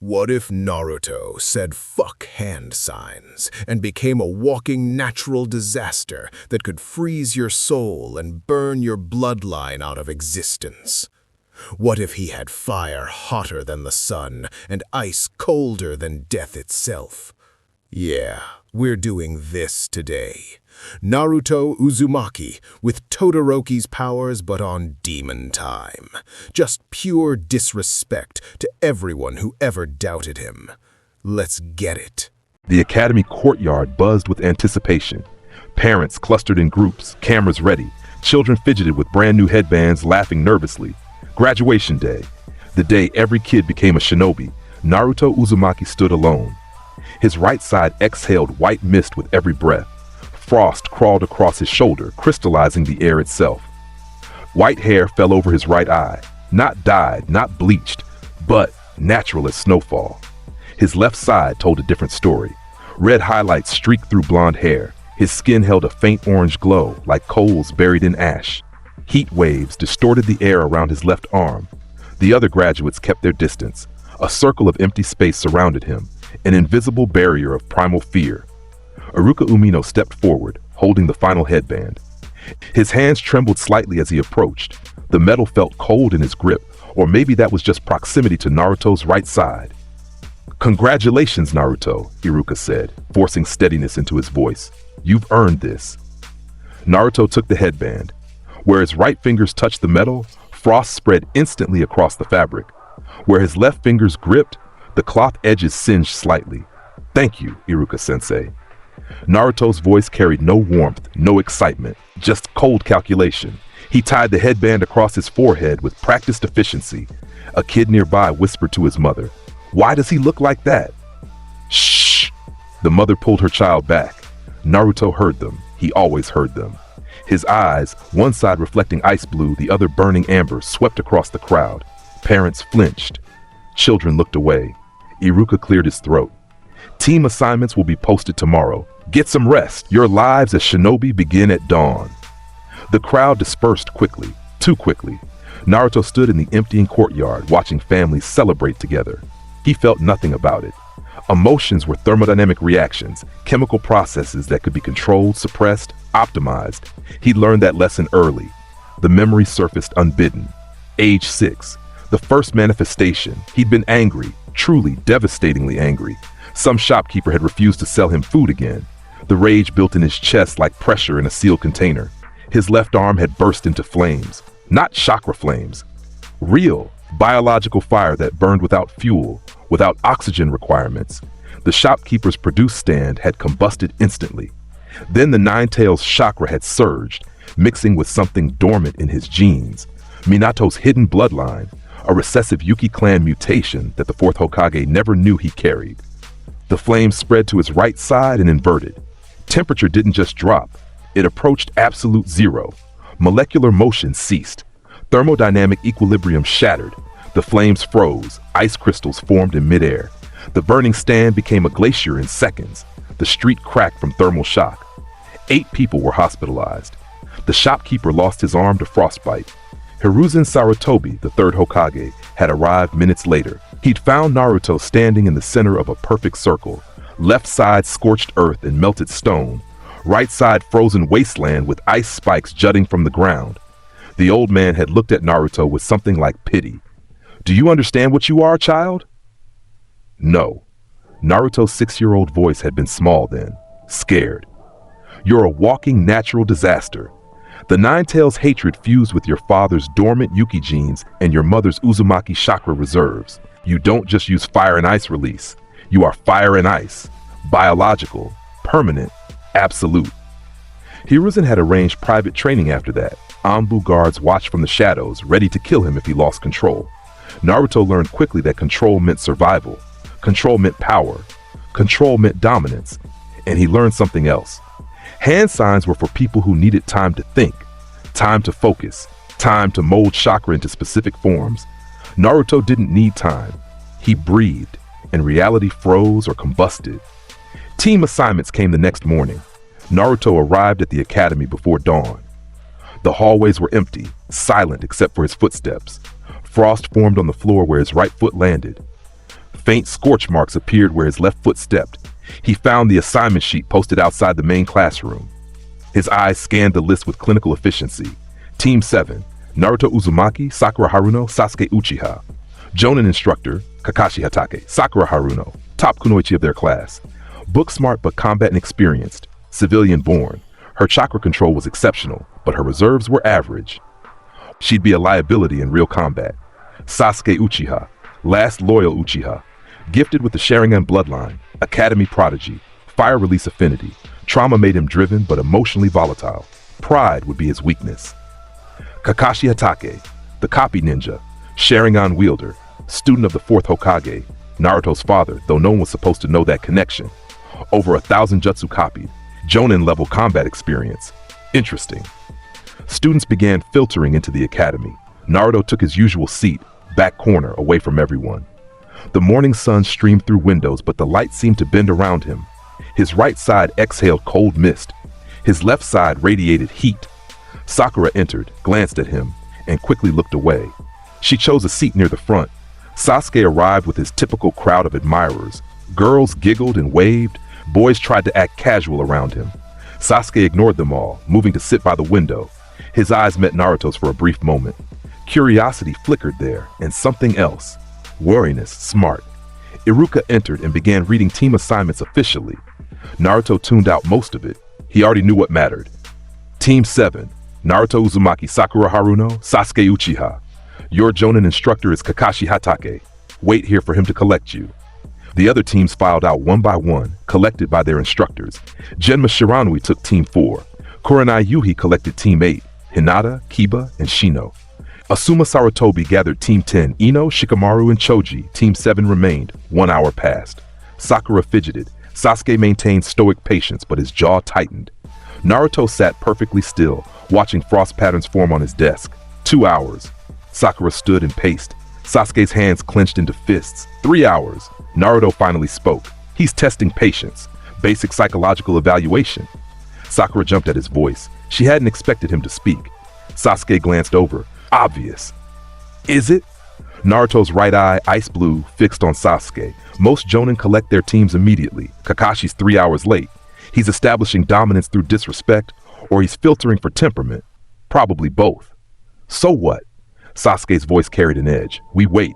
What if Naruto said fuck hand signs and became a walking natural disaster that could freeze your soul and burn your bloodline out of existence? What if he had fire hotter than the sun and ice colder than death itself? Yeah, we're doing this today. Naruto Uzumaki with Todoroki's powers but on demon time. Just pure disrespect to everyone who ever doubted him. Let's get it. The academy courtyard buzzed with anticipation. Parents clustered in groups, cameras ready. Children fidgeted with brand new headbands, laughing nervously. Graduation day, the day every kid became a shinobi, Naruto Uzumaki stood alone. His right side exhaled white mist with every breath. Frost crawled across his shoulder, crystallizing the air itself. White hair fell over his right eye, not dyed, not bleached, but natural as snowfall. His left side told a different story. Red highlights streaked through blonde hair. His skin held a faint orange glow, like coals buried in ash. Heat waves distorted the air around his left arm. The other graduates kept their distance. A circle of empty space surrounded him, an invisible barrier of primal fear. Iruka Umino stepped forward, holding the final headband. His hands trembled slightly as he approached. The metal felt cold in his grip, or maybe that was just proximity to Naruto's right side. "Congratulations, Naruto," Iruka said, forcing steadiness into his voice. "You've earned this." Naruto took the headband. Where his right fingers touched the metal, frost spread instantly across the fabric. Where his left fingers gripped, the cloth edges singed slightly. "Thank you, Iruka-sensei." Naruto's voice carried no warmth, no excitement, just cold calculation. He tied the headband across his forehead with practiced efficiency. A kid nearby whispered to his mother, "Why does he look like that?" "Shh!" The mother pulled her child back. Naruto heard them. He always heard them. His eyes, one side reflecting ice blue, the other burning amber, swept across the crowd. Parents flinched. Children looked away. Iruka cleared his throat. "Team assignments will be posted tomorrow. Get some rest. Your lives as shinobi begin at dawn." The crowd dispersed quickly, too quickly. Naruto stood in the emptying courtyard, watching families celebrate together. He felt nothing about it. Emotions were thermodynamic reactions, chemical processes that could be controlled, suppressed, optimized. He learned that lesson early. The memory surfaced unbidden. Age 6. The first manifestation. He'd been angry, truly devastatingly angry. Some shopkeeper had refused to sell him food again. The rage built in his chest like pressure in a sealed container. His left arm had burst into flames. Not chakra flames. Real, biological fire that burned without fuel, without oxygen requirements. The shopkeeper's produce stand had combusted instantly. Then the Nine-Tails chakra had surged, mixing with something dormant in his genes. Minato's hidden bloodline, a recessive Yuki clan mutation that the fourth Hokage never knew he carried. The flames spread to his right side and inverted. Temperature didn't just drop, it approached absolute zero. Molecular motion ceased. Thermodynamic equilibrium shattered. The flames froze, ice crystals formed in midair. The burning stand became a glacier in seconds. The street cracked from thermal shock. 8 people were hospitalized. The shopkeeper lost his arm to frostbite. Hiruzen Sarutobi, the third Hokage, had arrived minutes later. He'd found Naruto standing in the center of a perfect circle. Left side scorched earth and melted stone. Right side frozen wasteland with ice spikes jutting from the ground. The old man had looked at Naruto with something like pity. "Do you understand what you are, child?" No. Naruto's 6-year-old voice had been small then, scared. "You're a walking natural disaster. The Nine-Tails hatred fused with your father's dormant Yuki genes and your mother's Uzumaki chakra reserves. You don't just use fire and ice release. You are fire and ice. Biological, permanent, absolute." Hiruzen had arranged private training after that. Anbu guards watched from the shadows, ready to kill him if he lost control. Naruto learned quickly that control meant survival. Control meant power. Control meant dominance. And he learned something else. Hand signs were for people who needed time to think, time to focus, time to mold chakra into specific forms. Naruto didn't need time. He breathed, and reality froze or combusted. Team assignments came the next morning. Naruto arrived at the academy before dawn. The hallways were empty, silent except for his footsteps. Frost formed on the floor where his right foot landed. Faint scorch marks appeared where his left foot stepped. He found the assignment sheet posted outside the main classroom. His eyes scanned the list with clinical efficiency. Team 7, Naruto Uzumaki, Sakura Haruno, Sasuke Uchiha. Jonin instructor, Kakashi Hatake, Sakura Haruno, top kunoichi of their class. Book smart but combat inexperienced, civilian born. Her chakra control was exceptional, but her reserves were average. She'd be a liability in real combat. Sasuke Uchiha, last loyal Uchiha. Gifted with the Sharingan bloodline, academy prodigy, fire release affinity. Trauma made him driven but emotionally volatile. Pride would be his weakness. Kakashi Hatake, the copy ninja, Sharingan wielder, student of the 4th Hokage, Naruto's father, though no one was supposed to know that connection. Over 1,000 jutsu copied. Jonin level combat experience. Interesting. Students began filtering into the academy. Naruto took his usual seat, back corner, away from everyone. The morning sun streamed through windows, but the light seemed to bend around him. His right side exhaled cold mist. His left side radiated heat. Sakura entered, glanced at him, and quickly looked away. She chose a seat near the front. Sasuke arrived with his typical crowd of admirers. Girls giggled and waved. Boys tried to act casual around him. Sasuke ignored them all, moving to sit by the window. His eyes met Naruto's for a brief moment. Curiosity flickered there, and something else. Wariness, smart. Iruka entered and began reading team assignments officially. Naruto tuned out most of it. He already knew what mattered. Team 7, Naruto Uzumaki, Sakura Haruno, Sasuke Uchiha. Your Jonin instructor is Kakashi Hatake. Wait here for him to collect you. The other teams filed out one by one, collected by their instructors. Genma Shiranui took Team 4. Kurenai Yuhi collected Team 8, Hinata, Kiba, and Shino. Asuma Sarutobi gathered Team 10, Ino, Shikamaru, and Choji. Team 7 remained. 1 hour passed. Sakura fidgeted. Sasuke maintained stoic patience, but his jaw tightened. Naruto sat perfectly still, watching frost patterns form on his desk. 2 hours. Sakura stood and paced. Sasuke's hands clenched into fists. 3 hours. Naruto finally spoke. He's testing patience. Basic psychological evaluation. Sakura jumped at his voice. She hadn't expected him to speak. Sasuke glanced over. Obvious. Is it? Naruto's right eye, ice blue, fixed on Sasuke. Most Jonin collect their teams immediately. Kakashi's 3 hours late. He's establishing dominance through disrespect, or he's filtering for temperament. Probably both. So what? Sasuke's voice carried an edge. We wait.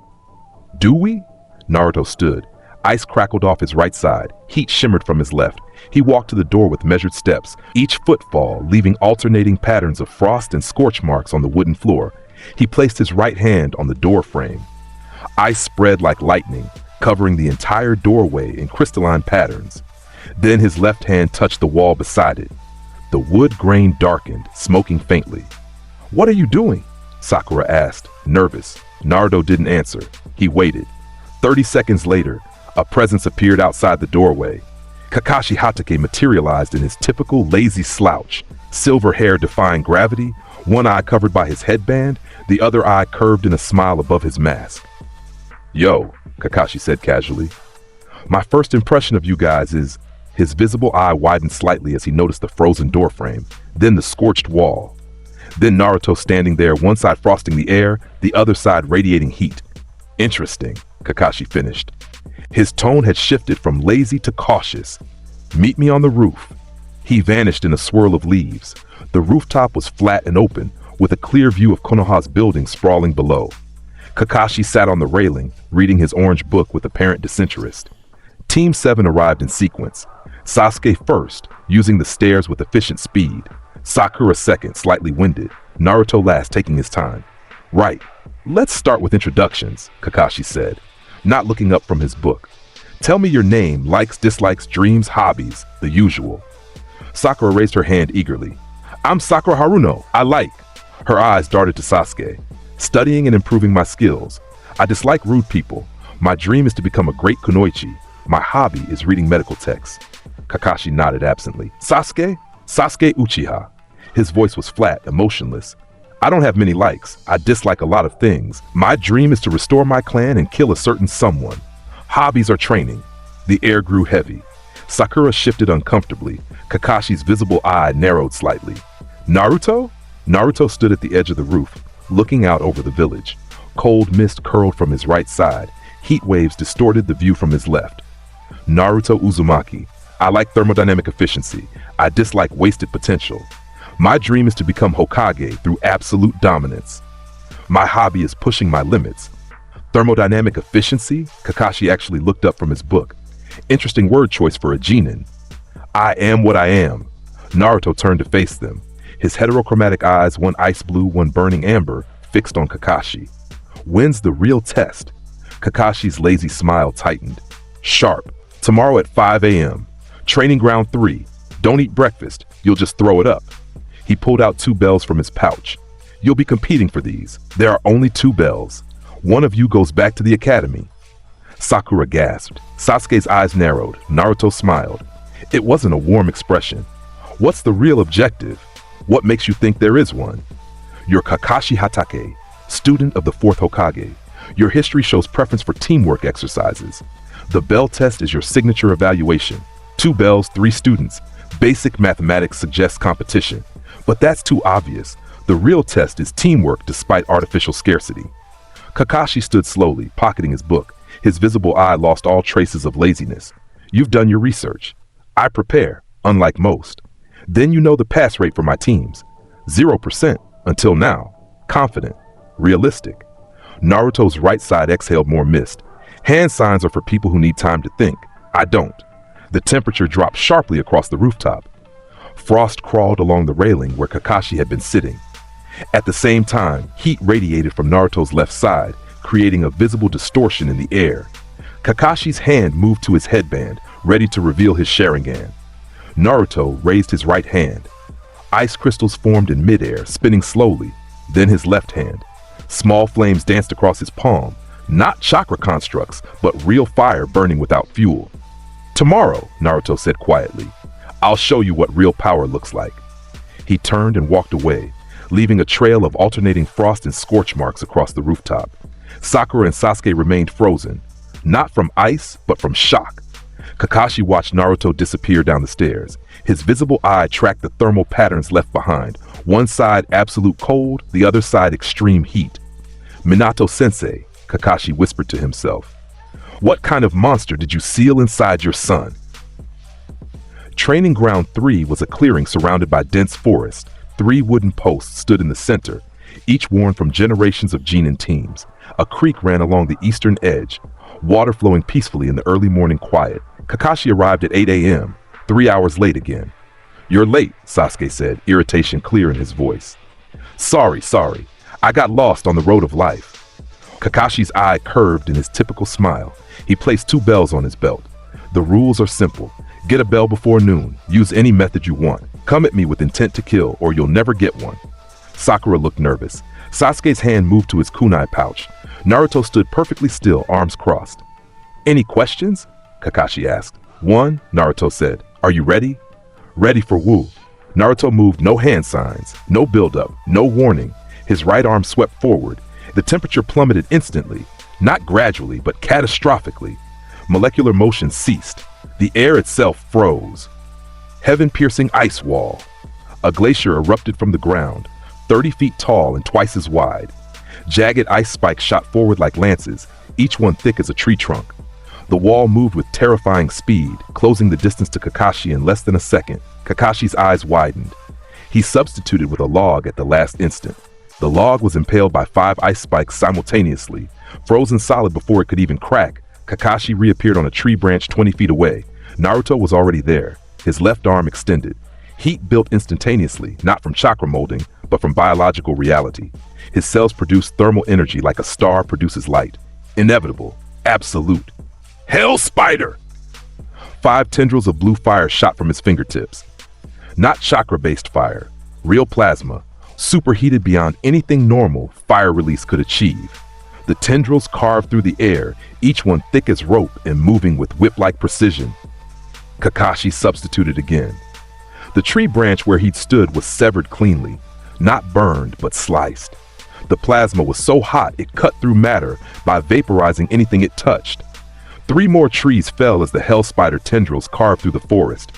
Do we? Naruto stood. Ice crackled off his right side. Heat shimmered from his left. He walked to the door with measured steps, each footfall leaving alternating patterns of frost and scorch marks on the wooden floor. He placed his right hand on the door frame. Ice spread like lightning, covering the entire doorway in crystalline patterns. Then his left hand touched the wall beside it. The wood grain darkened, smoking faintly. What are you doing? Sakura asked, nervous. Naruto didn't answer. He waited. 30 seconds later, a presence appeared outside the doorway. Kakashi Hatake materialized in his typical lazy slouch, silver hair defying gravity, one eye covered by his headband, the other eye curved in a smile above his mask. Yo, Kakashi said casually. My first impression of you guys is... His visible eye widened slightly as he noticed the frozen doorframe, then the scorched wall. Then Naruto standing there, one side frosting the air, the other side radiating heat. Interesting, Kakashi finished. His tone had shifted from lazy to cautious. Meet me on the roof. He vanished in a swirl of leaves. The rooftop was flat and open, with a clear view of Konoha's building sprawling below. Kakashi sat on the railing, reading his orange book with apparent disinterest. Team 7 arrived in sequence. Sasuke first, using the stairs with efficient speed. Sakura second, slightly winded. Naruto last, taking his time. Right. Let's start with introductions, Kakashi said, not looking up from his book. Tell me your name, likes, dislikes, dreams, hobbies, the usual. Sakura raised her hand eagerly. I'm Sakura Haruno. I like. Her eyes darted to Sasuke. Studying and improving my skills. I dislike rude people. My dream is to become a great kunoichi. My hobby is reading medical texts. Kakashi nodded absently. Sasuke? Sasuke Uchiha. His voice was flat, emotionless. I don't have many likes. I dislike a lot of things. My dream is to restore my clan and kill a certain someone. Hobbies are training. The air grew heavy. Sakura shifted uncomfortably. Kakashi's visible eye narrowed slightly. Naruto? Naruto stood at the edge of the roof, looking out over the village. Cold mist curled from his right side. Heat waves distorted the view from his left. Naruto Uzumaki. I like thermodynamic efficiency. I dislike wasted potential. My dream is to become Hokage through absolute dominance. My hobby is pushing my limits. Thermodynamic efficiency? Kakashi actually looked up from his book. Interesting word choice for a genin. I am what I am. Naruto turned to face them. His heterochromatic eyes, one ice blue, one burning amber, fixed on Kakashi. When's the real test? Kakashi's lazy smile tightened. Sharp. Tomorrow at 5 a.m. Training ground 3. Don't eat breakfast. You'll just throw it up. He pulled out 2 bells from his pouch. You'll be competing for these. There are only 2 bells. One of you goes back to the academy. Sakura gasped. Sasuke's eyes narrowed. Naruto smiled. It wasn't a warm expression. What's the real objective? What makes you think there is one? You're Kakashi Hatake, student of the 4th Hokage. Your history shows preference for teamwork exercises. The bell test is your signature evaluation. 2 bells, 3 students. Basic mathematics suggests competition. But that's too obvious. The real test is teamwork despite artificial scarcity. Kakashi stood slowly, pocketing his book. His visible eye lost all traces of laziness. You've done your research. I prepare, unlike most. Then you know the pass rate for my teams. 0% until now. Confident. Realistic. Naruto's right side exhaled more mist. Hand signs are for people who need time to think. I don't. The temperature dropped sharply across the rooftop. Frost crawled along the railing where Kakashi had been sitting. At the same time, heat radiated from Naruto's left side, creating a visible distortion in the air. Kakashi's hand moved to his headband, ready to reveal his Sharingan. Naruto raised his right hand. Ice crystals formed in midair, spinning slowly, then his left hand. Small flames danced across his palm, not chakra constructs, but real fire burning without fuel. Tomorrow, Naruto said quietly, I'll show you what real power looks like. He turned and walked away, leaving a trail of alternating frost and scorch marks across the rooftop. Sakura and Sasuke remained frozen, not from ice, but from shock. Kakashi watched Naruto disappear down the stairs. His visible eye tracked the thermal patterns left behind, one side absolute cold, the other side extreme heat. Minato-sensei, Kakashi whispered to himself. What kind of monster did you seal inside your son? Training ground 3 was a clearing surrounded by dense forest. 3 wooden posts stood in the center, each worn from generations of genin teams. A creek ran along the eastern edge, water flowing peacefully in the early morning quiet. Kakashi arrived at 8 a.m., 3 hours late again. You're late, Sasuke said, irritation clear in his voice. Sorry. I got lost on the road of life. Kakashi's eye curved in his typical smile. He placed 2 bells on his belt. The rules are simple. Get a bell before noon. Use any method you want. Come at me with intent to kill, or you'll never get one. Sakura looked nervous. Sasuke's hand moved to his kunai pouch. Naruto stood perfectly still, arms crossed. Any questions? Kakashi asked. 1, Naruto said. Are you ready? Ready for woo. Naruto moved, no hand signs, no buildup, no warning. His right arm swept forward. The temperature plummeted instantly, not gradually, but catastrophically. Molecular motion ceased. The air itself froze. Heaven-piercing ice wall. A glacier erupted from the ground, 30 feet tall and twice as wide. Jagged ice spikes shot forward like lances, each one thick as a tree trunk. The wall moved with terrifying speed, closing the distance to Kakashi in less than a second. Kakashi's eyes widened. He substituted with a log at the last instant. The log was impaled by 5 ice spikes simultaneously. Frozen solid before it could even crack, Kakashi reappeared on a tree branch 20 feet away. Naruto was already there, his left arm extended. Heat built instantaneously, not from chakra molding, but from biological reality. His cells produced thermal energy like a star produces light. Inevitable. Absolute. Hell Spider! 5 tendrils of blue fire shot from his fingertips. Not chakra-based fire. Real plasma. Superheated beyond anything normal fire release could achieve. The tendrils carved through the air, each one thick as rope and moving with whip-like precision. Kakashi substituted again. The tree branch where he'd stood was severed cleanly, not burned, but sliced. The plasma was so hot it cut through matter by vaporizing anything it touched. 3 more trees fell as the hell spider tendrils carved through the forest.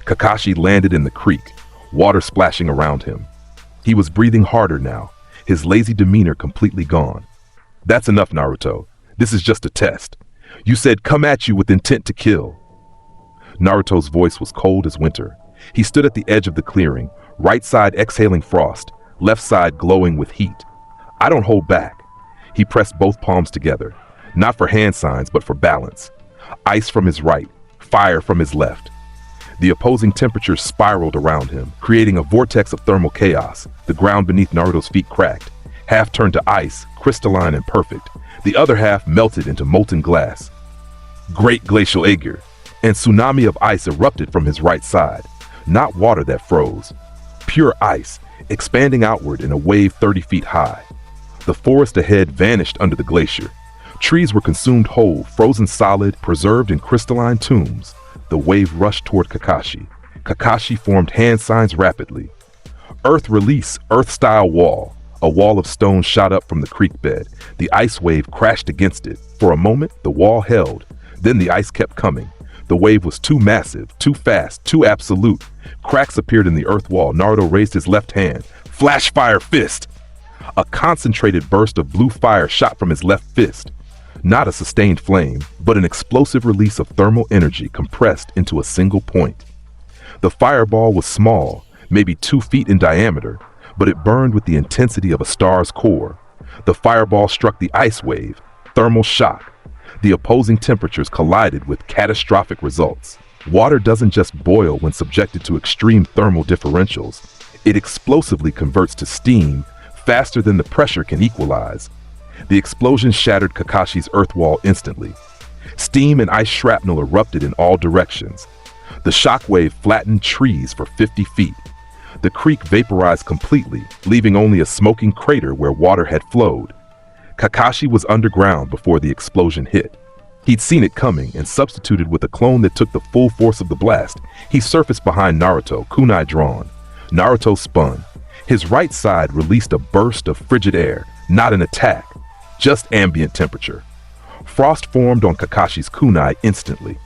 Kakashi landed in the creek, water splashing around him. He was breathing harder now, his lazy demeanor completely gone. That's enough, Naruto. This is just a test. You said come at you with intent to kill. Naruto's voice was cold as winter. He stood at the edge of the clearing, right side exhaling frost, left side glowing with heat. I don't hold back. He pressed both palms together, not for hand signs, but for balance. Ice from his right, fire from his left. The opposing temperatures spiraled around him, creating a vortex of thermal chaos. The ground beneath Naruto's feet cracked. Half turned to ice, crystalline and perfect. The other half melted into molten glass. Great glacial aegir, and tsunami of ice erupted from his right side. Not water that froze. Pure ice, expanding outward in a wave 30 feet high. The forest ahead vanished under the glacier. Trees were consumed whole, frozen solid, preserved in crystalline tombs. The wave rushed toward Kakashi. Kakashi formed hand signs rapidly. Earth release, earth-style wall. A wall of stone shot up from the creek bed. The ice wave crashed against it. For a moment, the wall held. Then the ice kept coming. The wave was too massive, too fast, too absolute. Cracks appeared in the earth wall. Naruto raised his left hand. Flash fire fist! A concentrated burst of blue fire shot from his left fist. Not a sustained flame, but an explosive release of thermal energy compressed into a single point. The fireball was small, maybe 2 feet in diameter, but it burned with the intensity of a star's core. The fireball struck the ice wave, thermal shock. The opposing temperatures collided with catastrophic results. Water doesn't just boil when subjected to extreme thermal differentials. It explosively converts to steam faster than the pressure can equalize. The explosion shattered Kakashi's earth wall instantly. Steam and ice shrapnel erupted in all directions. The shockwave flattened trees for 50 feet. The creek vaporized completely, leaving only a smoking crater where water had flowed. Kakashi was underground before the explosion hit. He'd seen it coming and substituted with a clone that took the full force of the blast. He surfaced behind Naruto, kunai drawn. Naruto spun. His right side released a burst of frigid air, not an attack, just ambient temperature. Frost formed on Kakashi's kunai instantly.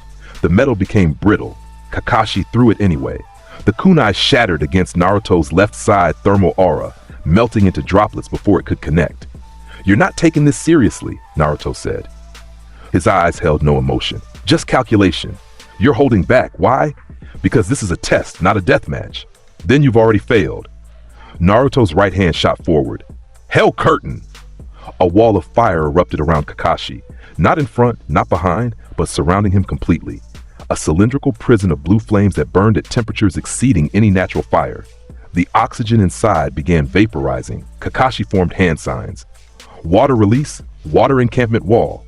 The metal became brittle. Kakashi threw it anyway. The kunai shattered against Naruto's left side thermal aura, melting into droplets before it could connect. "You're not taking this seriously," Naruto said. His eyes held no emotion, just calculation. "You're holding back. Why? Because this is a test, not a death match. Then you've already failed." Naruto's right hand shot forward. Hell curtain! A wall of fire erupted around Kakashi, not in front, not behind, but surrounding him completely. A cylindrical prison of blue flames that burned at temperatures exceeding any natural fire. The oxygen inside began vaporizing. Kakashi formed hand signs. Water release, water encampment wall.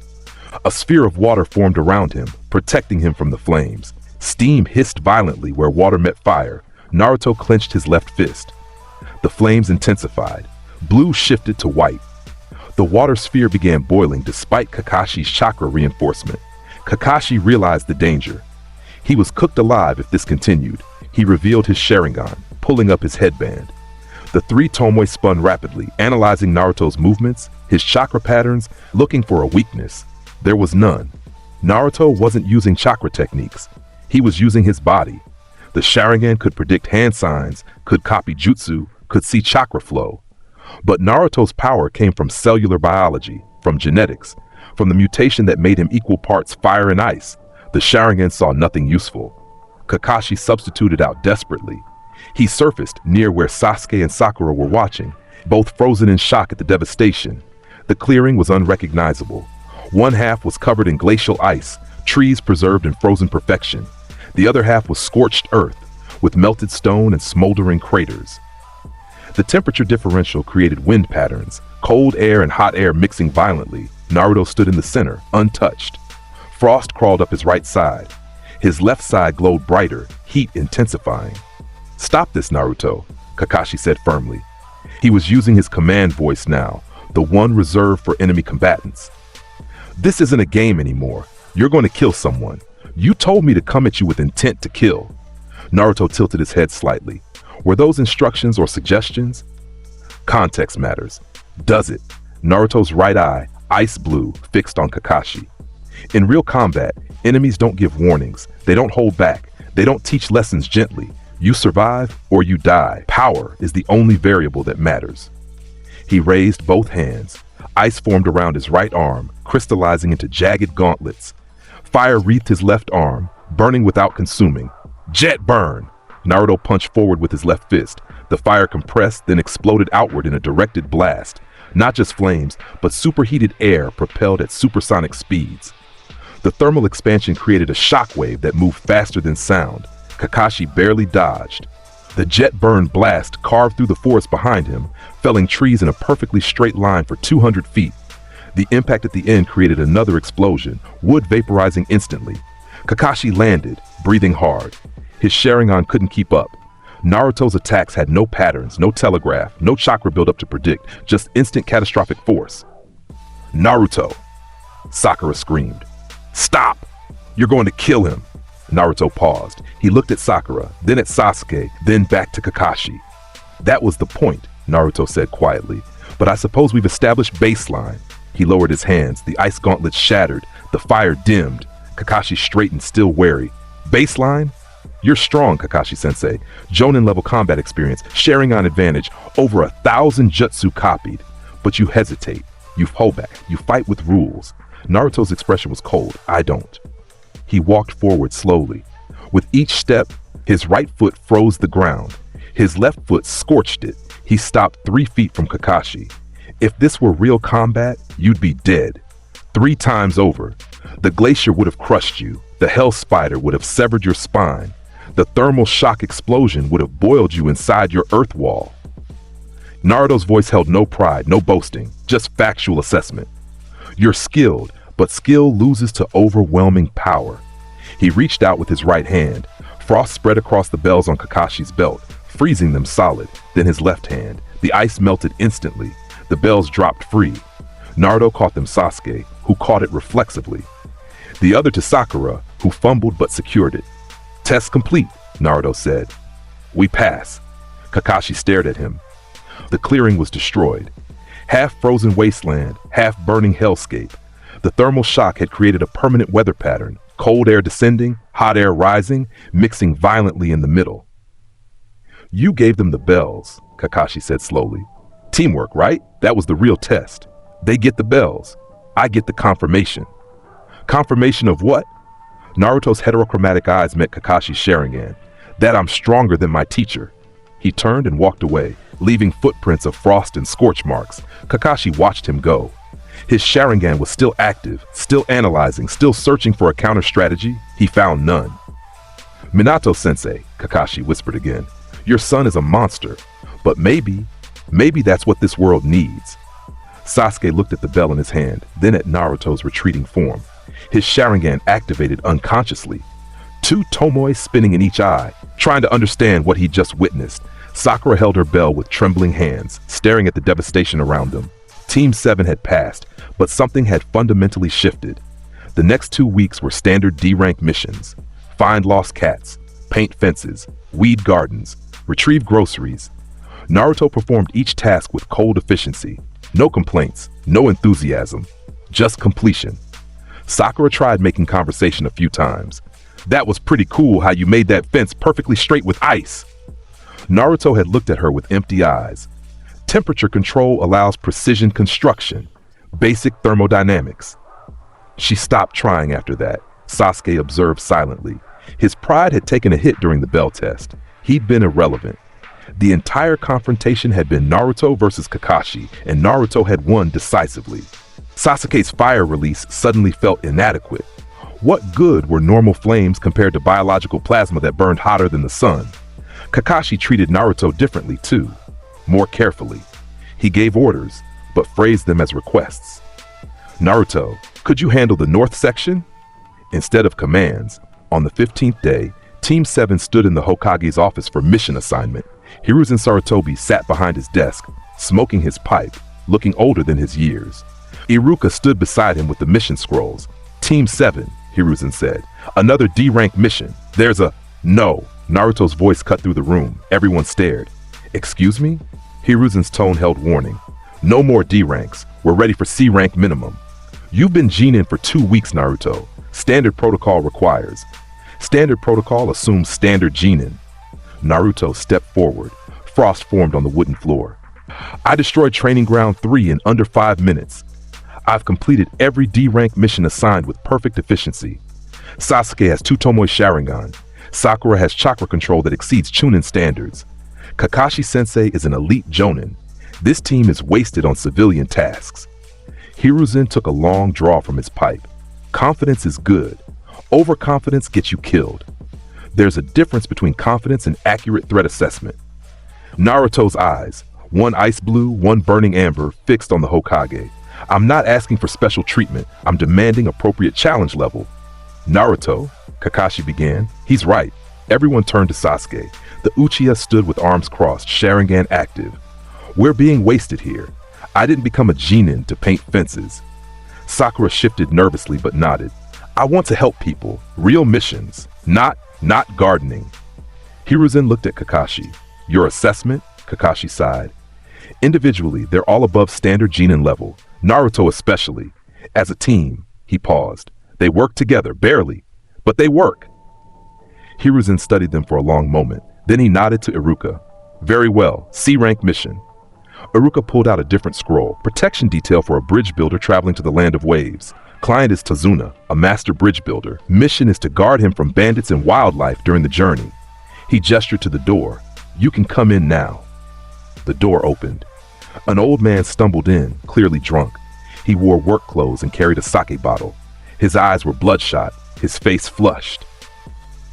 A sphere of water formed around him, protecting him from the flames. Steam hissed violently where water met fire. Naruto clenched his left fist. The flames intensified. Blue shifted to white. The water sphere began boiling despite Kakashi's chakra reinforcement. Kakashi realized the danger. He was cooked alive if this continued. He revealed his Sharingan, pulling up his headband. The three Tomoe spun rapidly, analyzing Naruto's movements, his chakra patterns, looking for a weakness. There was none. Naruto wasn't using chakra techniques. He was using his body. The Sharingan could predict hand signs, could copy jutsu, could see chakra flow. But Naruto's power came from cellular biology, from genetics, from the mutation that made him equal parts fire and ice. The Sharingan saw nothing useful. Kakashi substituted out desperately. He surfaced near where Sasuke and Sakura were watching, both frozen in shock at the devastation. The clearing was unrecognizable. One half was covered in glacial ice, trees preserved in frozen perfection. The other half was scorched earth, with melted stone and smoldering craters. The temperature differential created wind patterns, cold air and hot air mixing violently. Naruto stood in the center, untouched. Frost crawled up his right side. His left side glowed brighter, heat intensifying. "Stop this, Naruto," Kakashi said firmly. He was using his command voice now, the one reserved for enemy combatants. "This isn't a game anymore. You're going to kill someone. You told me to come at you with intent to kill." Naruto tilted his head slightly. Were those instructions or suggestions? Context matters. Does it? Naruto's right eye, ice blue, fixed on Kakashi. In real combat, enemies don't give warnings. They don't hold back. They don't teach lessons gently. You survive or you die. Power is the only variable that matters. He raised both hands. Ice formed around his right arm, crystallizing into jagged gauntlets. Fire wreathed his left arm, burning without consuming. Jet burn! Naruto punched forward with his left fist. The fire compressed, then exploded outward in a directed blast. Not just flames, but superheated air propelled at supersonic speeds. The thermal expansion created a shockwave that moved faster than sound. Kakashi barely dodged. The jet burn blast carved through the forest behind him, felling trees in a perfectly straight line for 200 feet. The impact at the end created another explosion, wood vaporizing instantly. Kakashi landed, breathing hard. His Sharingan couldn't keep up. Naruto's attacks had no patterns, no telegraph, no chakra buildup to predict, just instant catastrophic force. Naruto! Sakura screamed. Stop! You're going to kill him! Naruto paused. He looked at Sakura, then at Sasuke, then back to Kakashi. That was the point, Naruto said quietly. But I suppose we've established baseline. He lowered his hands, the ice gauntlets shattered, the fire dimmed. Kakashi straightened, still wary. Baseline? You're strong, Kakashi-sensei. Jonin-level combat experience, Sharingan advantage, over 1,000 jutsu copied. But you hesitate, you hold back, you fight with rules. Naruto's expression was cold. I don't. He walked forward slowly. With each step, his right foot froze the ground. His left foot scorched it. He stopped 3 feet from Kakashi. If this were real combat, you'd be dead. 3 times over. The glacier would have crushed you. The hell spider would have severed your spine. The thermal shock explosion would have boiled you inside your earth wall. Naruto's voice held no pride, no boasting, just factual assessment. You're skilled, but skill loses to overwhelming power. He reached out with his right hand. Frost spread across the bells on Kakashi's belt, freezing them solid. Then his left hand. The ice melted instantly. The bells dropped free. Naruto caught them Sasuke, who caught it reflexively. The other to Sakura, who fumbled but secured it. Test complete, Naruto said. We pass. Kakashi stared at him. The clearing was destroyed. Half frozen wasteland, half burning hellscape. The thermal shock had created a permanent weather pattern, cold air descending, hot air rising, mixing violently in the middle. You gave them the bells, Kakashi said slowly. Teamwork, right? That was the real test. They get the bells. I get the confirmation. Confirmation of what? Naruto's heterochromatic eyes met Kakashi's Sharingan. That I'm stronger than my teacher. He turned and walked away, leaving footprints of frost and scorch marks. Kakashi watched him go. His Sharingan was still active, still analyzing, still searching for a counter strategy. He found none. Minato-sensei, Kakashi whispered again. Your son is a monster, but maybe that's what this world needs. Sasuke looked at the bell in his hand, then at Naruto's retreating form. His Sharingan activated unconsciously. 2 tomoes spinning in each eye, trying to understand what he'd just witnessed. Sakura held her bell with trembling hands, staring at the devastation around them. Team 7 had passed, but something had fundamentally shifted. The next 2 weeks were standard D-rank missions. Find lost cats, paint fences, weed gardens, retrieve groceries. Naruto performed each task with cold efficiency. No complaints, no enthusiasm, just completion. Sakura tried making conversation a few times. That was pretty cool how you made that fence perfectly straight with ice. Naruto had looked at her with empty eyes. Temperature control allows precision construction, basic thermodynamics. She stopped trying after that. Sasuke observed silently. His pride had taken a hit during the bell test. He'd been irrelevant. The entire confrontation had been Naruto versus Kakashi, and Naruto had won decisively. Sasuke's fire release suddenly felt inadequate. What good were normal flames compared to biological plasma that burned hotter than the sun? Kakashi treated Naruto differently too, more carefully. He gave orders, but phrased them as requests. Naruto, could you handle the north section? Instead of commands, on the 15th day, Team 7 stood in the Hokage's office for mission assignment. Hiruzen Sarutobi sat behind his desk, smoking his pipe, looking older than his years. Iruka stood beside him with the mission scrolls. Team 7, Hiruzen said. Another D-rank mission. There's a... No. Naruto's voice cut through the room. Everyone stared. Excuse me? Hiruzen's tone held warning. No more D-ranks. We're ready for C-rank minimum. You've been Genin for 2 weeks, Naruto. Standard protocol requires. Standard protocol assumes standard Genin. Naruto stepped forward. Frost formed on the wooden floor. I destroyed Training Ground 3 in under 5 minutes. I've completed every D-rank mission assigned with perfect efficiency. Sasuke has 2 Tomoe Sharingan. Sakura has chakra control that exceeds Chunin standards. Kakashi-sensei is an elite jonin. This team is wasted on civilian tasks. Hiruzen took a long draw from his pipe. Confidence is good. Overconfidence gets you killed. There's a difference between confidence and accurate threat assessment. Naruto's eyes, one ice blue, one burning amber, fixed on the Hokage. I'm not asking for special treatment. I'm demanding appropriate challenge level. Naruto, Kakashi began. He's right. Everyone turned to Sasuke. The Uchiha stood with arms crossed, Sharingan active. We're being wasted here. I didn't become a genin to paint fences. Sakura shifted nervously but nodded. I want to help people. Real missions. Not gardening. Hiruzen looked at Kakashi. Your assessment? Kakashi sighed. Individually, they're all above standard genin level. Naruto especially. As a team, he paused. They work together, barely, but they work. Hiruzen studied them for a long moment. Then he nodded to Iruka. Very well, C-rank mission. Iruka pulled out a different scroll. Protection detail for a bridge builder traveling to the land of waves. Client is Tazuna, a master bridge builder. Mission is to guard him from bandits and wildlife during the journey. He gestured to the door. You can come in now. The door opened. An old man stumbled in, clearly drunk. He wore work clothes and carried a sake bottle. His eyes were bloodshot, his face flushed.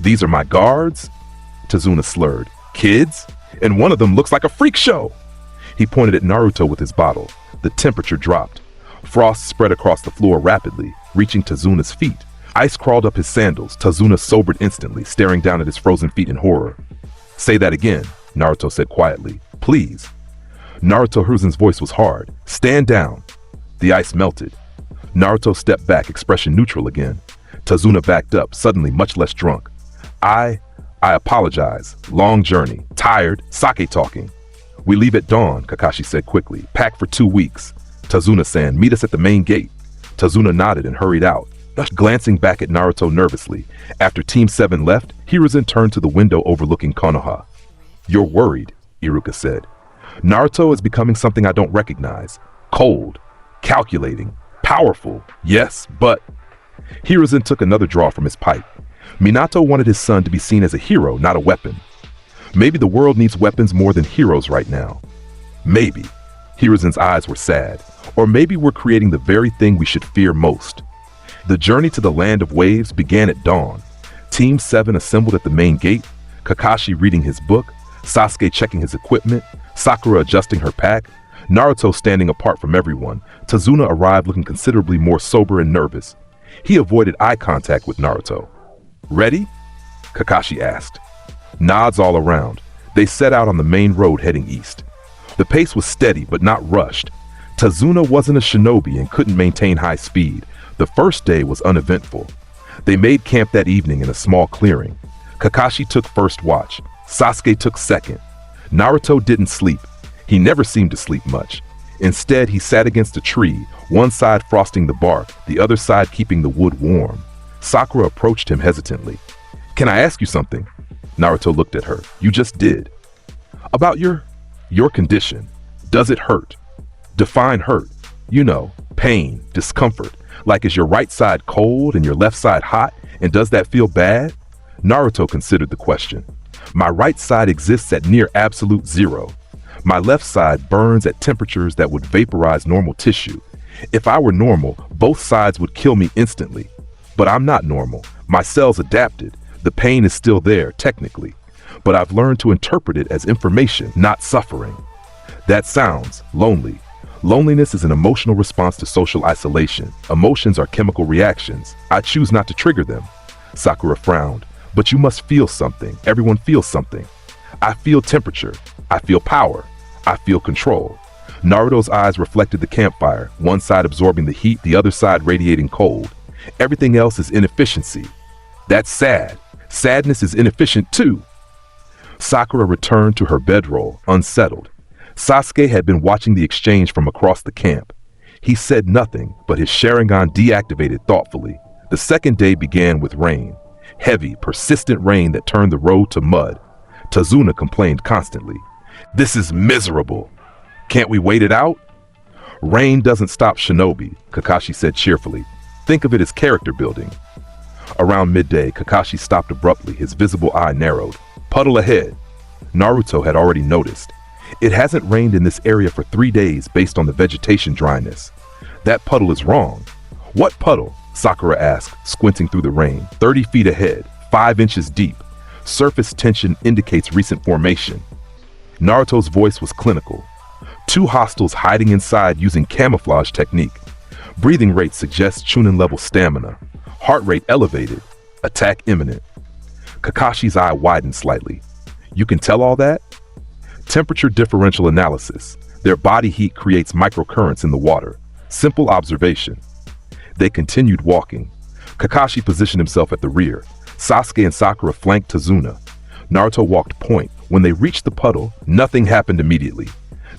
These are my guards? Tazuna slurred. Kids? And one of them looks like a freak show. He pointed at Naruto with his bottle. The temperature dropped. Frost spread across the floor rapidly, reaching Tazuna's feet. Ice crawled up his sandals. Tazuna sobered instantly, staring down at his frozen feet in horror. Say that again, Naruto said quietly. Please. Naruto Hiruzen's voice was hard. Stand down. The ice melted. Naruto stepped back, expression neutral again. Tazuna backed up, suddenly much less drunk. I apologize. Long journey. Tired. Sake talking. We leave at dawn, Kakashi said quickly. Pack for 2 weeks. Tazuna-san, meet us at the main gate. Tazuna nodded and hurried out, glancing back at Naruto nervously. After Team 7 left, Hiruzen turned to the window overlooking Konoha. You're worried, Iruka said. Naruto is becoming something I don't recognize. Cold. Calculating. Powerful. Yes, but... Hiruzen took another draw from his pipe. Minato wanted his son to be seen as a hero, not a weapon. Maybe the world needs weapons more than heroes right now. Maybe. Hiruzen's eyes were sad. Or maybe we're creating the very thing we should fear most. The journey to the land of waves began at dawn. Team 7 assembled at the main gate, Kakashi reading his book, Sasuke checking his equipment, Sakura adjusting her pack, Naruto standing apart from everyone. Tazuna arrived looking considerably more sober and nervous. He avoided eye contact with Naruto. Ready? Kakashi asked. Nods all around. They set out on the main road heading east. The pace was steady but not rushed. Tazuna wasn't a shinobi and couldn't maintain high speed. The first day was uneventful. They made camp that evening in a small clearing. Kakashi took first watch. Sasuke took second. Naruto didn't sleep. He never seemed to sleep much. Instead, he sat against a tree, one side frosting the bark, the other side keeping the wood warm. Sakura approached him hesitantly. Can I ask you something? Naruto looked at her. You just did. About your condition. Does it hurt? Define hurt. You know, pain, discomfort. Like is your right side cold and your left side hot, and does that feel bad? Naruto considered the question. My right side exists at near absolute zero. My left side burns at temperatures that would vaporize normal tissue. If I were normal, both sides would kill me instantly. But I'm not normal. My cells adapted. The pain is still there, technically. But I've learned to interpret it as information, not suffering. That sounds lonely. Loneliness is an emotional response to social isolation. Emotions are chemical reactions. I choose not to trigger them. Sakura frowned. But you must feel something. Everyone feels something. I feel temperature. I feel power. I feel control. Naruto's eyes reflected the campfire, one side absorbing the heat, the other side radiating cold. Everything else is inefficiency. That's sad. Sadness is inefficient too. Sakura returned to her bedroll, unsettled. Sasuke had been watching the exchange from across the camp. He said nothing, but his Sharingan deactivated thoughtfully. The second day began with rain. Heavy, persistent rain that turned the road to mud. Tazuna complained constantly. This is miserable. Can't we wait it out? Rain doesn't stop shinobi, Kakashi said cheerfully. Think of it as character building. Around midday, Kakashi stopped abruptly, his visible eye narrowed. Puddle ahead. Naruto had already noticed. It hasn't rained in this area for 3 days based on the vegetation dryness. That puddle is wrong. What puddle? Sakura asked, squinting through the rain. 30 feet ahead, 5 inches deep. Surface tension indicates recent formation. Naruto's voice was clinical. 2 hostiles hiding inside using camouflage technique. Breathing rate suggests Chunin level stamina. Heart rate elevated. Attack imminent. Kakashi's eye widened slightly. You can tell all that? Temperature differential analysis. Their body heat creates microcurrents in the water. Simple observation. They continued walking. Kakashi positioned himself at the rear. Sasuke and Sakura flanked Tazuna. Naruto walked point. When they reached the puddle, nothing happened immediately.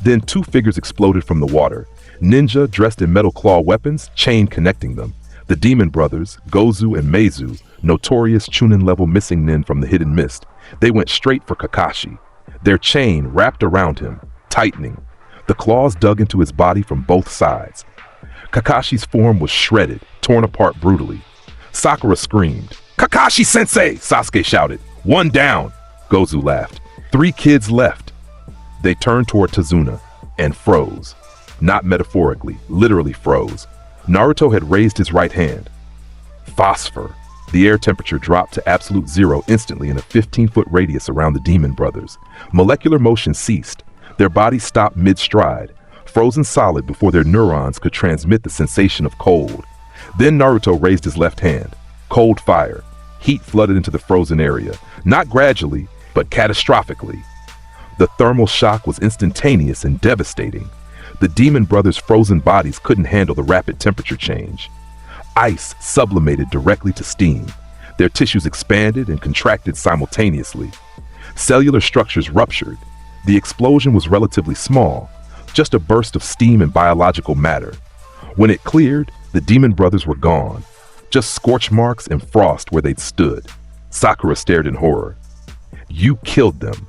Then 2 figures exploded from the water. Ninja dressed in metal claw weapons, chain connecting them. The demon brothers, Gozu and Meizu, notorious Chunin level missing nin from the hidden mist. They went straight for Kakashi. Their chain wrapped around him, tightening. The claws dug into his body from both sides. Kakashi's form was shredded, torn apart brutally. Sakura screamed. Kakashi-sensei! Sasuke shouted. 1 down! Gozu laughed. 3 kids left. They turned toward Tazuna and froze. Not metaphorically, literally froze. Naruto had raised his right hand. Phosphor. The air temperature dropped to absolute 0 instantly in a 15-foot radius around the demon brothers. Molecular motion ceased. Their bodies stopped mid-stride, frozen solid before their neurons could transmit the sensation of cold. Then Naruto raised his left hand. Cold fire. Heat flooded into the frozen area, not gradually, but catastrophically. The thermal shock was instantaneous and devastating. The demon brothers' frozen bodies couldn't handle the rapid temperature change. Ice sublimated directly to steam. Their tissues expanded and contracted simultaneously. Cellular structures ruptured. The explosion was relatively small, just a burst of steam and biological matter. When it cleared, the demon brothers were gone. Just scorch marks and frost where they'd stood. Sakura stared in horror. You killed them.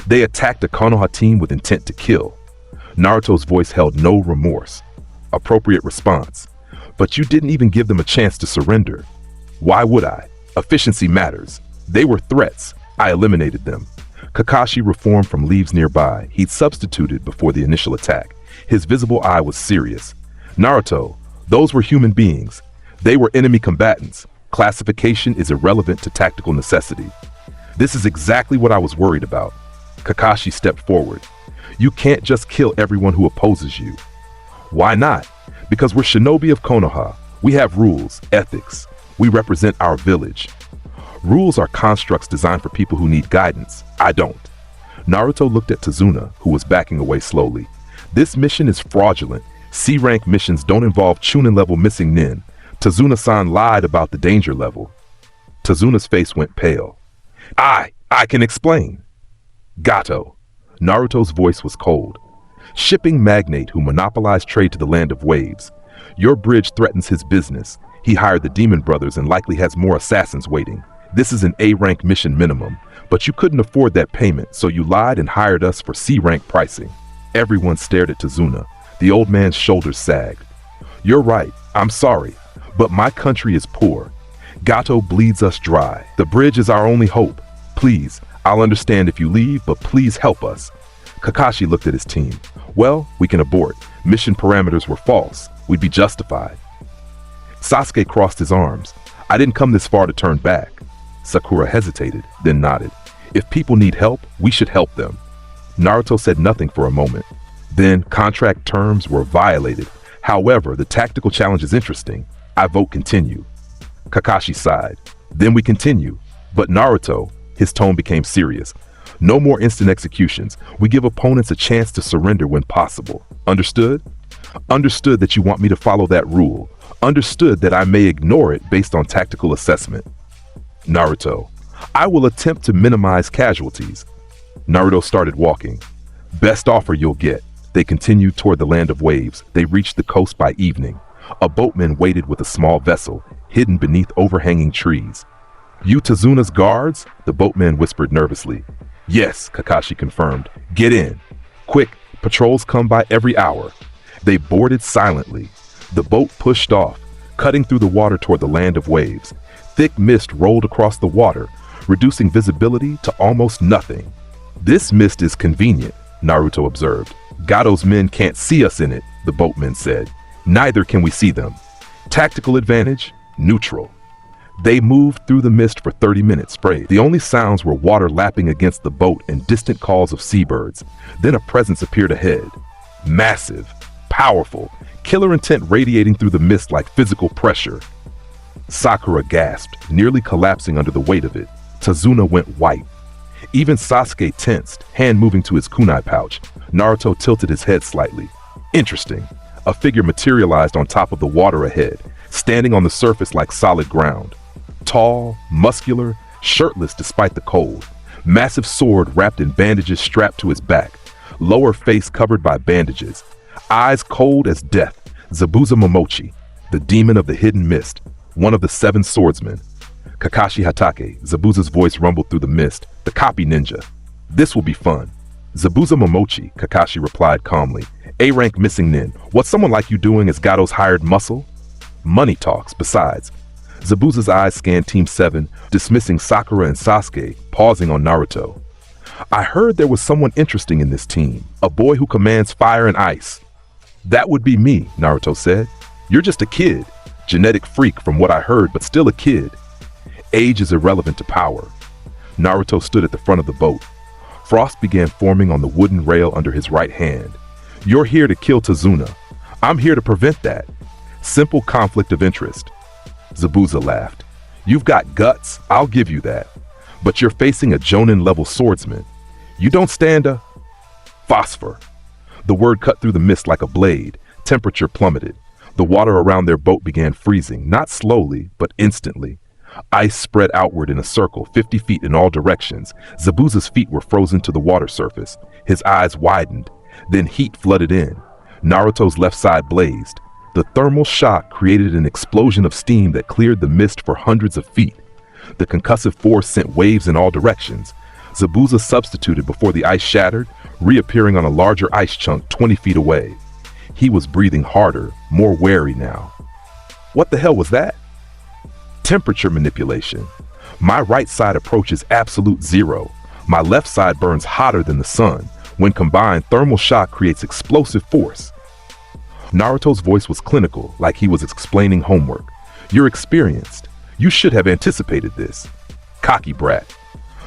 They attacked a Konoha team with intent to kill. Naruto's voice held no remorse. Appropriate response. But you didn't even give them a chance to surrender. Why would I? Efficiency matters. They were threats. I eliminated them. Kakashi reformed from leaves nearby. He'd substituted before the initial attack. His visible eye was serious. Naruto, those were human beings. They were enemy combatants. Classification is irrelevant to tactical necessity. This is exactly what I was worried about. Kakashi stepped forward. You can't just kill everyone who opposes you. Why not? Because we're shinobi of Konoha. We have rules, ethics. We represent our village. Rules are constructs designed for people who need guidance. I don't. Naruto looked at Tazuna, who was backing away slowly. This mission is fraudulent. C-rank missions don't involve Chunin level missing nin. Tazuna-san lied about the danger level. Tazuna's face went pale. I can explain. Gato. Naruto's voice was cold. Shipping magnate who monopolized trade to the land of waves. Your bridge threatens his business. He hired the demon brothers and likely has more assassins waiting. This is an A-rank mission minimum, but you couldn't afford that payment, so you lied and hired us for C-rank pricing. Everyone stared at Tazuna. The old man's shoulders sagged. You're right, I'm sorry, but my country is poor. Gato bleeds us dry. The bridge is our only hope. Please, I'll understand if you leave, but please help us. Kakashi looked at his team. Well, we can abort. Mission parameters were false. We'd be justified. Sasuke crossed his arms. I didn't come this far to turn back. Sakura hesitated, then nodded. If people need help, we should help them. Naruto said nothing for a moment. Then contract terms were violated. However, the tactical challenge is interesting. I vote continue. Kakashi sighed. Then we continue. But Naruto, his tone became serious. No more instant executions. We give opponents a chance to surrender when possible. Understood? Understood that you want me to follow that rule. Understood that I may ignore it based on tactical assessment. Naruto, I will attempt to minimize casualties. Naruto started walking. Best offer you'll get. They continued toward the land of waves. They reached the coast by evening. A boatman waited with a small vessel, hidden beneath overhanging trees. You Tazuna's guards? The boatman whispered nervously. Yes, Kakashi confirmed. Get in. Quick, Patrols come by every hour. They boarded silently. The boat pushed off, cutting through the water toward the land of waves. Thick mist rolled across the water, reducing visibility to almost nothing. This mist is convenient, Naruto observed. Gado's men can't see us in it, the boatman said. Neither can we see them. Tactical advantage? Neutral. They moved through the mist for 30 minutes straight. The only sounds were water lapping against the boat and distant calls of seabirds. Then a presence appeared ahead. Massive, powerful, killer intent radiating through the mist like physical pressure. Sakura gasped, nearly collapsing under the weight of it. Tazuna went white. Even Sasuke tensed, hand moving to his kunai pouch. Naruto tilted his head slightly. Interesting. A figure materialized on top of the water ahead, standing on the surface like solid ground. Tall, muscular, shirtless despite the cold. Massive sword wrapped in bandages strapped to his back. Lower face covered by bandages. Eyes cold as death. Zabuza Momochi, the demon of the hidden mist, one of the 7 swordsmen. Kakashi Hatake, Zabuza's voice rumbled through the mist, the copy ninja. This will be fun. Zabuza Momochi, Kakashi replied calmly. A-rank missing nin. What's someone like you doing as Gado's hired muscle? Money talks, besides. Zabuza's eyes scanned Team 7, dismissing Sakura and Sasuke, pausing on Naruto. I heard there was someone interesting in this team, a boy who commands fire and ice. That would be me, Naruto said. You're just a kid. Genetic freak from what I heard, but still a kid. Age is irrelevant to power. Naruto stood at the front of the boat. Frost began forming on the wooden rail under his right hand. You're here to kill Tazuna. I'm here to prevent that. Simple conflict of interest. Zabuza laughed. You've got guts, I'll give you that. But you're facing a Jonin-level swordsman. You don't stand a... Phosphor. The word cut through the mist like a blade. Temperature plummeted. The water around their boat began freezing, not slowly, but instantly. Ice spread outward in a circle, 50 feet in all directions. Zabuza's feet were frozen to the water surface. His eyes widened. Then heat flooded in. Naruto's left side blazed. The thermal shock created an explosion of steam that cleared the mist for hundreds of feet. The concussive force sent waves in all directions. Zabuza substituted before the ice shattered, reappearing on a larger ice chunk 20 feet away. He was breathing harder, more wary now. What the hell was that? Temperature manipulation. My right side approaches absolute zero. My left side burns hotter than the sun. When combined, thermal shock creates explosive force. Naruto's voice was clinical, like he was explaining homework. You're experienced. You should have anticipated this. Cocky brat.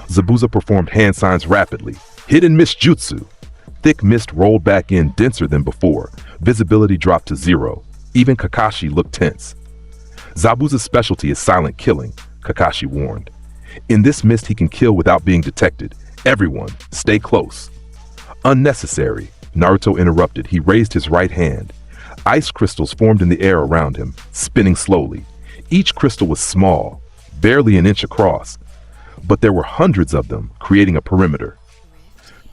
Zabuza performed hand signs rapidly. Hidden mist jutsu. Thick mist rolled back in denser than before. Visibility dropped to 0. Even Kakashi looked tense. Zabuza's specialty is silent killing, Kakashi warned. In this mist he can kill without being detected. Everyone, stay close. Unnecessary, Naruto interrupted. He raised his right hand. Ice crystals formed in the air around him, spinning slowly. Each crystal was small, barely an inch across, but there were hundreds of them, creating a perimeter.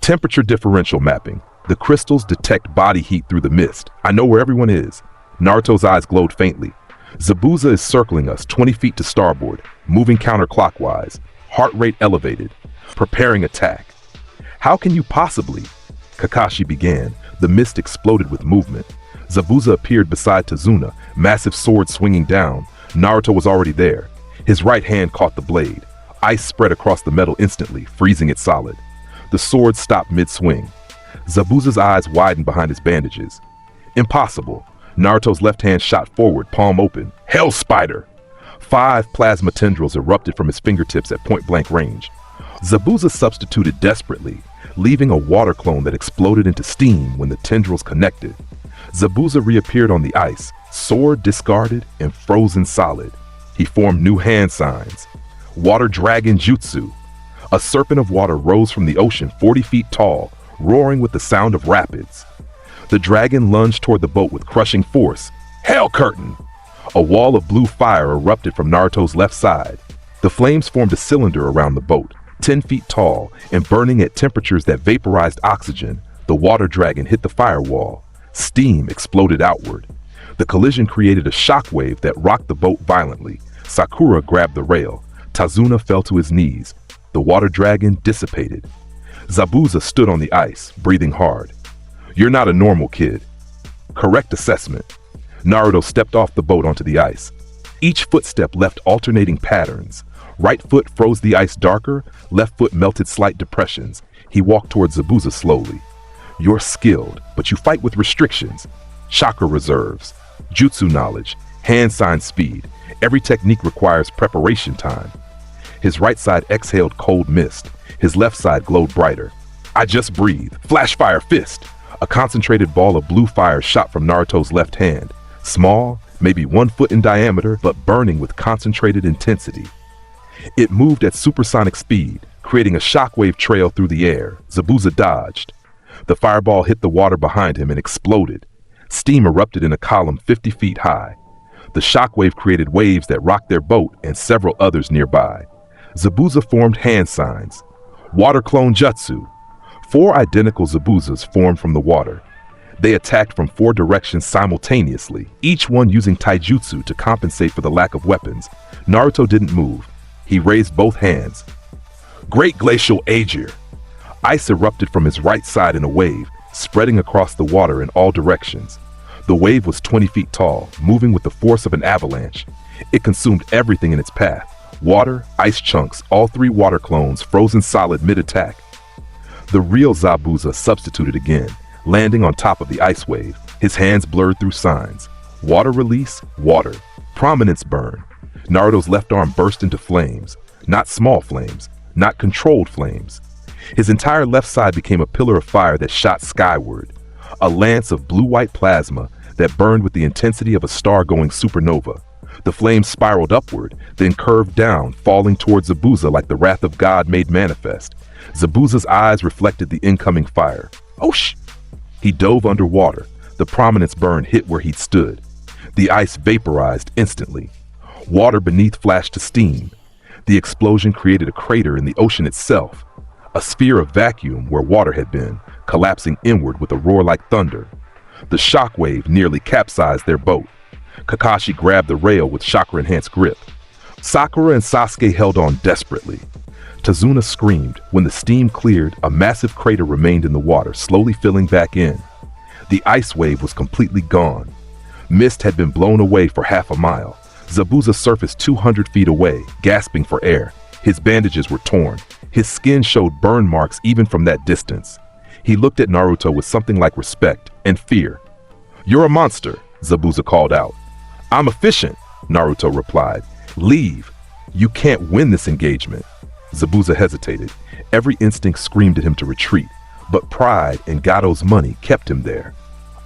Temperature differential mapping. The crystals detect body heat through the mist. I know where everyone is. Naruto's eyes glowed faintly. Zabuza is circling us 20 feet to starboard, moving counterclockwise, heart rate elevated, preparing attack. How can you possibly? Kakashi began. The mist exploded with movement. Zabuza appeared beside Tazuna, massive sword swinging down. Naruto was already there. His right hand caught the blade. Ice spread across the metal instantly, freezing it solid. The sword stopped mid-swing. Zabuza's eyes widened behind his bandages. Impossible. Naruto's left hand shot forward, palm open. Hell Spider! 5 plasma tendrils erupted from his fingertips at point-blank range. Zabuza substituted desperately, leaving a water clone that exploded into steam when the tendrils connected. Zabuza reappeared on the ice, sword discarded and frozen solid. He formed new hand signs. Water Dragon Jutsu. A serpent of water rose from the ocean 40 feet tall, roaring with the sound of rapids. The dragon lunged toward the boat with crushing force. Hell Curtain! A wall of blue fire erupted from Naruto's left side. The flames formed a cylinder around the boat, 10 feet tall and burning at temperatures that vaporized oxygen. The water dragon hit the firewall. Steam exploded outward. The collision created a shockwave that rocked the boat violently. Sakura grabbed the rail. Tazuna fell to his knees. The water dragon dissipated. Zabuza stood on the ice, breathing hard. You're not a normal kid. Correct assessment. Naruto stepped off the boat onto the ice. Each footstep left alternating patterns. Right foot froze the ice darker, left foot melted slight depressions. He walked towards Zabuza slowly. You're skilled, but you fight with restrictions. Chakra reserves, jutsu knowledge, hand sign speed. Every technique requires preparation time. His right side exhaled cold mist. His left side glowed brighter. I just breathe. Flash fire fist. A concentrated ball of blue fire shot from Naruto's left hand. Small, maybe 1 foot in diameter, but burning with concentrated intensity. It moved at supersonic speed, creating a shockwave trail through the air. Zabuza dodged. The fireball hit the water behind him and exploded. Steam erupted in a column 50 feet high. The shockwave created waves that rocked their boat and several others nearby. Zabuza formed hand signs. Water clone jutsu. 4 identical Zabuzas formed from the water. They attacked from 4 directions simultaneously, each one using taijutsu to compensate for the lack of weapons. Naruto didn't move. He raised both hands. Great glacial Aegir. Ice erupted from his right side in a wave, spreading across the water in all directions. The wave was 20 feet tall, moving with the force of an avalanche. It consumed everything in its path. Water, ice chunks, all 3 water clones frozen solid mid-attack. The real Zabuza substituted again, landing on top of the ice wave. His hands blurred through signs. Water release, water. Prominence burn. Naruto's left arm burst into flames. Not small flames, not controlled flames. His entire left side became a pillar of fire that shot skyward. A lance of blue-white plasma that burned with the intensity of a star-going supernova. The flames spiraled upward, then curved down, falling towards Zabuza like the wrath of God made manifest. Zabuza's eyes reflected the incoming fire. Osh! He dove underwater. The prominence burn hit where he'd stood. The ice vaporized instantly. Water beneath flashed to steam. The explosion created a crater in the ocean itself. A sphere of vacuum where water had been, collapsing inward with a roar like thunder. The shockwave nearly capsized their boat. Kakashi grabbed the rail with chakra-enhanced grip. Sakura and Sasuke held on desperately. Tazuna screamed. When the steam cleared, a massive crater remained in the water, slowly filling back in. The ice wave was completely gone. Mist had been blown away for half a mile. Zabuza surfaced 200 feet away, gasping for air. His bandages were torn. His skin showed burn marks even from that distance. He looked at Naruto with something like respect and fear. "You're a monster," Zabuza called out. "I'm efficient," Naruto replied. "Leave. You can't win this engagement." Zabuza hesitated. Every instinct screamed at him to retreat, but pride and Gado's money kept him there.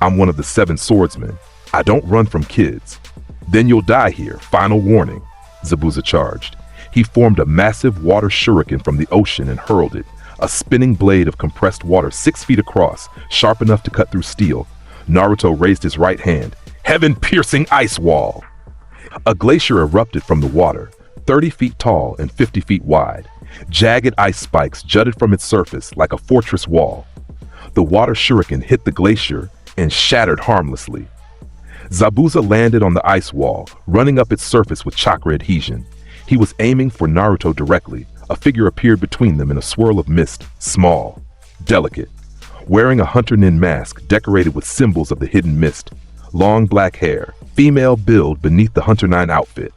"I'm one of the 7 swordsmen. I don't run from kids." "Then you'll die here, final warning," Zabuza charged. He formed a massive water shuriken from the ocean and hurled it, a spinning blade of compressed water 6 feet across, sharp enough to cut through steel. Naruto raised his right hand. Heaven-piercing ice wall! A glacier erupted from the water, 30 feet tall and 50 feet wide. Jagged ice spikes jutted from its surface like a fortress wall. The water shuriken hit the glacier and shattered harmlessly. Zabuza landed on the ice wall, running up its surface with chakra adhesion. He was aiming for Naruto directly. A figure appeared between them in a swirl of mist, small, delicate, wearing a hunter nin mask decorated with symbols of the hidden mist. Long black hair, female build beneath the hunter nin outfit.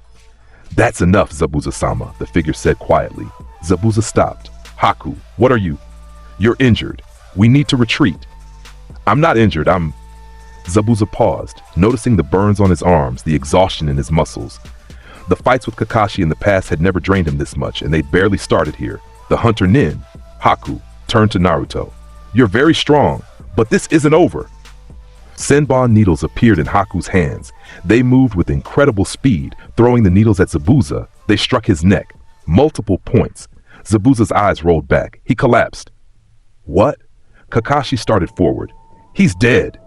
"That's enough, Zabuza-sama," the figure said quietly. Zabuza stopped. "Haku, what are you?" "You're injured. We need to retreat." "I'm not injured, Zabuza paused, noticing the burns on his arms, the exhaustion in his muscles. The fights with Kakashi in the past had never drained him this much, and they'd barely started here. The hunter nin, Haku, turned to Naruto. "You're very strong, but this isn't over." Senbon needles appeared in Haku's hands. They moved with incredible speed, throwing the needles at Zabuza. They struck his neck. Multiple points. Zabuza's eyes rolled back. He collapsed. "What?" Kakashi started forward. "He's dead,"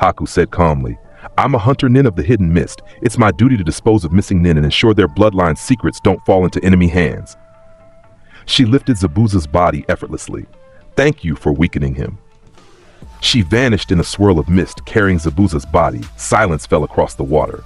Haku said calmly. "I'm a hunter nin of the hidden mist. It's my duty to dispose of missing nin and ensure their bloodline secrets don't fall into enemy hands." She lifted Zabuza's body effortlessly. "Thank you for weakening him." She vanished in a swirl of mist, carrying Zabuza's body. Silence fell across the water.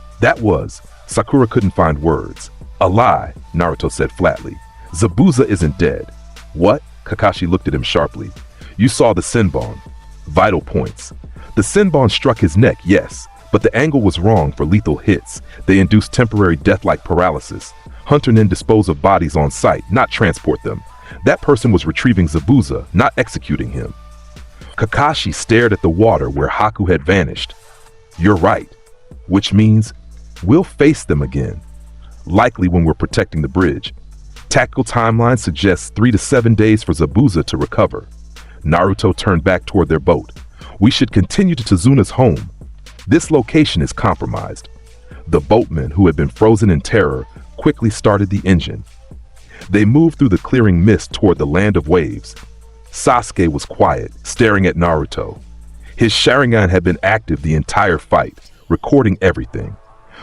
Sakura couldn't find words. "A lie," Naruto said flatly. "Zabuza isn't dead." "What?" Kakashi looked at him sharply. "You saw the Senbon." Vital points. The Senbon struck his neck, yes, but the angle was wrong for lethal hits. They induced temporary death-like paralysis. Hunter then dispose of bodies on site, not transport them. That person was retrieving Zabuza, not executing him. Kakashi stared at the water where Haku had vanished. You're right, which means we'll face them again, likely when we're protecting the bridge. Tactical timeline suggests 3 to 7 days for Zabuza to recover. Naruto turned back toward their boat. We should continue to Tazuna's home. This location is compromised. The boatmen, who had been frozen in terror, quickly started the engine. They moved through the clearing mist toward the land of waves. Sasuke was quiet, staring at Naruto. His Sharingan had been active the entire fight, recording everything.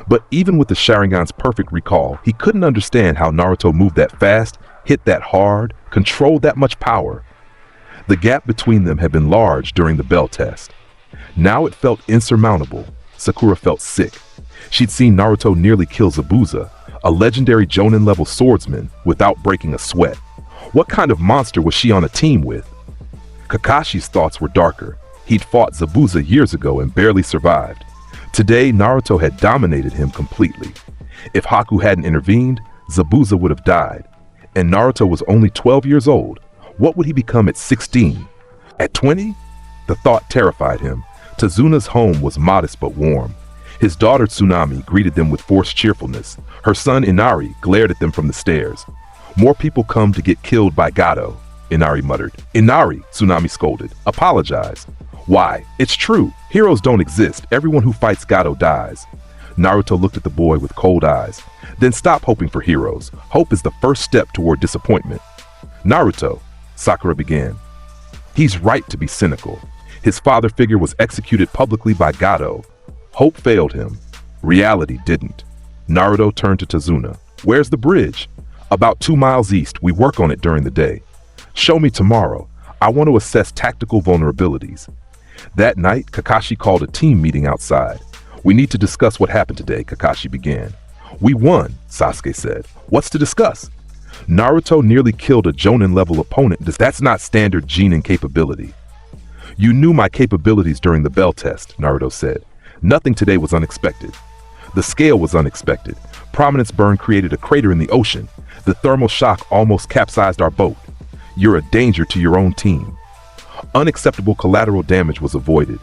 But even with the Sharingan's perfect recall, he couldn't understand how Naruto moved that fast, hit that hard, controlled that much power. The gap between them had been large during the bell test. Now it felt insurmountable. Sakura felt sick. She'd seen Naruto nearly kill Zabuza, a legendary Jonin-level swordsman, without breaking a sweat. What kind of monster was she on a team with? Kakashi's thoughts were darker. He'd fought Zabuza years ago and barely survived. Today, Naruto had dominated him completely. If Haku hadn't intervened, Zabuza would have died. And Naruto was only 12 years old. What would he become at 16? At 20? The thought terrified him. Tazuna's home was modest but warm. His daughter Tsunami greeted them with forced cheerfulness. Her son Inari glared at them from the stairs. More people come to get killed by Gato, Inari muttered. Inari, Tsunami scolded. Apologize. Why? It's true. Heroes don't exist. Everyone who fights Gato dies. Naruto looked at the boy with cold eyes. Then stop hoping for heroes. Hope is the first step toward disappointment. Naruto, Sakura began. He's right to be cynical. His father figure was executed publicly by Gato. Hope failed him. Reality didn't. Naruto turned to Tazuna. Where's the bridge? About 2 miles east. We work on it during the day. Show me tomorrow. I want to assess tactical vulnerabilities. That night, Kakashi called a team meeting outside. We need to discuss what happened today, Kakashi began. We won, Sasuke said. What's to discuss? Naruto nearly killed a Jonin-level opponent. That's not standard Genin capability. You knew my capabilities during the bell test, Naruto said. Nothing today was unexpected. The scale was unexpected. Prominence burn created a crater in the ocean. The thermal shock almost capsized our boat. You're a danger to your own team. Unacceptable collateral damage was avoided.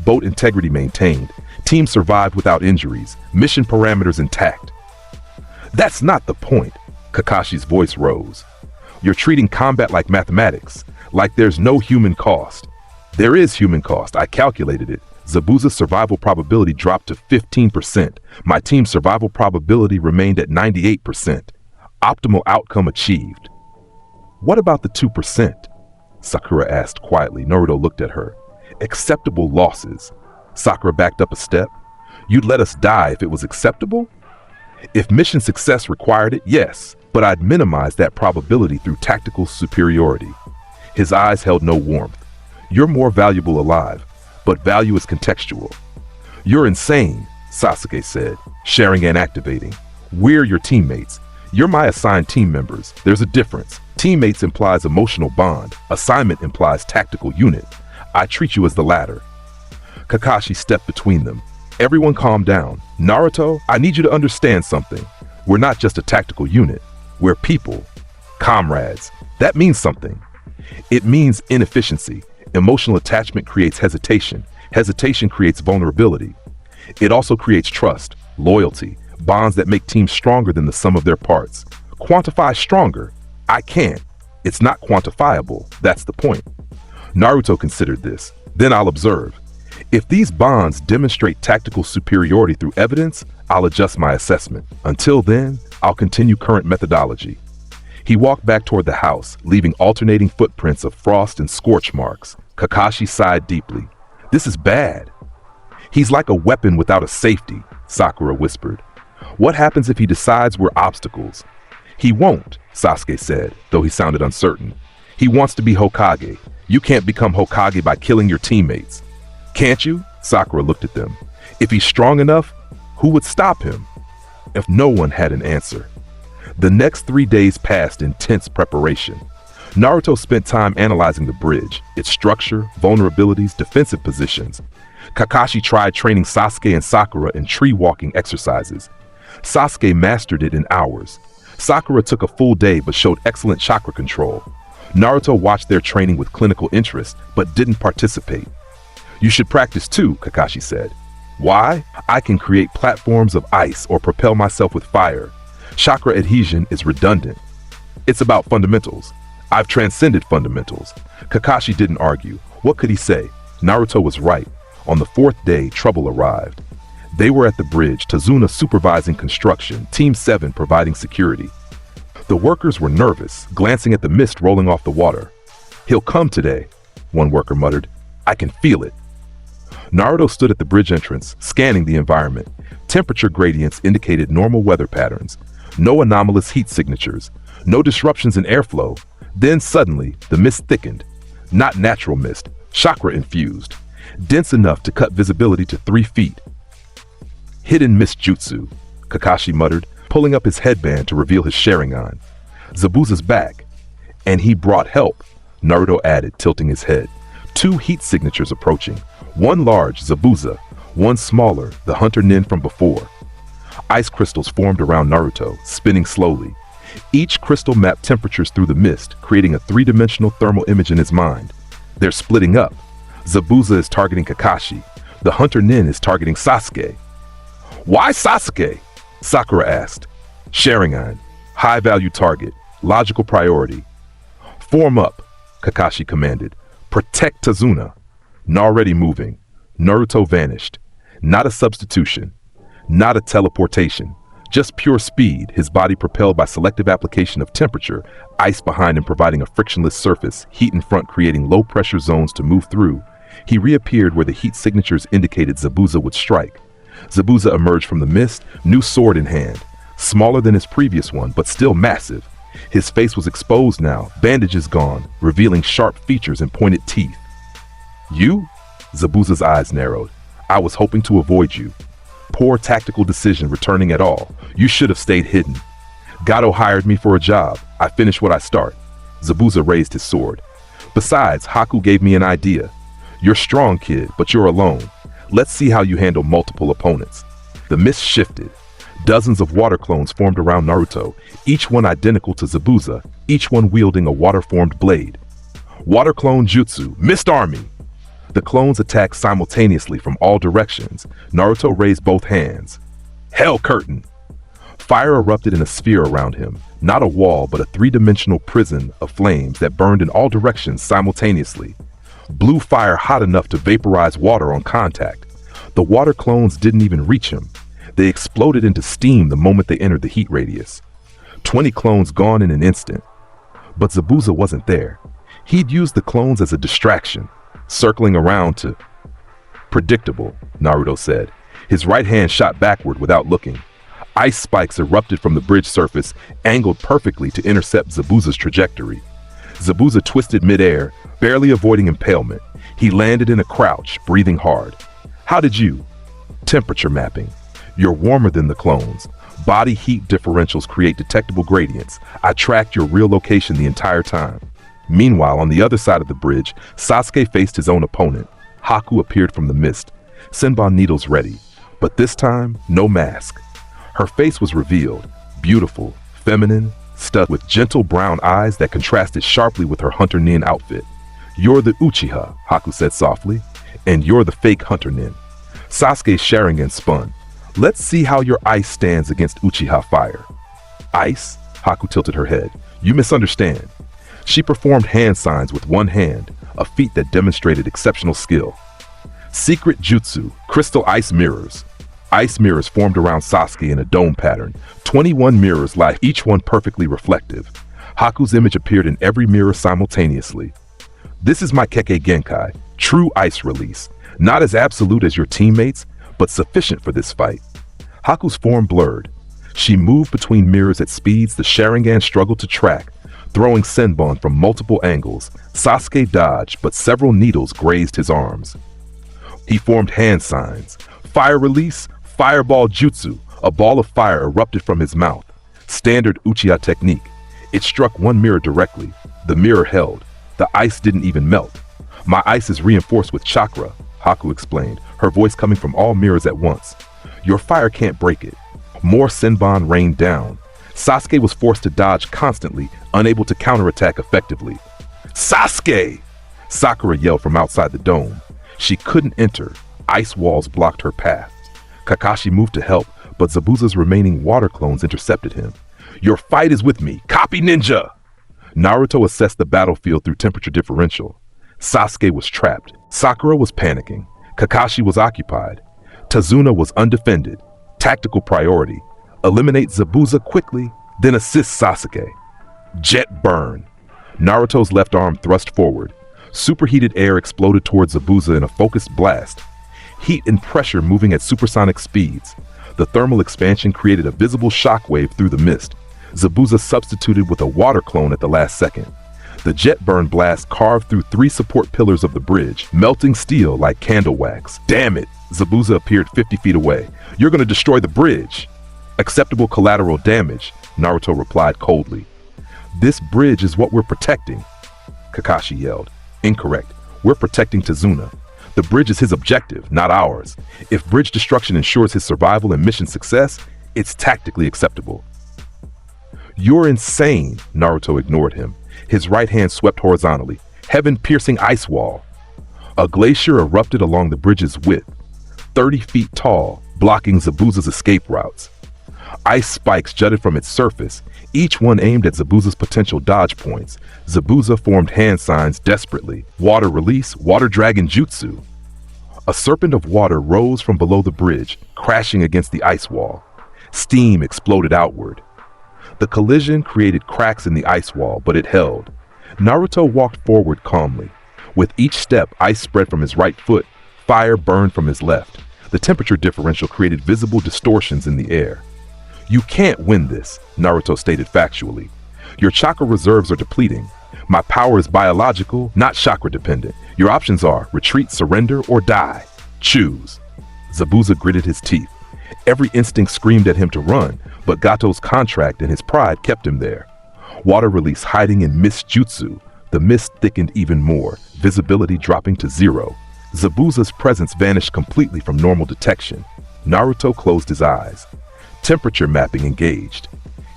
Boat integrity maintained. Team survived without injuries. Mission parameters intact. That's not the point. Kakashi's voice rose. You're treating combat like mathematics, like there's no human cost. There is human cost. I calculated it. Zabuza's survival probability dropped to 15%. My team's survival probability remained at 98%. Optimal outcome achieved. What about the 2%? Sakura asked quietly. Naruto looked at her. Acceptable losses. Sakura backed up a step. You'd let us die if it was acceptable? If mission success required it, yes, but I'd minimize that probability through tactical superiority. His eyes held no warmth. You're more valuable alive, but value is contextual. You're insane, Sasuke said, Sharingan activating. We're your teammates. You're my assigned team members. There's a difference. Teammates implies emotional bond. Assignment implies tactical unit. I treat you as the latter. Kakashi stepped between them. Everyone calm down. Naruto, I need you to understand something. We're not just a tactical unit. We're people. Comrades. That means something. It means inefficiency. Emotional attachment creates hesitation. Hesitation creates vulnerability. It also creates trust, loyalty, bonds that make teams stronger than the sum of their parts. Quantify stronger. I can't. It's not quantifiable. That's the point. Naruto considered this. Then I'll observe. If these bonds demonstrate tactical superiority through evidence, I'll adjust my assessment. Until then, I'll continue current methodology. He walked back toward the house, leaving alternating footprints of frost and scorch marks. Kakashi sighed deeply. This is bad. He's like a weapon without a safety, Sakura whispered. What happens if he decides we're obstacles? He won't, Sasuke said, though he sounded uncertain. He wants to be Hokage. You can't become Hokage by killing your teammates. Can't you? Sakura looked at them. If he's strong enough, who would stop him? If no one had an answer. The next 3 days passed in tense preparation. Naruto spent time analyzing the bridge, its structure, vulnerabilities, defensive positions. Kakashi tried training Sasuke and Sakura in tree-walking exercises. Sasuke mastered it in hours. Sakura took a full day but showed excellent chakra control. Naruto watched their training with clinical interest but didn't participate. "You should practice too," Kakashi said. "Why? I can create platforms of ice or propel myself with fire. Chakra adhesion is redundant. It's about fundamentals. I've transcended fundamentals." Kakashi didn't argue. What could he say? Naruto was right. On the fourth day, trouble arrived. They were at the bridge, Tazuna supervising construction, Team 7 providing security. The workers were nervous, glancing at the mist rolling off the water. "He'll come today," one worker muttered. "I can feel it." Naruto stood at the bridge entrance, scanning the environment. Temperature gradients indicated normal weather patterns. No anomalous heat signatures. No disruptions in airflow. Then suddenly, the mist thickened. Not natural mist, chakra-infused. Dense enough to cut visibility to 3 feet. "Hidden mist jutsu," Kakashi muttered, pulling up his headband to reveal his Sharingan. "Zabuza's back." "And he brought help," Naruto added, tilting his head. 2 heat signatures approaching. One large, Zabuza. One smaller, the hunter nin from before. Ice crystals formed around Naruto, spinning slowly. Each crystal mapped temperatures through the mist, creating a 3-dimensional thermal image in his mind. They're splitting up. Zabuza is targeting Kakashi. The hunter nin is targeting Sasuke. "Why Sasuke?" Sakura asked. "Sharingan. High-value target. Logical priority." "Form up," Kakashi commanded. "Protect Tazuna." Already moving. Naruto vanished. Not a substitution. Not a teleportation. Just pure speed, his body propelled by selective application of temperature, ice behind him providing a frictionless surface, heat in front creating low-pressure zones to move through. He reappeared where the heat signatures indicated Zabuza would strike. Zabuza emerged from the mist, new sword in hand. Smaller than his previous one, but still massive. His face was exposed now, bandages gone, revealing sharp features and pointed teeth. "You?" Zabuza's eyes narrowed. "I was hoping to avoid you. Poor tactical decision returning at all. You should have stayed hidden. Gato hired me for a job. I finished what I start." Zabuza raised his sword. "Besides, Haku gave me an idea. You're strong, kid, but you're alone. Let's see how you handle multiple opponents." The mist shifted. Dozens of water clones formed around Naruto, each one identical to Zabuza, each one wielding a water-formed blade. "Water clone jutsu, Mist Army!" The clones attacked simultaneously from all directions. Naruto raised both hands. "Hell Curtain!" Fire erupted in a sphere around him, not a wall but a 3-dimensional prison of flames that burned in all directions simultaneously. Blue fire hot enough to vaporize water on contact. The water clones didn't even reach him. They exploded into steam the moment they entered the heat radius. 20 clones gone in an instant. But Zabuza wasn't there. He'd used the clones as a distraction, circling around to... "Predictable," Naruto said. His right hand shot backward without looking. Ice spikes erupted from the bridge surface, angled perfectly to intercept Zabuza's trajectory. Zabuza twisted midair, barely avoiding impalement. He landed in a crouch, breathing hard. "How did you?" "Temperature mapping. You're warmer than the clones. Body heat differentials create detectable gradients. I tracked your real location the entire time." Meanwhile, on the other side of the bridge, Sasuke faced his own opponent. Haku appeared from the mist, Senbon needles ready. But this time, no mask. Her face was revealed, beautiful, feminine, studded with gentle brown eyes that contrasted sharply with her hunter nin outfit. "You're the Uchiha," Haku said softly, "and you're the fake hunter nin." Sasuke's Sharingan spun. "Let's see how your ice stands against Uchiha fire." "Ice?" Haku tilted her head. "You misunderstand." She performed hand signs with one hand, a feat that demonstrated exceptional skill. "Secret jutsu, crystal ice mirrors." Ice mirrors formed around Sasuke in a dome pattern. 21 mirrors lie, each one perfectly reflective. Haku's image appeared in every mirror simultaneously. "This is my Kekkei Genkai, true ice release. Not as absolute as your teammates, but sufficient for this fight." Haku's form blurred. She moved between mirrors at speeds the Sharingan struggled to track, throwing Senbon from multiple angles. Sasuke dodged, but several needles grazed his arms. He formed hand signs. Fire release, fireball jutsu. A ball of fire erupted from his mouth. Standard Uchiha technique. It struck one mirror directly. The mirror held. The ice didn't even melt. My ice is reinforced with chakra, Haku explained, her voice coming from all mirrors at once. Your fire can't break it. More Senbon rained down. Sasuke was forced to dodge constantly, unable to counterattack effectively. Sasuke! Sakura yelled from outside the dome. She couldn't enter. Ice walls blocked her path. Kakashi moved to help, but Zabuza's remaining water clones intercepted him. Your fight is with me. Copy ninja! Naruto assessed the battlefield through temperature differential. Sasuke was trapped. Sakura was panicking. Kakashi was occupied. Tazuna was undefended. Tactical priority. Eliminate Zabuza quickly, then assist Sasuke. Jet burn. Naruto's left arm thrust forward. Superheated air exploded towards Zabuza in a focused blast. Heat and pressure moving at supersonic speeds. The thermal expansion created a visible shockwave through the mist. Zabuza substituted with a water clone at the last second. The jet burn blast carved through 3 support pillars of the bridge, melting steel like candle wax. Damn it! Zabuza appeared 50 feet away. You're gonna destroy the bridge! Acceptable collateral damage, Naruto replied coldly. This bridge is what we're protecting, Kakashi yelled. Incorrect. We're protecting Tazuna. The bridge is his objective, not ours. If bridge destruction ensures his survival and mission success, it's tactically acceptable. You're insane, Naruto ignored him. His right hand swept horizontally. Heaven-piercing ice wall. A glacier erupted along the bridge's width, 30 feet tall, blocking Zabuza's escape routes. Ice spikes jutted from its surface, each one aimed at Zabuza's potential dodge points. Zabuza formed hand signs desperately. Water release, water dragon jutsu. A serpent of water rose from below the bridge, crashing against the ice wall. Steam exploded outward. The collision created cracks in the ice wall, but it held. Naruto walked forward calmly. With each step, ice spread from his right foot. Fire burned from his left. The temperature differential created visible distortions in the air. You can't win this, Naruto stated factually. Your chakra reserves are depleting. My power is biological, not chakra dependent. Your options are retreat, surrender, or die. Choose. Zabuza gritted his teeth. Every instinct screamed at him to run, but Gato's contract and his pride kept him there. Water release hiding in mist jutsu. The mist thickened even more, visibility dropping to 0. Zabuza's presence vanished completely from normal detection. Naruto closed his eyes. Temperature mapping engaged.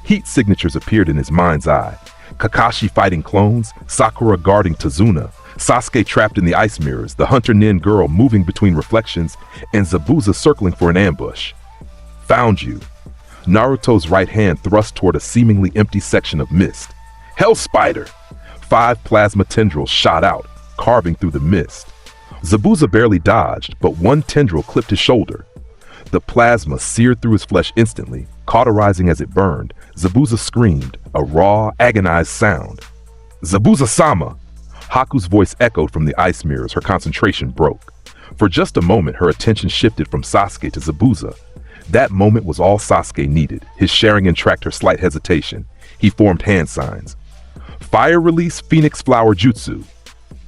Heat signatures appeared in his mind's eye. Kakashi fighting clones, Sakura guarding Tazuna, Sasuke trapped in the ice mirrors, the hunter nin girl moving between reflections, and Zabuza circling for an ambush. Found you. Naruto's right hand thrust toward a seemingly empty section of mist. Hell Spider! 5 plasma tendrils shot out, carving through the mist. Zabuza barely dodged, but one tendril clipped his shoulder. The plasma seared through his flesh instantly, cauterizing as it burned. Zabuza screamed, a raw, agonized sound. Zabuza-sama! Haku's voice echoed from the ice mirrors, her concentration broke. For just a moment, her attention shifted from Sasuke to Zabuza. That moment was all Sasuke needed. His Sharingan tracked her slight hesitation. He formed hand signs. Fire release Phoenix Flower Jutsu.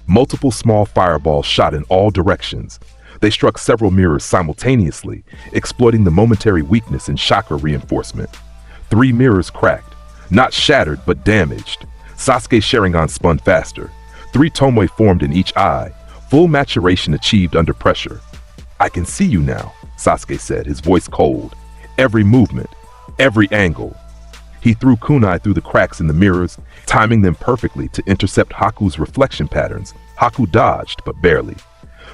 Multiple small fireballs shot in all directions. They struck several mirrors simultaneously, exploiting the momentary weakness in chakra reinforcement. 3 mirrors cracked, not shattered but damaged. Sasuke's Sharingan spun faster. 3 tomoe formed in each eye, full maturation achieved under pressure. I can see you now, Sasuke said, his voice cold. Every movement, every angle. He threw kunai through the cracks in the mirrors, timing them perfectly to intercept Haku's reflection patterns. Haku dodged, but barely.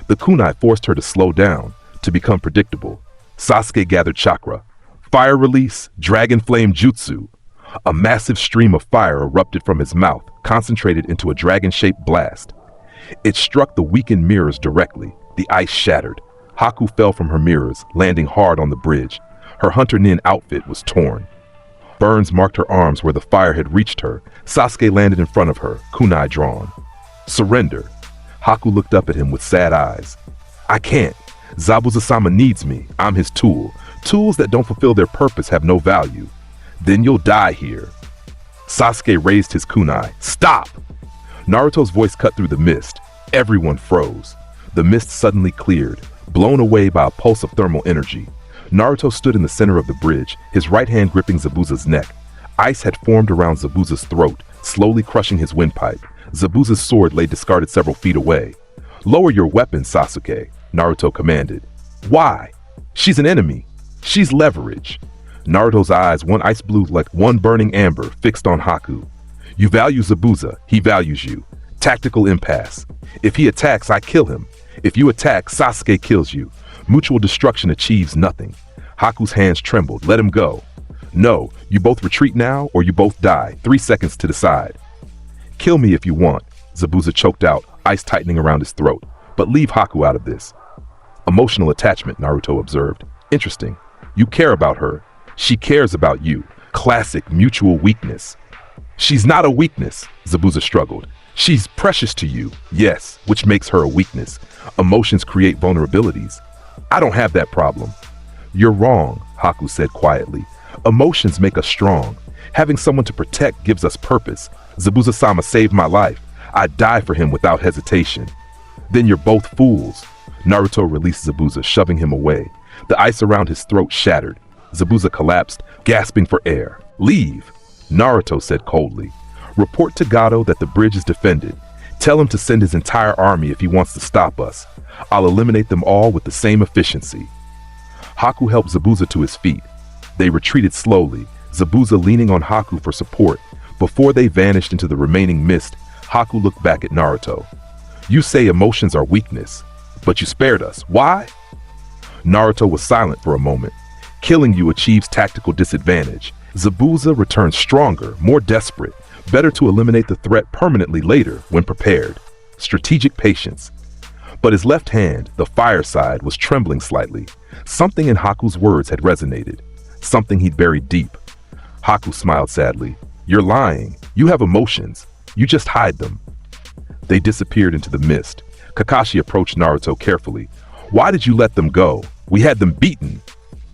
The kunai forced her to slow down, to become predictable. Sasuke gathered chakra. Fire release, dragon flame jutsu. A massive stream of fire erupted from his mouth, concentrated into a dragon-shaped blast. It struck the weakened mirrors directly. The ice shattered. Haku fell from her mirrors, landing hard on the bridge. Her hunter nin outfit was torn. Burns marked her arms where the fire had reached her. Sasuke landed in front of her, kunai drawn. Surrender. Haku looked up at him with sad eyes. I can't. Zabuza-sama needs me. I'm his tool. Tools that don't fulfill their purpose have no value. Then you'll die here. Sasuke raised his kunai. Stop! Naruto's voice cut through the mist. Everyone froze. The mist suddenly cleared, blown away by a pulse of thermal energy. Naruto stood in the center of the bridge, his right hand gripping Zabuza's neck. Ice had formed around Zabuza's throat, slowly crushing his windpipe. Zabuza's sword lay discarded several feet away. "Lower your weapon, Sasuke," Naruto commanded. "Why? She's an enemy. She's leverage." Naruto's eyes, one ice blue like one burning amber, fixed on Haku. "You value Zabuza, he values you. Tactical impasse. If he attacks, I kill him. If you attack, Sasuke kills you. Mutual destruction achieves nothing." Haku's hands trembled. "Let him go." "No, you both retreat now or you both die. 3 seconds to decide." "Kill me if you want," Zabuza choked out, ice tightening around his throat. "But leave Haku out of this." "Emotional attachment," Naruto observed. "Interesting. You care about her. She cares about you. Classic mutual weakness." "She's not a weakness," Zabuza struggled. "She's precious to you." "Yes, which makes her a weakness. Emotions create vulnerabilities." "I don't have that problem." "You're wrong," Haku said quietly. "Emotions make us strong. Having someone to protect gives us purpose. Zabuza-sama saved my life. I'd die for him without hesitation." "Then you're both fools." Naruto released Zabuza, shoving him away. The ice around his throat shattered. Zabuza collapsed, gasping for air. "Leave," Naruto said coldly. "Report to Gato that the bridge is defended. Tell him to send his entire army if he wants to stop us. I'll eliminate them all with the same efficiency." Haku helped Zabuza to his feet. They retreated slowly, Zabuza leaning on Haku for support. Before they vanished into the remaining mist, Haku looked back at Naruto. "You say emotions are weakness, but you spared us. Why?" Naruto was silent for a moment. "Killing you achieves tactical disadvantage. Zabuza returns stronger, more desperate. Better to eliminate the threat permanently later when prepared. Strategic patience." But his left hand, the fire side, was trembling slightly. Something in Haku's words had resonated. Something he'd buried deep. Haku smiled sadly. "You're lying. You have emotions. You just hide them." They disappeared into the mist. Kakashi approached Naruto carefully. "Why did you let them go? We had them beaten."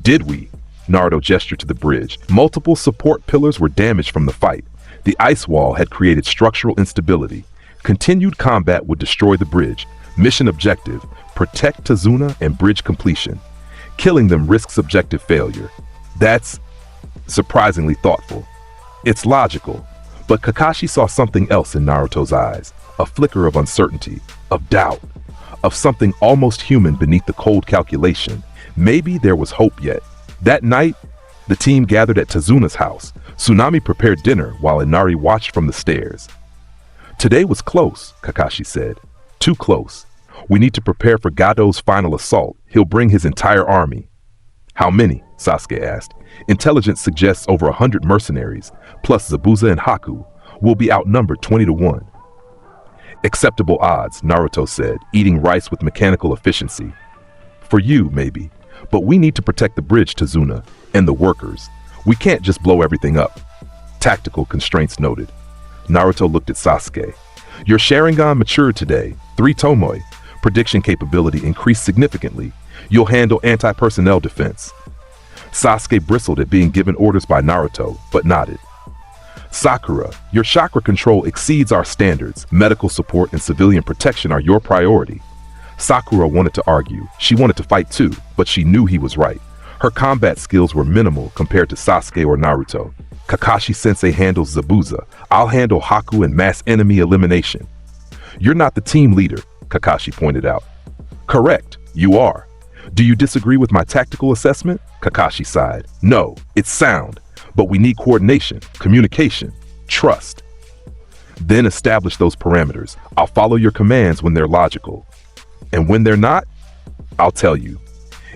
"Did we?" Naruto gestured to the bridge. Multiple support pillars were damaged from the fight. The ice wall had created structural instability. Continued combat would destroy the bridge. Mission objective: protect Tazuna and bridge completion. Killing them risks objective failure. That's surprisingly thoughtful. It's logical. But Kakashi saw something else in Naruto's eyes. A flicker of uncertainty, of doubt, of something almost human beneath the cold calculation. Maybe there was hope yet. That night, the team gathered at Tazuna's house. Tsunami prepared dinner while Inari watched from the stairs. "Today was close," Kakashi said. "Too close. We need to prepare for Gato's final assault. He'll bring his entire army." "How many?" Sasuke asked. "Intelligence suggests over 100 mercenaries, plus Zabuza and Haku. We'll be outnumbered 20-1. "Acceptable odds," Naruto said, eating rice with mechanical efficiency. "For you, maybe. But we need to protect the bridge, Tazuna, and the workers. We can't just blow everything up." "Tactical constraints noted." Naruto looked at Sasuke. "Your Sharingan matured today. 3 Tomoe. Prediction capability increased significantly. You'll handle anti-personnel defense." Sasuke bristled at being given orders by Naruto, but nodded. "Sakura, your chakra control exceeds our standards. Medical support and civilian protection are your priority." Sakura wanted to argue. She wanted to fight too, but she knew he was right. Her combat skills were minimal compared to Sasuke or Naruto. "Kakashi-sensei handles Zabuza. I'll handle Haku and mass enemy elimination." "You're not the team leader," Kakashi pointed out. "Correct, you are. Do you disagree with my tactical assessment?" Kakashi sighed. "No, it's sound. But we need coordination, communication, trust." "Then establish those parameters. I'll follow your commands when they're logical. And when they're not, I'll tell you."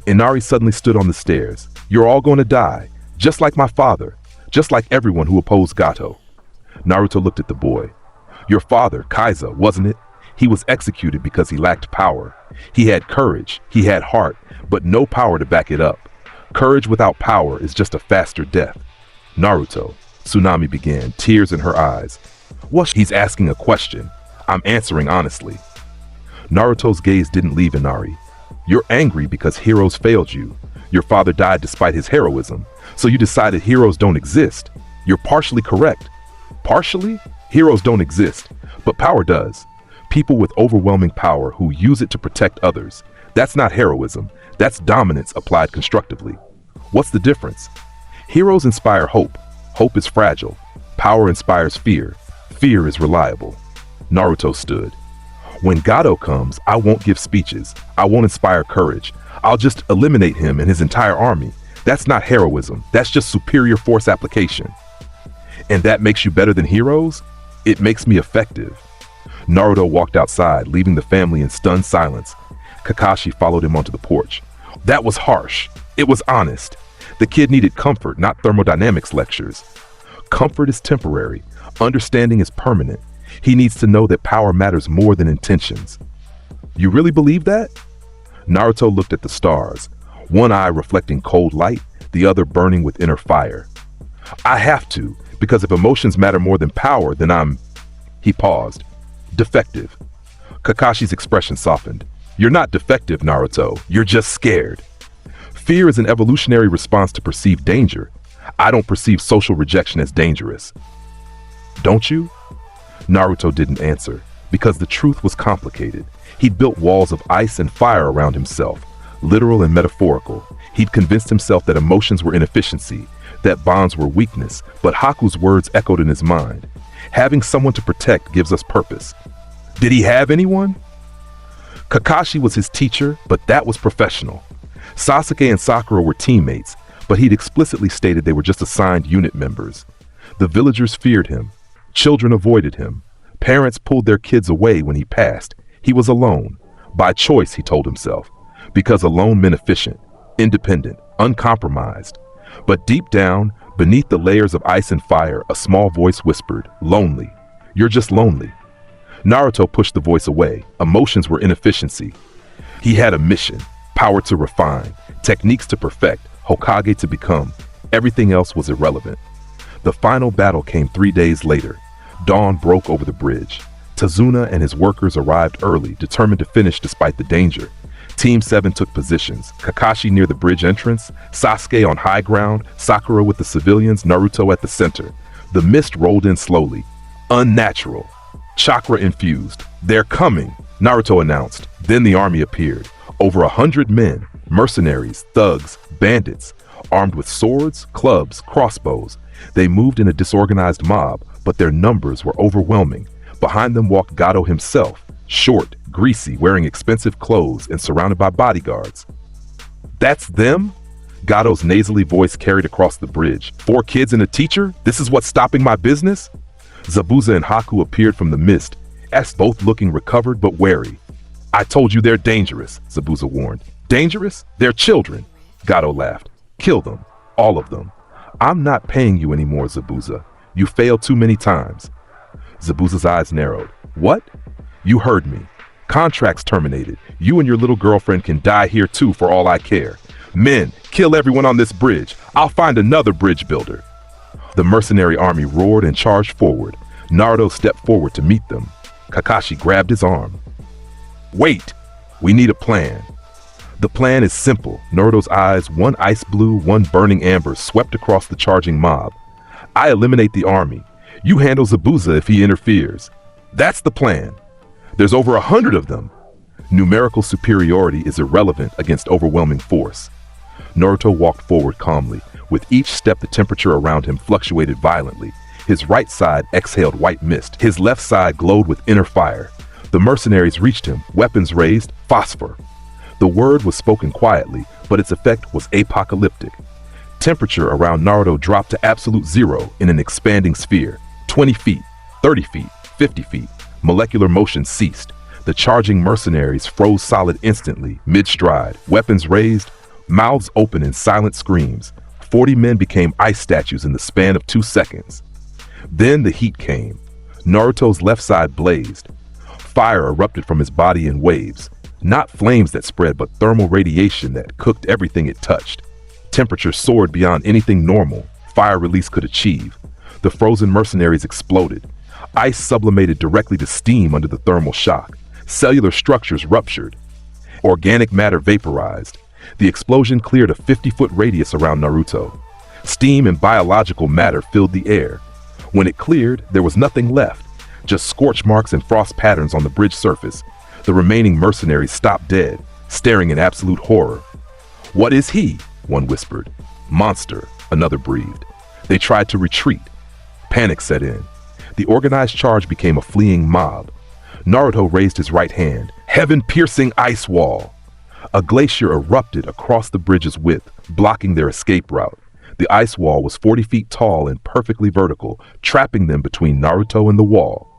Inari suddenly stood on the stairs. "You're all going to die, just like my father, just like everyone who opposed Gato." Naruto looked at the boy. "Your father, Kaiza, wasn't it? He was executed because he lacked power. He had courage, he had heart, but no power to back it up. Courage without power is just a faster death." "Naruto," Tsunami began, tears in her eyes. "What?" "He's asking a question. I'm answering honestly." Naruto's gaze didn't leave Inari. "You're angry because heroes failed you. Your father died despite his heroism, so you decided heroes don't exist. You're partially correct. Partially? Heroes don't exist, but power does. People with overwhelming power who use it to protect others. That's not heroism. That's dominance applied constructively. What's the difference? Heroes inspire hope. Hope is fragile. Power inspires fear. Fear is reliable. Naruto stood. When Gato comes, I won't give speeches. I won't inspire courage. I'll just eliminate him and his entire army. That's not heroism. That's just superior force application. And that makes you better than heroes? It makes me effective. Naruto walked outside, leaving the family in stunned silence. Kakashi followed him onto the porch. That was harsh. It was honest. The kid needed comfort, not thermodynamics lectures. Comfort is temporary. Understanding is permanent. He needs to know that power matters more than intentions. You really believe that? Naruto looked at the stars, one eye reflecting cold light, the other burning with inner fire. I have to, because if emotions matter more than power, then I'm... He paused. Defective. Kakashi's expression softened. You're not defective, Naruto. You're just scared. Fear is an evolutionary response to perceived danger. I don't perceive social rejection as dangerous. Don't you? Naruto didn't answer, because the truth was complicated. He'd built walls of ice and fire around himself, literal and metaphorical. He'd convinced himself that emotions were inefficiency, that bonds were weakness, but Haku's words echoed in his mind. Having someone to protect gives us purpose. Did he have anyone? Kakashi was his teacher, but that was professional. Sasuke and Sakura were teammates, but he'd explicitly stated they were just assigned unit members. The villagers feared him. Children avoided him. Parents pulled their kids away when he passed. He was alone. By choice, he told himself. Because alone meant efficient, independent, uncompromised. But deep down, beneath the layers of ice and fire, a small voice whispered, lonely. You're just lonely. Naruto pushed the voice away. Emotions were inefficiency. He had a mission, power to refine, techniques to perfect, Hokage to become. Everything else was irrelevant. The final battle came 3 days later. Dawn broke over the bridge. Tazuna and his workers arrived early, determined to finish despite the danger. Team 7 took positions, Kakashi near the bridge entrance, Sasuke on high ground, Sakura with the civilians, Naruto at the center. The mist rolled in slowly. Unnatural. Chakra infused. They're coming, Naruto announced. Then the army appeared. Over 100 men, mercenaries, thugs, bandits, armed with swords, clubs, crossbows. They moved in a disorganized mob, but their numbers were overwhelming. Behind them walked Gato himself, short, greasy, wearing expensive clothes and surrounded by bodyguards. That's them? Gato's nasally voice carried across the bridge. 4 kids and a teacher? This is what's stopping my business? Zabuza and Haku appeared from the mist, both looking recovered but wary. I told you they're dangerous, Zabuza warned. Dangerous? They're children. Gato laughed. Kill them. All of them. I'm not paying you anymore, Zabuza. You failed too many times. Zabuza's eyes narrowed. What? You heard me. Contracts terminated. You and your little girlfriend can die here too for all I care. Men, kill everyone on this bridge. I'll find another bridge builder. The mercenary army roared and charged forward. Naruto stepped forward to meet them. Kakashi grabbed his arm. Wait! We need a plan. The plan is simple. Naruto's eyes, one ice blue, one burning amber, swept across the charging mob. I eliminate the army. You handle Zabuza if he interferes. That's the plan. There's over 100 of them. Numerical superiority is irrelevant against overwhelming force. Naruto walked forward calmly. With each step, the temperature around him fluctuated violently. His right side exhaled white mist. His left side glowed with inner fire. The mercenaries reached him, weapons raised, phosphor. The word was spoken quietly, but its effect was apocalyptic. Temperature around Naruto dropped to absolute zero in an expanding sphere. 20 feet, 30 feet, 50 feet. Molecular motion ceased. The charging mercenaries froze solid instantly, mid-stride, weapons raised, mouths open in silent screams. 40 men became ice statues in the span of 2 seconds. Then the heat came. Naruto's left side blazed. Fire erupted from his body in waves. Not flames that spread, but thermal radiation that cooked everything it touched. Temperature soared beyond anything normal fire release could achieve. The frozen mercenaries exploded. Ice sublimated directly to steam under the thermal shock. Cellular structures ruptured. Organic matter vaporized. The explosion cleared a 50-foot radius around Naruto. Steam and biological matter filled the air. When it cleared, there was nothing left. Just scorch marks and frost patterns on the bridge surface. The remaining mercenaries stopped dead, staring in absolute horror. What is he? One whispered. Monster, another breathed. They tried to retreat. Panic set in. The organized charge became a fleeing mob. Naruto raised his right hand. Heaven-piercing ice wall! A glacier erupted across the bridge's width, blocking their escape route. The ice wall was 40 feet tall and perfectly vertical, trapping them between Naruto and the wall.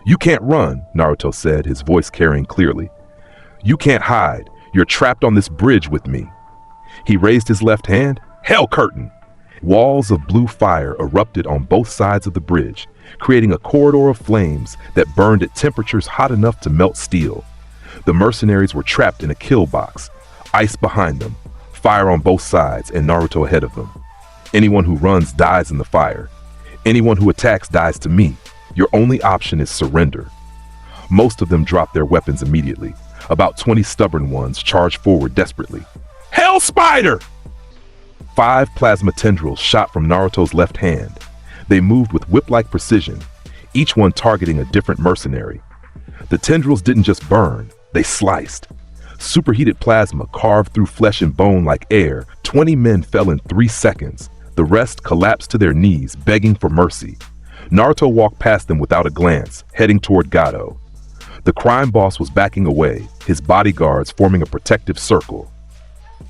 "You can't run," Naruto said, his voice carrying clearly. "You can't hide. You're trapped on this bridge with me." He raised his left hand. Hell curtain! Walls of blue fire erupted on both sides of the bridge, creating a corridor of flames that burned at temperatures hot enough to melt steel. The mercenaries were trapped in a kill box, ice behind them, fire on both sides, and Naruto ahead of them. Anyone who runs dies in the fire. Anyone who attacks dies to me. Your only option is surrender. Most of them dropped their weapons immediately. About 20 stubborn ones charged forward desperately. Hell Spider! 5 plasma tendrils shot from Naruto's left hand. They moved with whip-like precision, each one targeting a different mercenary. The tendrils didn't just burn, they sliced. Superheated plasma carved through flesh and bone like air. 20 men fell in 3 seconds. The rest collapsed to their knees, begging for mercy. Naruto walked past them without a glance, heading toward Gato. The crime boss was backing away, his bodyguards forming a protective circle.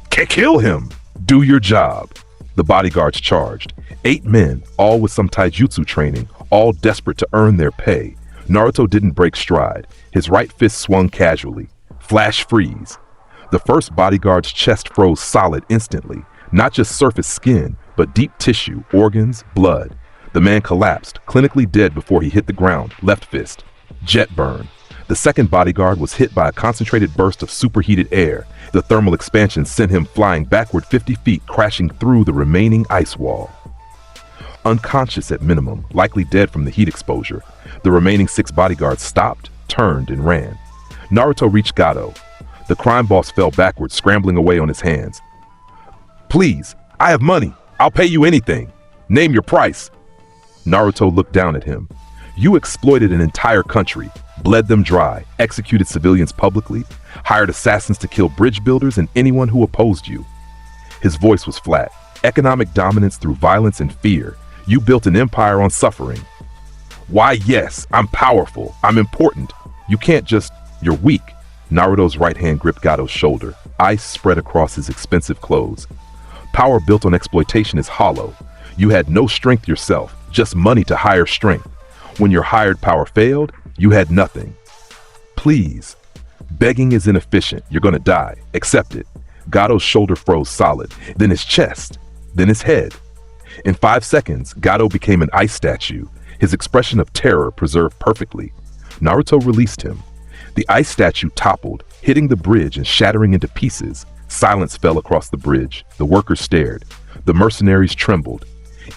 Kill him! Do your job! The bodyguards charged. 8 men, all with some taijutsu training, all desperate to earn their pay. Naruto didn't break stride. His right fist swung casually. Flash freeze. The first bodyguard's chest froze solid instantly. Not just surface skin, but deep tissue, organs, blood. The man collapsed, clinically dead before he hit the ground, left fist. Jet burn. The second bodyguard was hit by a concentrated burst of superheated air. The thermal expansion sent him flying backward 50 feet, crashing through the remaining ice wall. Unconscious at minimum, likely dead from the heat exposure, the remaining 6 bodyguards stopped, turned, and ran. Naruto reached Gato. The crime boss fell backward, scrambling away on his hands. "Please, I have money. I'll pay you anything. Name your price." Naruto looked down at him. "You exploited an entire country, bled them dry, executed civilians publicly, hired assassins to kill bridge builders and anyone who opposed you." His voice was flat. "Economic dominance through violence and fear. You built an empire on suffering." "Why, yes, I'm powerful. I'm important. You can't just... You're weak." Naruto's right hand gripped Gato's shoulder. Ice spread across his expensive clothes. "Power built on exploitation is hollow. You had no strength yourself, just money to hire strength. When your hired power failed, you had nothing. Please. Begging is inefficient. You're gonna die. Accept it." Gato's shoulder froze solid, then his chest, then his head. In 5 seconds, Gato became an ice statue, his expression of terror preserved perfectly. Naruto released him. The ice statue toppled, hitting the bridge and shattering into pieces. Silence fell across the bridge. The workers stared. The mercenaries trembled.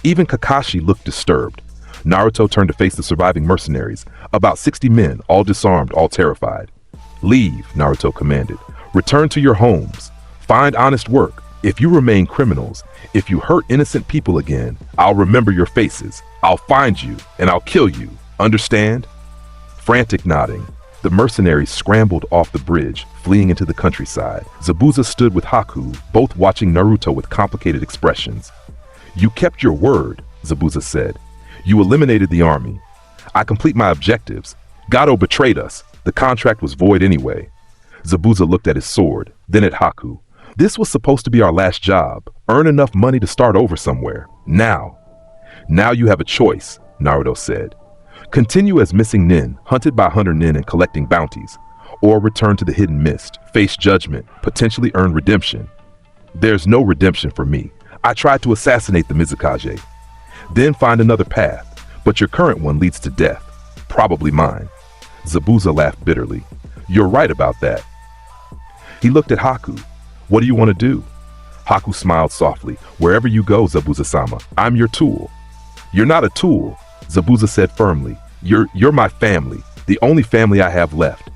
Even Kakashi looked disturbed. Naruto turned to face the surviving mercenaries, about 60 men, all disarmed, all terrified. "Leave," Naruto commanded. "Return to your homes. Find honest work. If you remain criminals, if you hurt innocent people again, I'll remember your faces. I'll find you, and I'll kill you. Understand?" Frantic nodding, the mercenaries scrambled off the bridge, fleeing into the countryside. Zabuza stood with Haku, both watching Naruto with complicated expressions. "You kept your word," Zabuza said. "You eliminated the army. I complete my objectives. Gato betrayed us. The contract was void anyway." Zabuza looked at his sword, then at Haku. "This was supposed to be our last job. Earn enough money to start over somewhere. Now." "Now you have a choice," Naruto said. "Continue as missing nin, hunted by hunter nin and collecting bounties, or return to the hidden mist, face judgment, potentially earn redemption." "There's no redemption for me. I tried to assassinate the Mizukage. Then find another path, but your current one leads to death. Probably mine." Zabuza laughed bitterly. "You're right about that." He looked at Haku. "What do you want to do?" Haku smiled softly. "Wherever you go, Zabuza-sama, I'm your tool." "You're not a tool," Zabuza said firmly. You're my family, the only family I have left."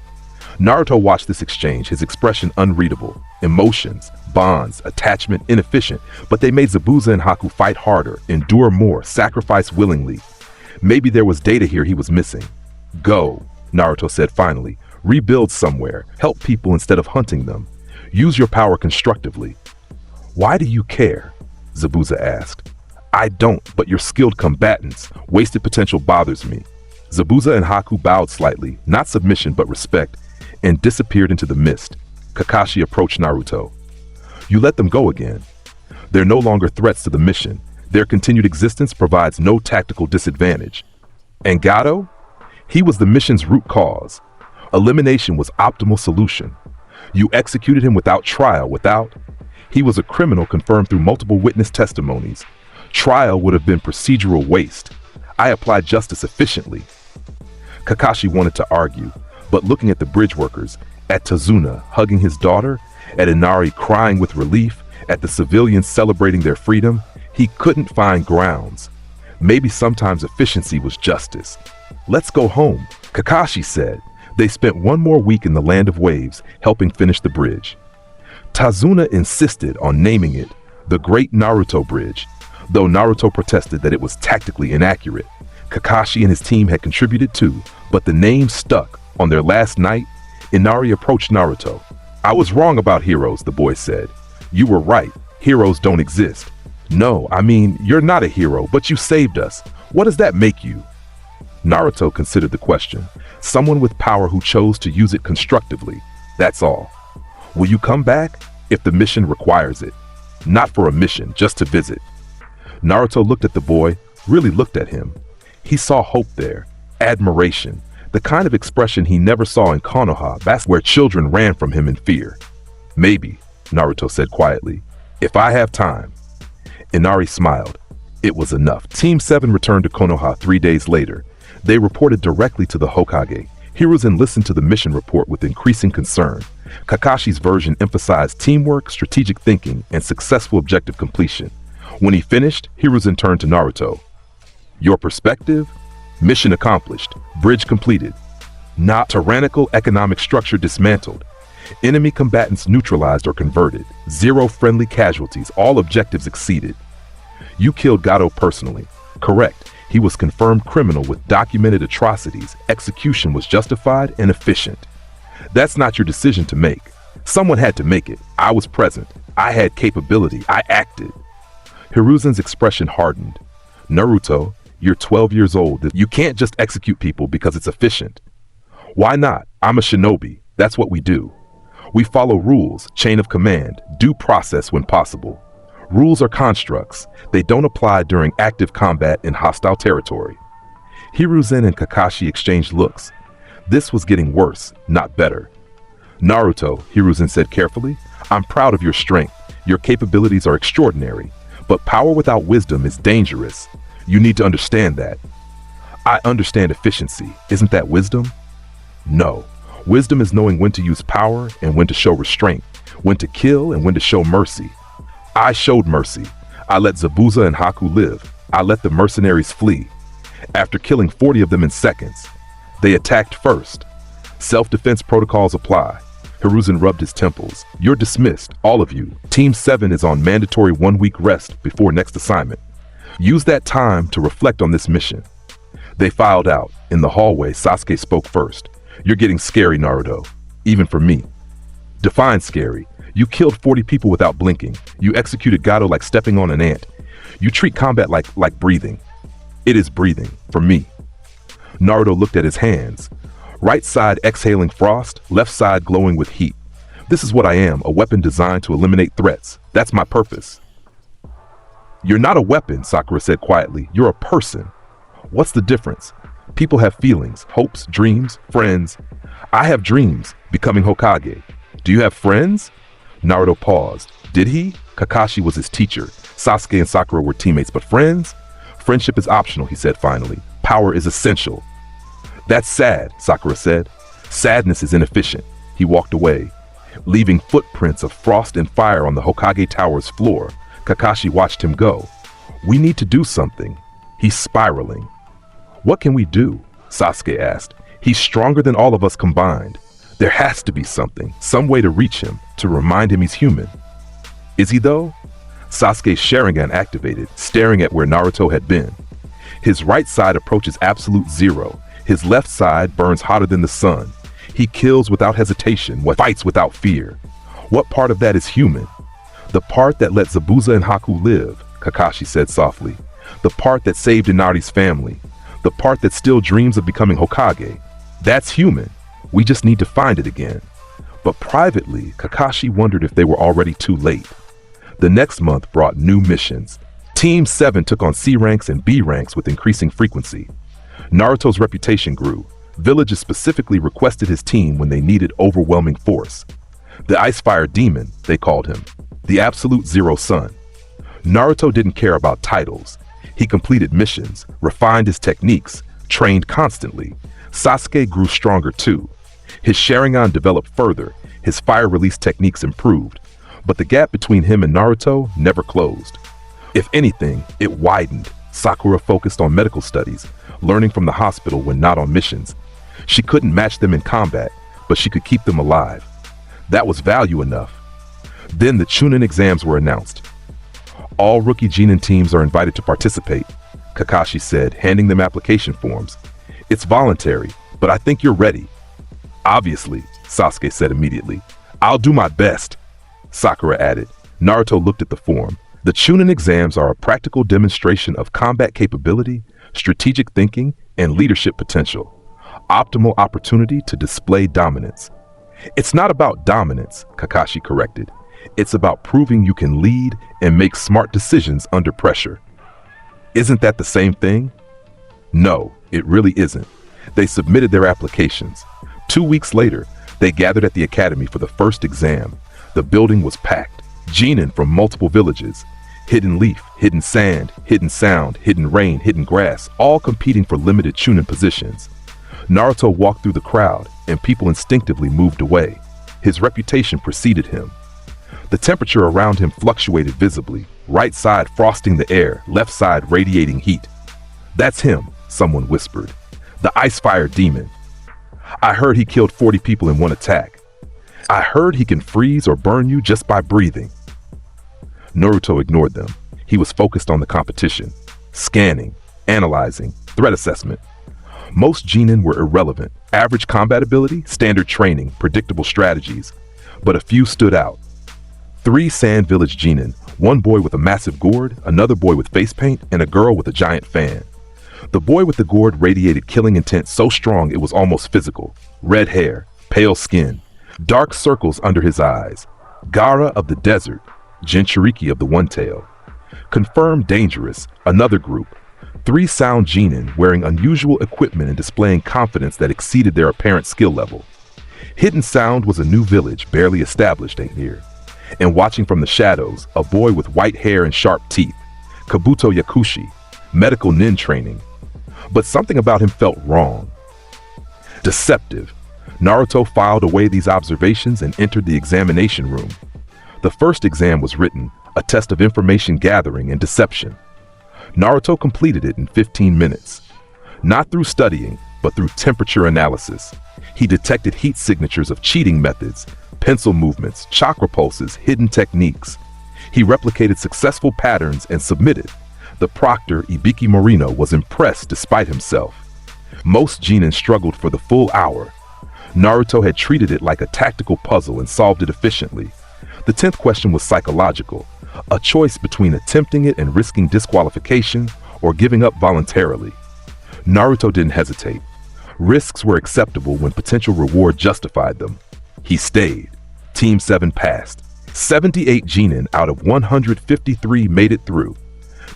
Naruto watched this exchange, his expression unreadable. Emotions, bonds, attachment, inefficient, but they made Zabuza and Haku fight harder, endure more, sacrifice willingly. Maybe there was data here he was missing. "Go," Naruto said finally. "Rebuild somewhere, help people instead of hunting them. Use your power constructively." "Why do you care?" Zabuza asked. I don't, but you're skilled combatants. Wasted potential bothers me. Zabuza and Haku bowed slightly, not submission but respect, and disappeared into the mist. Kakashi approached Naruto. You let them go again. They're no longer threats to the mission. Their continued existence provides no tactical disadvantage. And Gato? He was the mission's root cause. Elimination was optimal solution. You executed him without trial, without... He was a criminal confirmed through multiple witness testimonies. Trial would have been procedural waste. I applied justice efficiently. Kakashi wanted to argue, but looking at the bridge workers, at Tazuna hugging his daughter, at Inari crying with relief, at the civilians celebrating their freedom, he couldn't find grounds. Maybe sometimes efficiency was justice. Let's go home, Kakashi said. They spent one more week in the Land of Waves, helping finish the bridge. Tazuna insisted on naming it the Great Naruto Bridge, though Naruto protested that it was tactically inaccurate. Kakashi and his team had contributed too, but the name stuck. On their last night, Inari approached Naruto. I was wrong about heroes, the boy said. You were right. Heroes don't exist. No, I mean, you're not a hero, but you saved us. What does that make you? Naruto considered the question. Someone with power who chose to use it constructively. That's all. Will you come back? If the mission requires it. Not for a mission, just to visit. Naruto looked at the boy, really looked at him. He saw hope there, admiration, the kind of expression he never saw in Konoha. That's where children ran from him in fear. Maybe, Naruto said quietly, if I have time. Inari smiled. It was enough. Team 7 returned to Konoha 3 days later. They reported directly to the Hokage. Hiruzen listened to the mission report with increasing concern. Kakashi's version emphasized teamwork, strategic thinking, and successful objective completion. When he finished, Hiruzen turned to Naruto. Your perspective? Mission accomplished. Bridge completed. Not tyrannical economic structure dismantled. Enemy combatants neutralized or converted. 0 friendly casualties. All objectives exceeded. You killed Gato personally. Correct. He was confirmed criminal with documented atrocities. Execution was justified and efficient. That's not your decision to make. Someone had to make it. I was present. I had capability. I acted. Hiruzen's expression hardened. Naruto, you're 12 years old. You can't just execute people because it's efficient. Why not? I'm a shinobi. That's what we do. We follow rules, chain of command, due process when possible. Rules are constructs. They don't apply during active combat in hostile territory. Hiruzen and Kakashi exchanged looks. This was getting worse, not better. Naruto, Hiruzen said carefully, I'm proud of your strength. Your capabilities are extraordinary. But power without wisdom is dangerous. You need to understand that. I understand efficiency. Isn't that wisdom? No. Wisdom is knowing when to use power and when to show restraint, when to kill and when to show mercy. I showed mercy. I let Zabuza and Haku live. I let the mercenaries flee. After killing 40 of them in seconds, they attacked first. Self-defense protocols apply. Hiruzen rubbed his temples. You're dismissed, all of you. Team 7 is on mandatory 1-week rest before next assignment. Use that time to reflect on this mission. They filed out. In the hallway, Sasuke spoke first. You're getting scary, Naruto. Even for me. Define scary. You killed 40 people without blinking. You executed Gato like stepping on an ant. You treat combat like breathing. It is breathing, for me. Naruto looked at his hands. Right side exhaling frost, left side glowing with heat. This is what I am, a weapon designed to eliminate threats. That's my purpose. You're not a weapon, Sakura said quietly. You're a person. What's the difference? People have feelings, hopes, dreams, friends. I have dreams, becoming Hokage. Do you have friends? Naruto paused. Did he? Kakashi was his teacher. Sasuke and Sakura were teammates, but friends? Friendship is optional, he said finally. Power is essential. That's sad, Sakura said. Sadness is inefficient. He walked away, leaving footprints of frost and fire on the Hokage Tower's floor. Kakashi watched him go. We need to do something. He's spiraling. What can we do? Sasuke asked. He's stronger than all of us combined. There has to be something, some way to reach him, to remind him he's human. Is he though? Sasuke's Sharingan activated, staring at where Naruto had been. His right side approaches absolute zero. His left side burns hotter than the sun. He kills without hesitation, fights without fear. What part of that is human? The part that let Zabuza and Haku live. Kakashi said softly. The part that saved Inari's family. The part that still dreams of becoming Hokage. That's human. We just need to find it again. But privately, Kakashi wondered if they were already too late. The next month brought new missions. Team 7 took on C ranks and B ranks with increasing frequency. Naruto's reputation grew. Villages specifically requested his team when they needed overwhelming force. The Ice Fire Demon, they called him. The Absolute Zero Sun. Naruto didn't care about titles. He completed missions, refined his techniques, trained constantly. Sasuke grew stronger too. His Sharingan developed further, his fire release techniques improved. But the gap between him and Naruto never closed. If anything, it widened. Sakura focused on medical studies, learning from the hospital when not on missions. She couldn't match them in combat, but she could keep them alive. That was value enough. Then the Chunin Exams were announced. All rookie Chunin teams are invited to participate, Kakashi said, handing them application forms. It's voluntary, but I think you're ready. Obviously, Sasuke said immediately. I'll do my best, Sakura added. Naruto looked at the form. The Chunin Exams are a practical demonstration of combat capability, strategic thinking, and leadership potential. Optimal opportunity to display dominance. It's not about dominance, Kakashi corrected. It's about proving you can lead and make smart decisions under pressure. Isn't that the same thing? No, it really isn't. They submitted their applications. 2 weeks later, they gathered at the academy for the first exam. The building was packed. Chunin from multiple villages. Hidden Leaf, Hidden Sand, Hidden Sound, Hidden Rain, Hidden Grass, all competing for limited Chunin positions. Naruto walked through the crowd, and people instinctively moved away. His reputation preceded him. The temperature around him fluctuated visibly, right side frosting the air, left side radiating heat. That's him, someone whispered. The Ice Fire Demon. I heard he killed 40 people in one attack. I heard he can freeze or burn you just by breathing. Naruto ignored them. He was focused on the competition. Scanning, analyzing, threat assessment. Most Chunin were irrelevant. Average combat ability, standard training, predictable strategies. But a few stood out. 3 Sand Village Chunin, one boy with a massive gourd, another boy with face paint, and a girl with a giant fan. The boy with the gourd radiated killing intent so strong it was almost physical. Red hair, pale skin, dark circles under his eyes. Gaara of the desert, Jinchuriki of the One Tail. Confirmed dangerous, another group. 3 Sound Chunin wearing unusual equipment and displaying confidence that exceeded their apparent skill level. Hidden Sound was a new village barely established here. And watching from the shadows, a boy with white hair and sharp teeth. Kabuto Yakushi, medical nin training. But something about him felt wrong. Deceptive. Naruto filed away these observations and entered the examination room. The first exam was written, a test of information gathering and deception. Naruto completed it in 15 minutes. Not through studying, but through temperature analysis. He detected heat signatures of cheating methods, pencil movements, chakra pulses, hidden techniques. He replicated successful patterns and submitted. The proctor, Ibiki Morino, was impressed despite himself. Most Chunin struggled for the full hour. Naruto had treated it like a tactical puzzle and solved it efficiently. The 10th question was psychological, a choice between attempting it and risking disqualification or giving up voluntarily. Naruto didn't hesitate. Risks were acceptable when potential reward justified them. He stayed. Team 7 passed. 78 Chunin out of 153 made it through.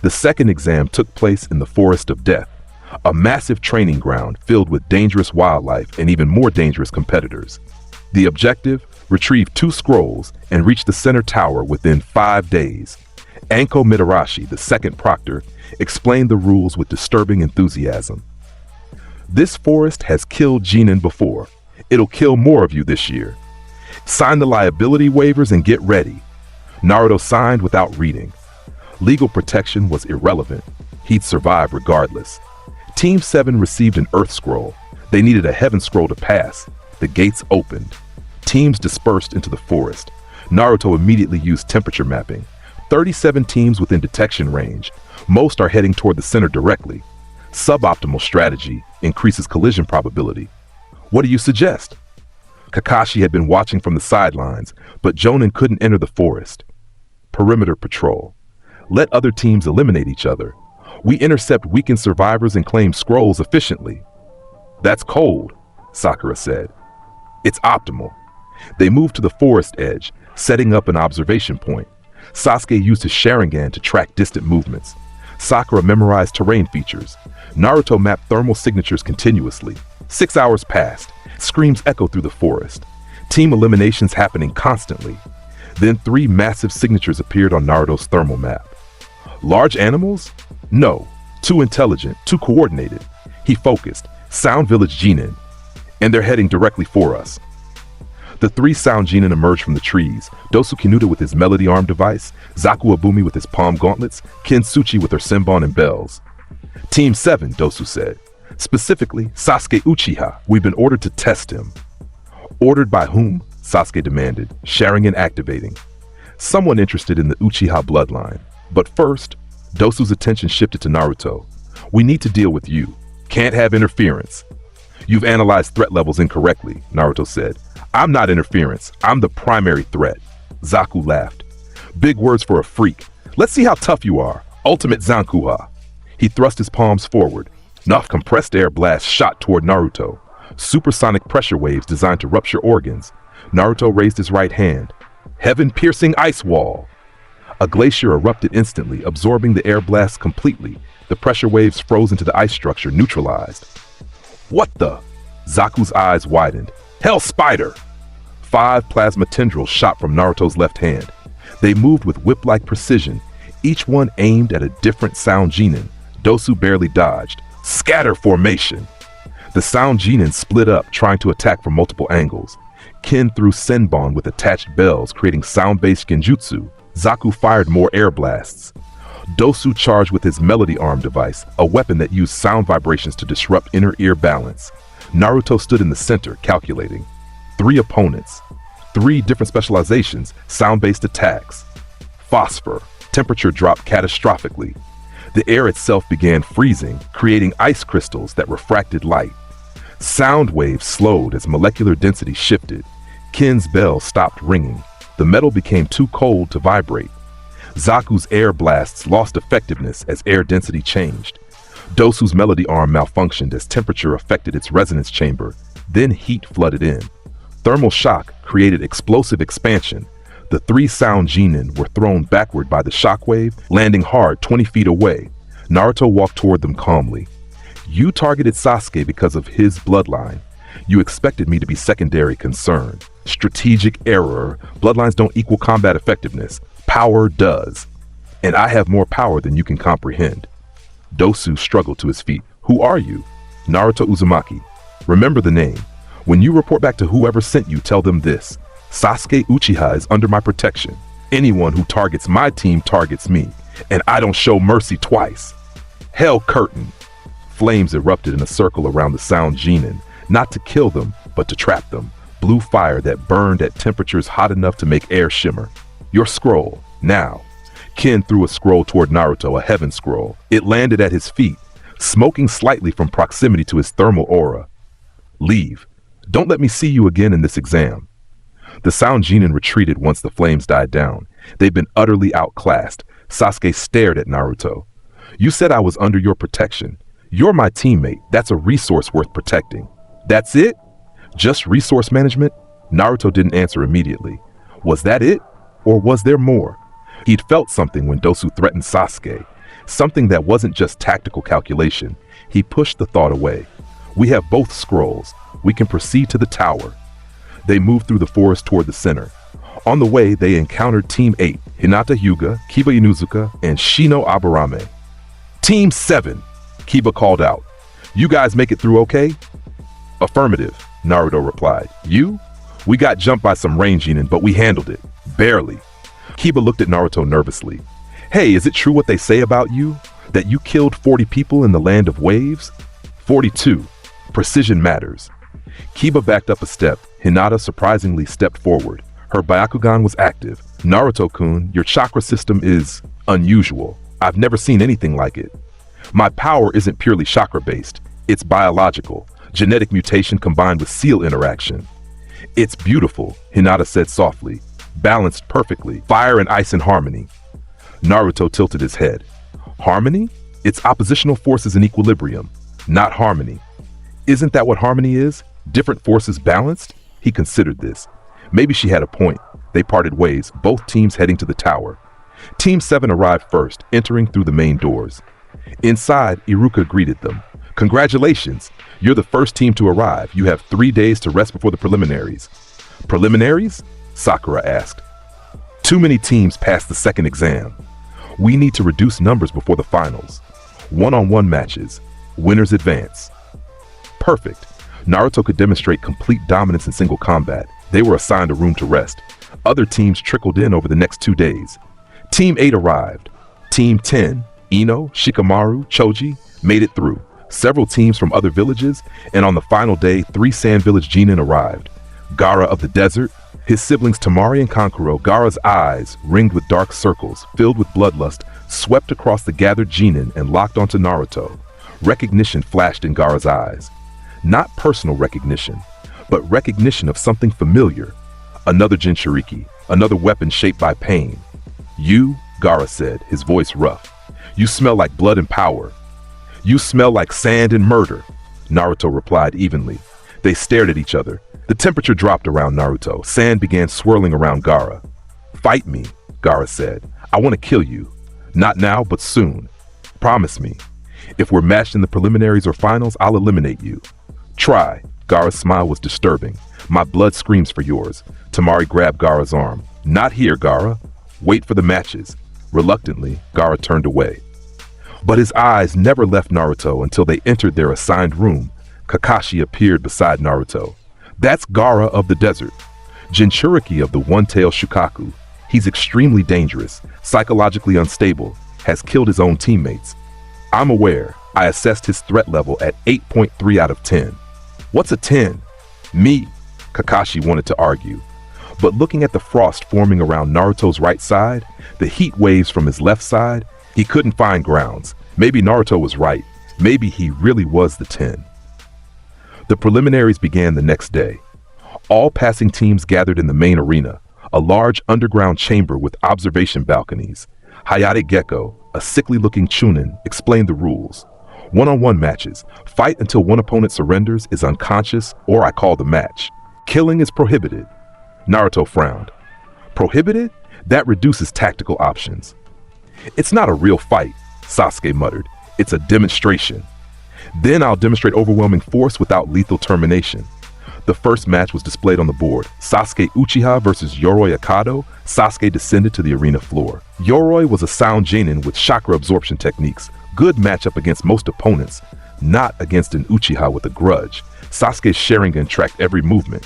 The second exam took place in the Forest of Death, a massive training ground filled with dangerous wildlife and even more dangerous competitors. The objective? Retrieve 2 scrolls and reach the center tower within 5 days. Anko Mitarashi, the second proctor, explained the rules with disturbing enthusiasm. This forest has killed Chunin before. It'll kill more of you this year. Sign the liability waivers and get ready. Naruto signed without reading. Legal protection was irrelevant. He'd survive regardless. Team 7 received an Earth Scroll. They needed a Heaven Scroll to pass. The gates opened. Teams dispersed into the forest. Naruto immediately used temperature mapping. 37 teams within detection range. Most are heading toward the center directly. Suboptimal strategy increases collision probability. What do you suggest? Kakashi had been watching from the sidelines, but Jonin couldn't enter the forest. Perimeter patrol. Let other teams eliminate each other. We intercept weakened survivors and claim scrolls efficiently. That's cold, Sakura said. It's optimal. They moved to the forest edge, setting up an observation point. Sasuke used his Sharingan to track distant movements. Sakura memorized terrain features. Naruto mapped thermal signatures continuously. 6 hours passed. Screams echoed through the forest. Team eliminations happening constantly. Then 3 massive signatures appeared on Naruto's thermal map. Large animals? No. Too intelligent, too coordinated. He focused. Sound Village Genin. And they're heading directly for us. The 3 Sound Genin emerged from the trees, Dosu Kinuta with his melody arm device, Zaku Abumi with his palm gauntlets, Kin Suchi with her senbon and bells. Team 7, Dosu said. Specifically, Sasuke Uchiha. We've been ordered to test him. Ordered by whom? Sasuke demanded, Sharingan activating. Someone interested in the Uchiha bloodline. But first, Dosu's attention shifted to Naruto. We need to deal with you. Can't have interference. You've analyzed threat levels incorrectly, Naruto said. I'm not interference. I'm the primary threat. Zaku laughed. Big words for a freak. Let's see how tough you are. Ultimate Zankuha. He thrust his palms forward. Enough compressed air blasts shot toward Naruto. Supersonic pressure waves designed to rupture organs. Naruto raised his right hand. Heaven-piercing ice wall. A glacier erupted instantly, absorbing the air blasts completely. The pressure waves froze into the ice structure, neutralized. What the? Zaku's eyes widened. Hell Spider! 5 plasma tendrils shot from Naruto's left hand. They moved with whip-like precision, each one aimed at a different Sound Genin. Dosu barely dodged. Scatter formation! The Sound Genin split up, trying to attack from multiple angles. Kin threw senbon with attached bells, creating sound-based genjutsu. Zaku fired more air blasts. Dosu charged with his melody arm device, a weapon that used sound vibrations to disrupt inner ear balance. Naruto stood in the center, calculating. 3 opponents. 3 different specializations, sound-based attacks. Phosphor. Temperature dropped catastrophically. The air itself began freezing, creating ice crystals that refracted light. Sound waves slowed as molecular density shifted. Kin's bell stopped ringing. The metal became too cold to vibrate. Zaku's air blasts lost effectiveness as air density changed. Dosu's melody arm malfunctioned as temperature affected its resonance chamber. Then heat flooded in. Thermal shock created explosive expansion. The 3 Sound Genin were thrown backward by the shockwave, landing hard 20 feet away. Naruto walked toward them calmly. You targeted Sasuke because of his bloodline. You expected me to be secondary concern. Strategic error. Bloodlines don't equal combat effectiveness. Power does. And I have more power than you can comprehend. Dosu struggled to his feet. Who are you? Naruto Uzumaki. Remember the name. When you report back to whoever sent you, tell them this. Sasuke Uchiha is under my protection. Anyone who targets my team targets me. And I don't show mercy twice. Hell Curtain. Flames erupted in a circle around the Sound Genin, not to kill them, but to trap them. Blue fire that burned at temperatures hot enough to make air shimmer. Your scroll, now. Kin threw a scroll toward Naruto, a heaven scroll. It landed at his feet, smoking slightly from proximity to his thermal aura. Leave. Don't let me see you again in this exam. The Sound Genin retreated once the flames died down. They'd been utterly outclassed. Sasuke stared at Naruto. You said I was under your protection. You're my teammate. That's a resource worth protecting. That's it? Just resource management? Naruto didn't answer immediately. Was that it? Or was there more? He'd felt something when Dosu threatened Sasuke. Something that wasn't just tactical calculation. He pushed the thought away. We have both scrolls. We can proceed to the tower. They moved through the forest toward the center. On the way, they encountered Team 8, Hinata Hyuga, Kiba Inuzuka, and Shino Aburame. Team 7, Kiba called out. You guys make it through okay? Affirmative, Naruto replied. You? We got jumped by some rain genin, but we handled it. Barely. Kiba looked at Naruto nervously. Hey, is it true what they say about you? That you killed 40 people in the land of waves? 42. Precision matters. Kiba backed up a step. Hinata surprisingly stepped forward. Her Byakugan was active. Naruto-kun, your chakra system is unusual. I've never seen anything like it. My power isn't purely chakra-based. It's biological. Genetic mutation combined with seal interaction. It's beautiful, Hinata said softly. Balanced perfectly. Fire and ice in harmony. Naruto tilted his head. Harmony? It's oppositional forces in equilibrium, not harmony. Isn't that what harmony is? Different forces balanced? He considered this. Maybe she had a point. They parted ways, both teams heading to the tower. Team 7 arrived first, entering through the main doors. Inside, Iruka greeted them. Congratulations! You're the first team to arrive. You have 3 days to rest before the preliminaries. Preliminaries? Sakura asked. Too many teams passed the second exam. We need to reduce numbers before the finals. One-on-one matches. Winners advance. Perfect. Naruto could demonstrate complete dominance in single combat. They were assigned a room to rest. Other teams trickled in over the next 2 days. Team 8 arrived. Team 10, Ino, Shikamaru, Choji, made it through. Several teams from other villages, and on the final day, 3 Sand Village Genin arrived. Gaara of the Desert, his siblings Temari and Kankuro, Gaara's eyes, ringed with dark circles, filled with bloodlust, swept across the gathered Genin and locked onto Naruto. Recognition flashed in Gaara's eyes. Not personal recognition, but recognition of something familiar. Another Jinchuriki, another weapon shaped by pain. You, Gaara said, his voice rough. You smell like blood and power. You smell like sand and murder, Naruto replied evenly. They stared at each other. The temperature dropped around Naruto. Sand began swirling around Gaara. Fight me, Gaara said. I want to kill you. Not now, but soon. Promise me. If we're matched in the preliminaries or finals, I'll eliminate you. Try. Gaara's smile was disturbing. My blood screams for yours. Temari grabbed Gaara's arm. Not here, Gaara. Wait for the matches. Reluctantly, Gaara turned away. But his eyes never left Naruto until they entered their assigned room. Kakashi appeared beside Naruto. That's Gaara of the desert. Jinchuriki of the one-tailed Shukaku. He's extremely dangerous, psychologically unstable, has killed his own teammates. I'm aware. I assessed his threat level at 8.3 out of 10. What's a 10? Me, Kakashi wanted to argue. But looking at the frost forming around Naruto's right side, the heat waves from his left side, he couldn't find grounds. Maybe Naruto was right. Maybe he really was the 10. The preliminaries began the next day. All passing teams gathered in the main arena, a large underground chamber with observation balconies. Hayate Gecko, a sickly-looking Chunin, explained the rules. One-on-one matches. Fight until one opponent surrenders, is unconscious, or I call the match. Killing is prohibited. Naruto frowned. Prohibited? That reduces tactical options. It's not a real fight, Sasuke muttered. It's a demonstration. Then I'll demonstrate overwhelming force without lethal termination. The first match was displayed on the board. Sasuke Uchiha versus Yoroi Akado. Sasuke descended to the arena floor. Yoroi was a sound genin with chakra absorption techniques. Good matchup against most opponents, not against an Uchiha with a grudge. Sasuke's Sharingan tracked every movement.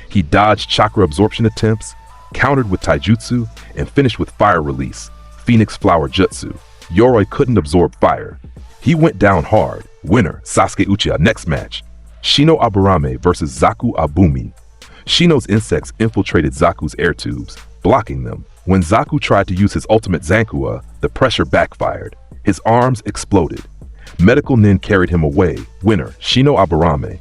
He dodged chakra absorption attempts, countered with taijutsu, and finished with fire release, Phoenix Flower Jutsu. Yoroi couldn't absorb fire. He went down hard. Winner, Sasuke Uchiha. Next match, Shino Aburame versus Zaku Abumi. Shino's insects infiltrated Zaku's air tubes, blocking them. When Zaku tried to use his ultimate Zankua, the pressure backfired. His arms exploded. Medical Nin carried him away. Winner, Shino Aburame.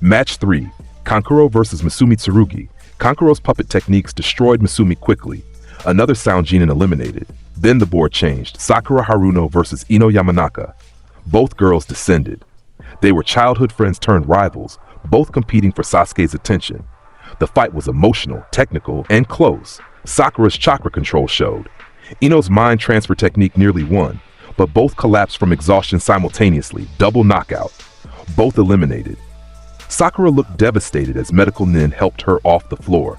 Match 3, Kankuro versus Masumi Tsurugi. Kankuro's puppet techniques destroyed Masumi quickly. Another sound genin eliminated. Then the board changed. Sakura Haruno versus Ino Yamanaka. Both girls descended. They were childhood friends turned rivals, both competing for Sasuke's attention. The fight was emotional, technical, and close. Sakura's chakra control showed. Ino's mind transfer technique nearly won, but both collapsed from exhaustion simultaneously, double knockout. Both eliminated. Sakura looked devastated as Medical Nin helped her off the floor.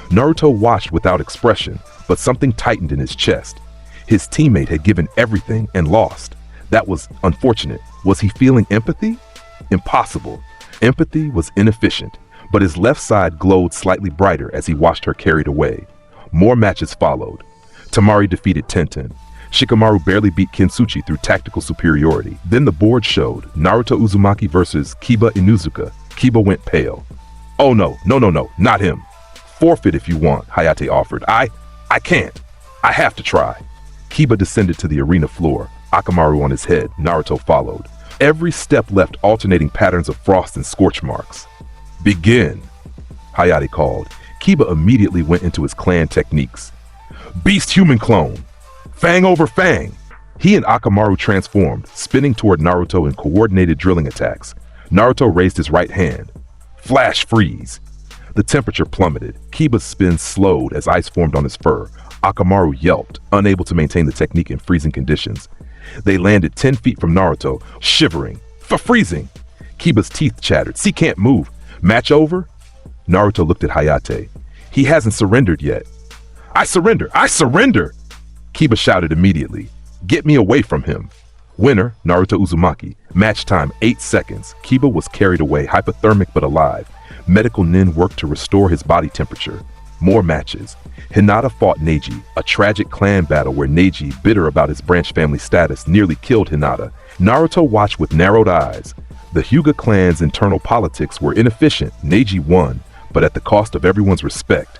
Naruto watched without expression, but something tightened in his chest. His teammate had given everything and lost. That was unfortunate. Was he feeling empathy? Impossible. Empathy was inefficient, but his left side glowed slightly brighter as he watched her carried away. More matches followed. Temari defeated Tenten. Shikamaru barely beat Kintsuchi through tactical superiority. Then the board showed Naruto Uzumaki versus Kiba Inuzuka. Kiba went pale. Oh no, not him. Forfeit if you want, Hayate offered. I can't. I have to try. Kiba descended to the arena floor, Akamaru on his head. Naruto followed. Every step left alternating patterns of frost and scorch marks. Begin, Hayate called. Kiba immediately went into his clan techniques. Beast human clone. Fang over fang! He and Akamaru transformed, spinning toward Naruto in coordinated drilling attacks. Naruto raised his right hand. Flash freeze! The temperature plummeted. Kiba's spin slowed as ice formed on his fur. Akamaru yelped, unable to maintain the technique in freezing conditions. They landed 10 feet from Naruto, shivering. For freezing! Kiba's teeth chattered. "See, can't move. Match over?" Naruto looked at Hayate. "He hasn't surrendered yet." "I surrender! I surrender!" Kiba shouted immediately. "Get me away from him." Winner, Naruto Uzumaki. Match time 8 seconds. Kiba was carried away, hypothermic but alive. Medical nin worked to restore his body temperature. More matches. Hinata fought Neji, a tragic clan battle where Neji, bitter about his branch family status, nearly killed Hinata. Naruto watched with narrowed eyes. The Hyuga clan's internal politics were inefficient. Neji won, but at the cost of everyone's respect.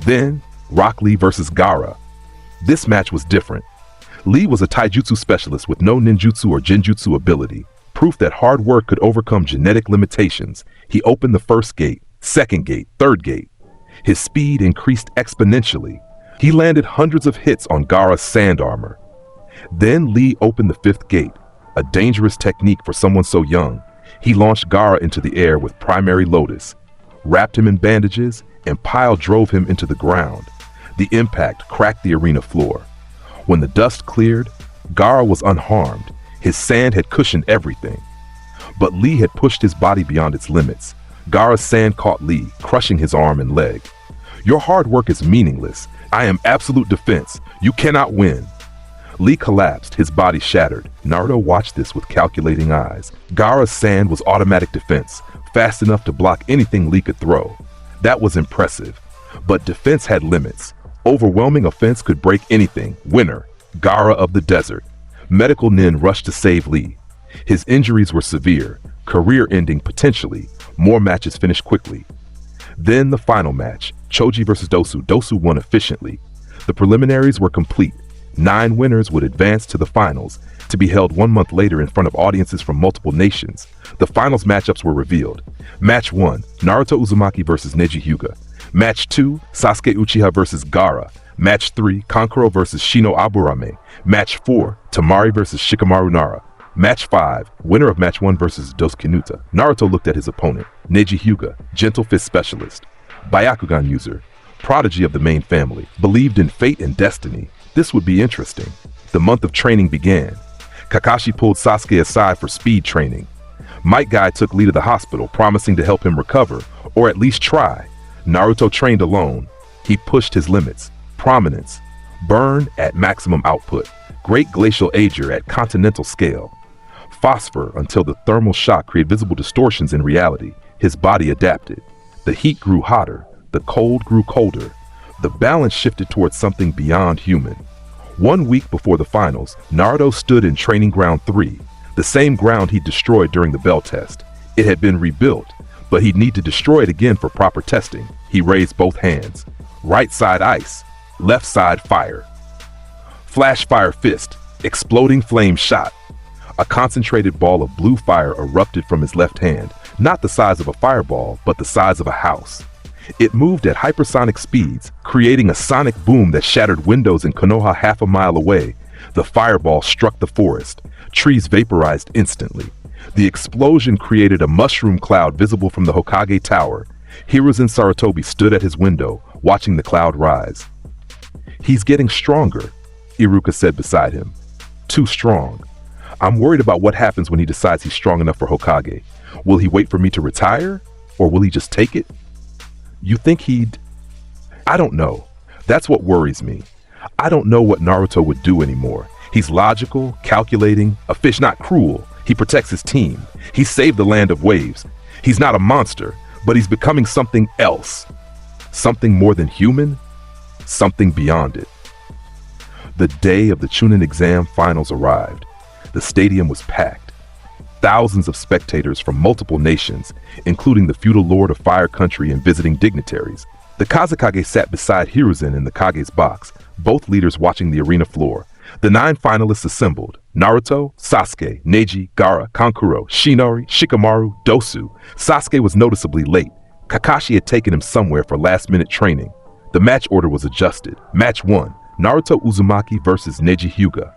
Then, Rock Lee versus Gaara. This match was different. Lee was a taijutsu specialist with no ninjutsu or genjutsu ability, proof that hard work could overcome genetic limitations. He opened the first gate, second gate, third gate. His speed increased exponentially. He landed hundreds of hits on Gaara's sand armor. Then Lee opened the fifth gate, a dangerous technique for someone so young. He launched Gaara into the air with primary lotus, wrapped him in bandages, and pile drove him into the ground. The impact cracked the arena floor. When the dust cleared, Gaara was unharmed. His sand had cushioned everything. But Lee had pushed his body beyond its limits. Gaara's sand caught Lee, crushing his arm and leg. "Your hard work is meaningless. I am absolute defense. You cannot win." Lee collapsed, his body shattered. Naruto watched this with calculating eyes. Gaara's sand was automatic defense, fast enough to block anything Lee could throw. That was impressive. But defense had limits. Overwhelming offense could break anything. Winner, Gaara of the desert. Medical nin rushed to save Lee. His injuries were severe, career-ending potentially. More matches finished quickly. Then the final match, Choji versus Dosu. Dosu won efficiently. The preliminaries were complete. 9 winners would advance to the finals, to be held 1 month later in front of audiences from multiple nations. The finals matchups were revealed. Match 1, Naruto Uzumaki versus Neji Hyuga. Match 2, Sasuke Uchiha versus Gaara. Match 3, Kankuro versus Shino Aburame. Match 4, Tamari versus Shikamaru Nara. Match 5, winner of Match 1 versus Dosuke. Naruto looked at his opponent, Neji Hyuga, gentle fist specialist, Byakugan user, prodigy of the main family, believed in fate and destiny. This would be interesting. The month of training began. Kakashi pulled Sasuke aside for speed training. Might Guy took Lee to the hospital, promising to help him recover, or at least try. Naruto trained alone. He pushed his limits. Prominence. Burn at maximum output. Great glacial ager at continental scale. Phosphor until the thermal shock created visible distortions in reality. His body adapted. The heat grew hotter. The cold grew colder. The balance shifted towards something beyond human. 1 week before the finals, Naruto stood in Training Ground 3, the same ground he destroyed during the Bell test. It had been rebuilt, but he'd need to destroy it again for proper testing. He raised both hands. Right side ice, left side fire. Flash fire fist, exploding flame shot. A concentrated ball of blue fire erupted from his left hand, not the size of a fireball, but the size of a house. It moved at hypersonic speeds, creating a sonic boom that shattered windows in Konoha half a mile away. The fireball struck the forest. Trees vaporized instantly. The explosion created a mushroom cloud visible from the Hokage Tower. Hiruzen Sarutobi stood at his window, watching the cloud rise. "He's getting stronger," Iruka said beside him. "Too strong. I'm worried about what happens when he decides he's strong enough for Hokage. Will he wait for me to retire? Or will he just take it?" "You think he'd..." "I don't know. That's what worries me. I don't know what Naruto would do anymore. He's logical, calculating, a fish not cruel. He protects his team. He saved the land of waves. He's not a monster, but he's becoming something else. Something more than human, something beyond it." The day of the Chunin Exam finals arrived. The stadium was packed. Thousands of spectators from multiple nations, including the feudal lord of Fire Country and visiting dignitaries. The Kazekage sat beside Hiruzen in the Kage's box, both leaders watching the arena floor. The 9 finalists assembled: Naruto, Sasuke, Neji, Gaara, Kankuro, Shinori, Shikamaru, Dosu. Sasuke was noticeably late. Kakashi had taken him somewhere for last-minute training. The match order was adjusted. Match 1, Naruto Uzumaki versus Neji Hyuga.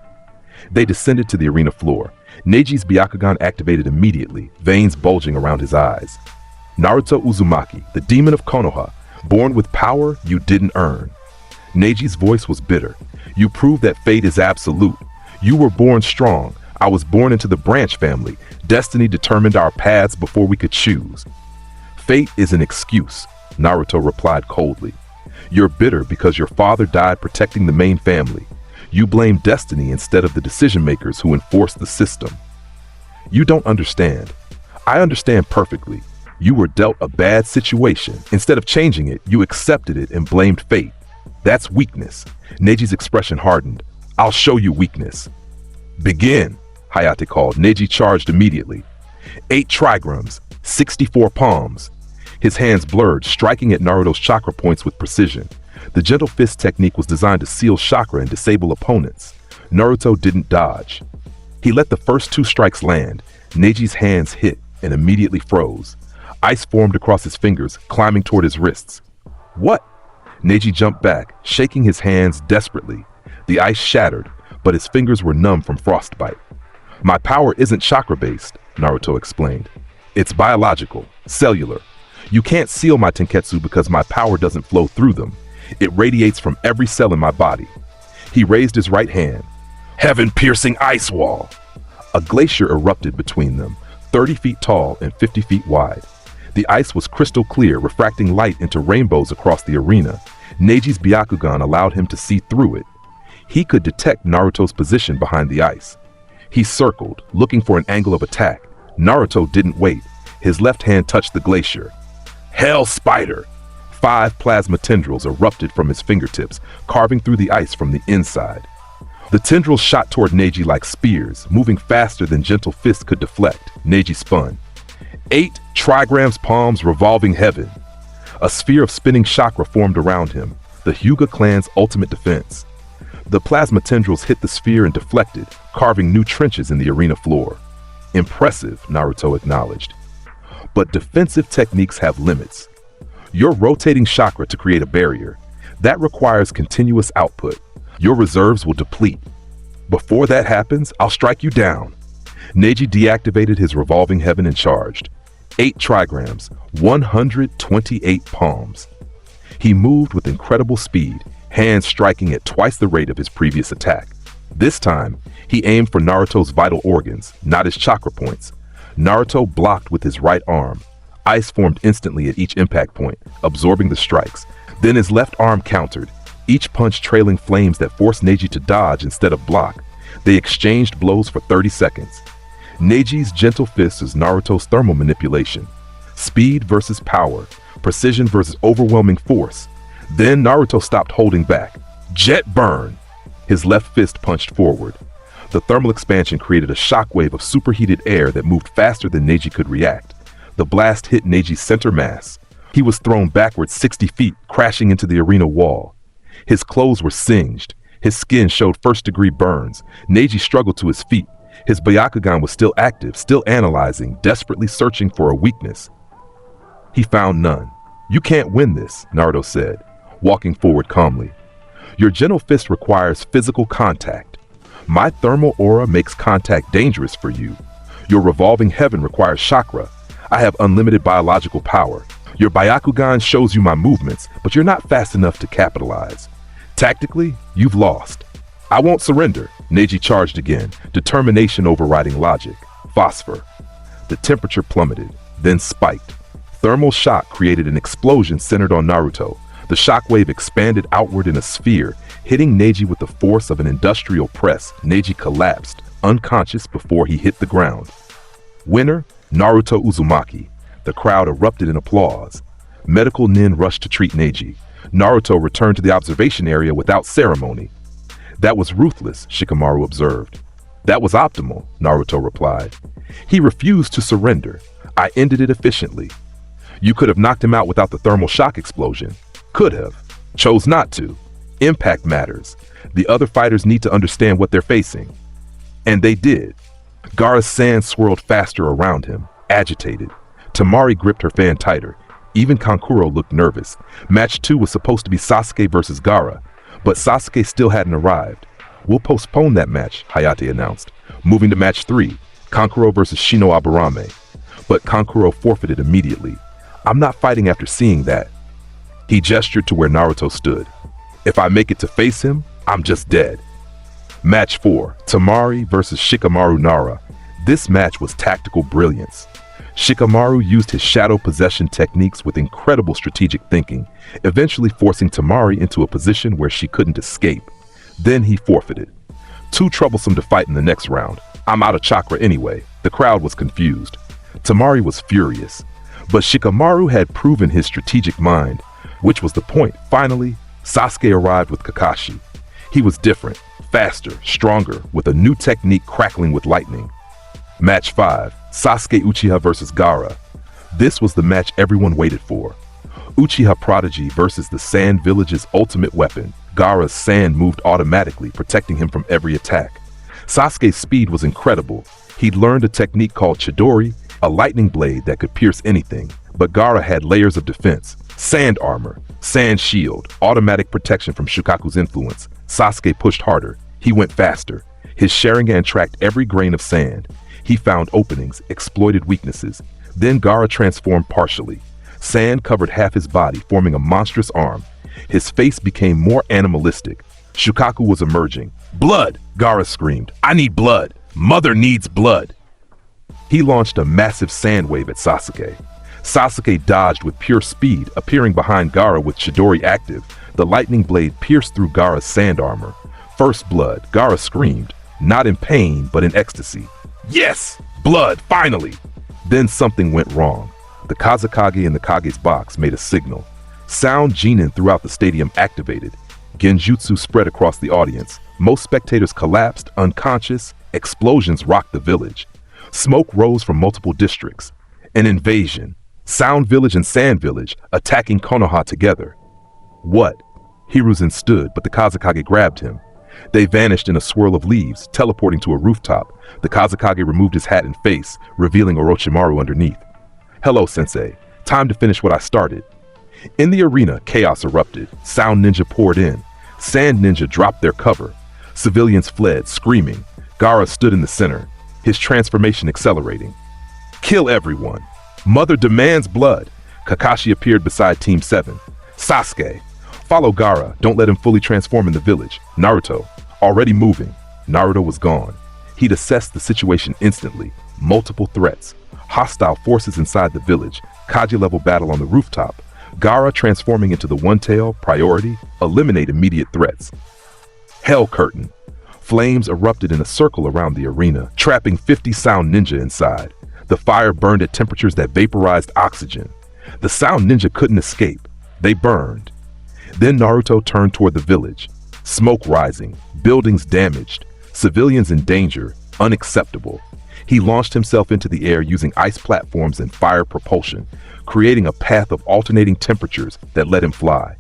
They descended to the arena floor. Neji's Byakugan activated immediately, veins bulging around his eyes. Naruto Uzumaki, the demon of Konoha, born with power you didn't earn. Neji's voice was bitter. You proved that fate is absolute. You were born strong. I was born into the branch family. Destiny determined our paths before we could choose. Fate is an excuse, Naruto replied coldly. You're bitter because your father died protecting the main family. You blame destiny instead of the decision makers who enforce the system. You don't understand. I understand perfectly. You were dealt a bad situation. Instead of changing it, you accepted it and blamed fate. That's weakness. Neji's expression hardened. I'll show you weakness. Begin, Hayate called. Neji charged immediately. 8 trigrams, 64 palms. His hands blurred, striking at Naruto's chakra points with precision. The gentle fist technique was designed to seal chakra and disable opponents. Naruto didn't dodge. He let the first 2 strikes land. Neji's hands hit and immediately froze. Ice formed across his fingers, climbing toward his wrists. What? Neji jumped back, shaking his hands desperately. The ice shattered, but his fingers were numb from frostbite. My power isn't chakra-based, Naruto explained. It's biological, cellular. You can't seal my tenketsu because my power doesn't flow through them. It radiates from every cell in my body. He raised his right hand. Heaven-piercing ice wall! A glacier erupted between them, 30 feet tall and 50 feet wide. The ice was crystal clear, refracting light into rainbows across the arena. Neji's Byakugan allowed him to see through it. He could detect Naruto's position behind the ice. He circled, looking for an angle of attack. Naruto didn't wait. His left hand touched the glacier. Hell Spider! 5 plasma tendrils erupted from his fingertips, carving through the ice from the inside. The tendrils shot toward Neji like spears, moving faster than gentle fists could deflect. Neji spun. 8 trigrams palms revolving heaven. A sphere of spinning chakra formed around him, the Hyuga clan's ultimate defense. The plasma tendrils hit the sphere and deflected, carving new trenches in the arena floor. Impressive, Naruto acknowledged. But defensive techniques have limits. You're rotating chakra to create a barrier. That requires continuous output. Your reserves will deplete. Before that happens, I'll strike you down. Neji deactivated his revolving heaven and charged. 8 trigrams, 128 palms. He moved with incredible speed, hands striking at twice the rate of his previous attack. This time, he aimed for Naruto's vital organs, not his chakra points. Naruto blocked with his right arm. Ice formed instantly at each impact point, absorbing the strikes. Then his left arm countered, each punch trailing flames that forced Neji to dodge instead of block. They exchanged blows for 30 seconds. Neji's gentle fist is Naruto's thermal manipulation. Speed versus power, precision versus overwhelming force. Then Naruto stopped holding back. Jet burn! His left fist punched forward. The thermal expansion created a shockwave of superheated air that moved faster than Neji could react. The blast hit Neji's center mass. He was thrown backwards 60 feet, crashing into the arena wall. His clothes were singed. His skin showed first-degree burns. Neji struggled to his feet. His Byakugan was still active, still analyzing, desperately searching for a weakness. He found none. You can't win this, Naruto said, walking forward calmly. Your gentle fist requires physical contact. My thermal aura makes contact dangerous for you. Your revolving heaven requires chakra. I have unlimited biological power. Your Byakugan shows you my movements, but you're not fast enough to capitalize. Tactically, you've lost. I won't surrender. Neji charged again, determination overriding logic. Phosphor. The temperature plummeted, then spiked. Thermal shock created an explosion centered on Naruto. The shockwave expanded outward in a sphere, hitting Neji with the force of an industrial press. Neji collapsed, unconscious before he hit the ground. Winner, Naruto Uzumaki. The crowd erupted in applause. Medical nin rushed to treat Neji. Naruto returned to the observation area without ceremony. That was ruthless, Shikamaru observed. That was optimal, Naruto replied. He refused to surrender. I ended it efficiently. You could have knocked him out without the thermal shock explosion. Could have. Chose not to. Impact matters. The other fighters need to understand what they're facing. And they did. Gaara's sand swirled faster around him, agitated. Tamari gripped her fan tighter. Even Kankuro looked nervous. Match 2 was supposed to be Sasuke versus Gaara, But Sasuke still hadn't arrived. We'll postpone that match, Hayate announced, moving to match 3, Kankuro versus Shino Aburame. But Kankuro forfeited immediately. I'm not fighting after seeing that. He gestured to where Naruto stood. If I make it to face him, I'm just dead. Match 4, Temari versus Shikamaru Nara. This match was tactical brilliance. Shikamaru used his shadow possession techniques with incredible strategic thinking, eventually forcing Temari into a position where she couldn't escape. Then he forfeited. Too troublesome to fight in the next round. I'm out of chakra anyway. The crowd was confused. Temari was furious. But Shikamaru had proven his strategic mind, which was the point. Finally, Sasuke arrived with Kakashi. He was different, faster, stronger, with a new technique crackling with lightning. Match 5, Sasuke Uchiha versus Gaara. This was the match everyone waited for. Uchiha Prodigy versus the Sand Village's ultimate weapon. Gaara's sand moved automatically, protecting him from every attack. Sasuke's speed was incredible. He'd learned a technique called Chidori, a lightning blade that could pierce anything. But Gaara had layers of defense. Sand armor, sand shield, automatic protection from Shukaku's influence. Sasuke pushed harder. He went faster. His Sharingan tracked every grain of sand. He found openings, exploited weaknesses. Then Gaara transformed partially. Sand covered half his body, forming a monstrous arm. His face became more animalistic. Shukaku was emerging. Blood! Gaara screamed. I need blood! Mother needs blood! He launched a massive sand wave at Sasuke. Sasuke dodged with pure speed, appearing behind Gaara with Chidori active. The lightning blade pierced through Gaara's sand armor. First blood, Gaara screamed, not in pain, but in ecstasy. Yes! Blood, finally! Then something went wrong. The Kazekage in the Kage's box made a signal. Sound genin throughout the stadium activated. Genjutsu spread across the audience. Most spectators collapsed, unconscious. Explosions rocked the village. Smoke rose from multiple districts. An invasion. Sound Village and Sand Village attacking Konoha together. What? Hiruzen stood, but the Kazekage grabbed him. They vanished in a swirl of leaves, teleporting to a rooftop. The Kazekage removed his hat and face, revealing Orochimaru underneath. Hello, Sensei. Time to finish what I started. In the arena, chaos erupted. Sound Ninja poured in. Sand Ninja dropped their cover. Civilians fled, screaming. Gaara stood in the center, his transformation accelerating. Kill everyone. Mother demands blood. Kakashi appeared beside Team 7. Sasuke. Follow Gaara. Don't let him fully transform in the village. Naruto. Already moving. Naruto was gone. He'd assessed the situation instantly. Multiple threats. Hostile forces inside the village. Kaji-level battle on the rooftop. Gaara transforming into the One-Tail. Priority. Eliminate immediate threats. Hell Curtain. Flames erupted in a circle around the arena, trapping 50 Sound Ninja inside. The fire burned at temperatures that vaporized oxygen. The Sound Ninja couldn't escape. They burned. Then Naruto turned toward the village. Smoke rising, buildings damaged, civilians in danger, unacceptable. He launched himself into the air using ice platforms and fire propulsion, creating a path of alternating temperatures that let him fly.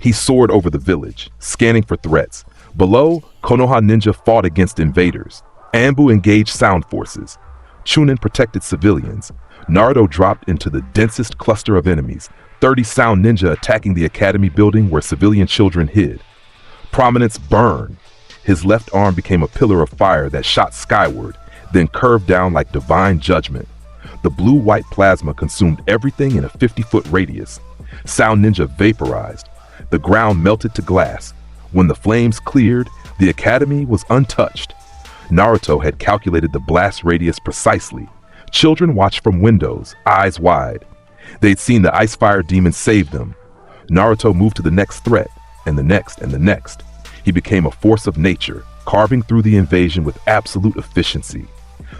He soared over the village, scanning for threats. Below, Konoha Ninja fought against invaders. Anbu engaged sound forces. Chunin protected civilians. Naruto dropped into the densest cluster of enemies, 30 Sound Ninja attacking the academy building where civilian children hid. Prominence burned. His left arm became a pillar of fire that shot skyward, then curved down like divine judgment. The blue-white plasma consumed everything in a 50-foot radius. Sound Ninja vaporized. The ground melted to glass. When the flames cleared, the academy was untouched. Naruto had calculated the blast radius precisely. Children watched from windows, eyes wide. They'd seen the ice fire demon save them. Naruto moved to the next threat, and the next, and the next. He became a force of nature, carving through the invasion with absolute efficiency.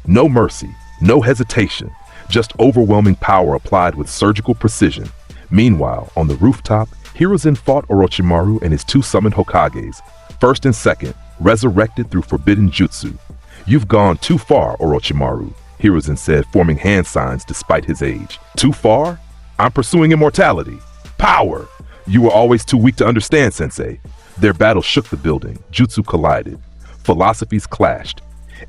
No mercy, no hesitation, just overwhelming power applied with surgical precision. Meanwhile, on the rooftop, Hiruzen fought Orochimaru and his 2 summoned Hokages, first and second, resurrected through forbidden jutsu. You've gone too far, Orochimaru, Hiruzen said, forming hand signs despite his age. Too far? I'm pursuing immortality. Power! You were always too weak to understand, Sensei. Their battle shook the building. Jutsu collided. Philosophies clashed.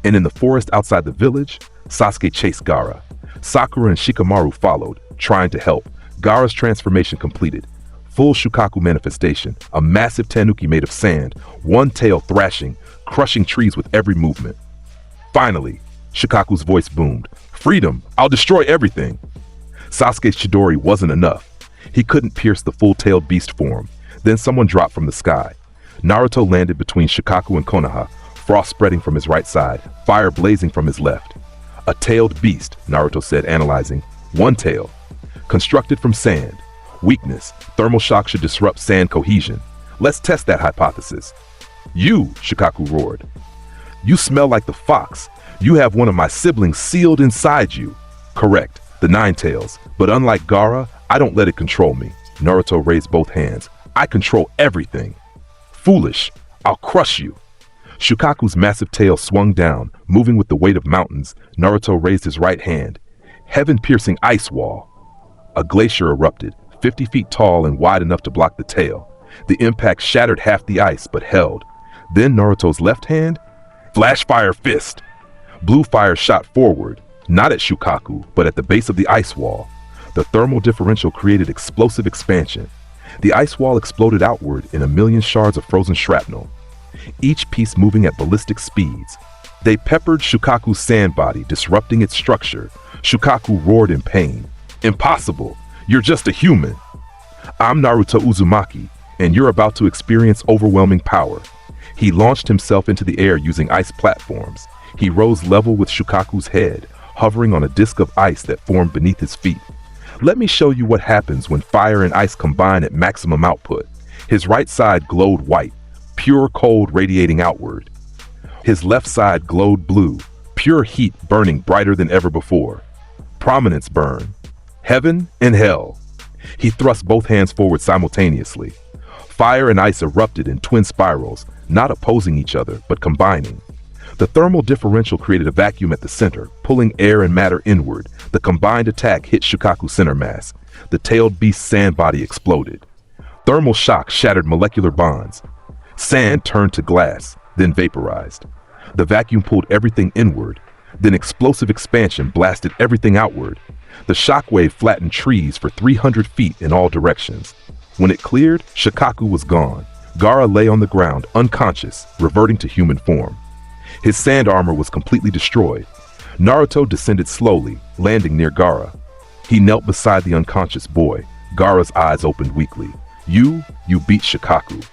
And in the forest outside the village, Sasuke chased Gaara. Sakura and Shikamaru followed, trying to help. Gaara's transformation completed. full Shukaku manifestation, a massive tanuki made of sand, one tail thrashing, crushing trees with every movement. Finally, Shukaku's voice boomed. Freedom! I'll destroy everything! Sasuke's Chidori wasn't enough. He couldn't pierce the full-tailed beast form. Then someone dropped from the sky. Naruto landed between Shukaku and Konoha, frost spreading from his right side, fire blazing from his left. A tailed beast, Naruto said, analyzing. One tail. Constructed from sand. Weakness. Thermal shock should disrupt sand cohesion. Let's test that hypothesis. You, Shukaku roared. You smell like the fox. You have one of my siblings sealed inside you. Correct, the Nine Tails. But unlike Gaara, I don't let it control me. Naruto raised both hands. I control everything. Foolish. I'll crush you. Shukaku's massive tail swung down, moving with the weight of mountains. Naruto raised his right hand. Heaven-piercing ice wall. A glacier erupted, 50 feet tall and wide enough to block the tail. The impact shattered half the ice, but held. Then Naruto's left hand? Flash fire fist. Blue fire shot forward, not at Shukaku, but at the base of the ice wall. The thermal differential created explosive expansion. The ice wall exploded outward in a million shards of frozen shrapnel, each piece moving at ballistic speeds. They peppered Shukaku's sand body, disrupting its structure. Shukaku roared in pain. Impossible! You're just a human! I'm Naruto Uzumaki, and you're about to experience overwhelming power. He launched himself into the air using ice platforms. He rose level with Shukaku's head, hovering on a disk of ice that formed beneath his feet. Let me show you what happens when fire and ice combine at maximum output. His right side glowed white, pure cold radiating outward. His left side glowed blue, pure heat burning brighter than ever before. Prominence burn. Heaven and hell. He thrust both hands forward simultaneously. Fire and ice erupted in twin spirals, not opposing each other, but combining. The thermal differential created a vacuum at the center, pulling air and matter inward. The combined attack hit Shukaku's center mass. The tailed beast's sand body exploded. Thermal shock shattered molecular bonds. Sand turned to glass, then vaporized. The vacuum pulled everything inward. Then explosive expansion blasted everything outward. The shockwave flattened trees for 300 feet in all directions. When it cleared, Shukaku was gone. Gaara lay on the ground, unconscious, reverting to human form. His sand armor was completely destroyed. Naruto descended slowly, landing near Gaara. He knelt beside the unconscious boy. Gaara's eyes opened weakly. You beat Shukaku.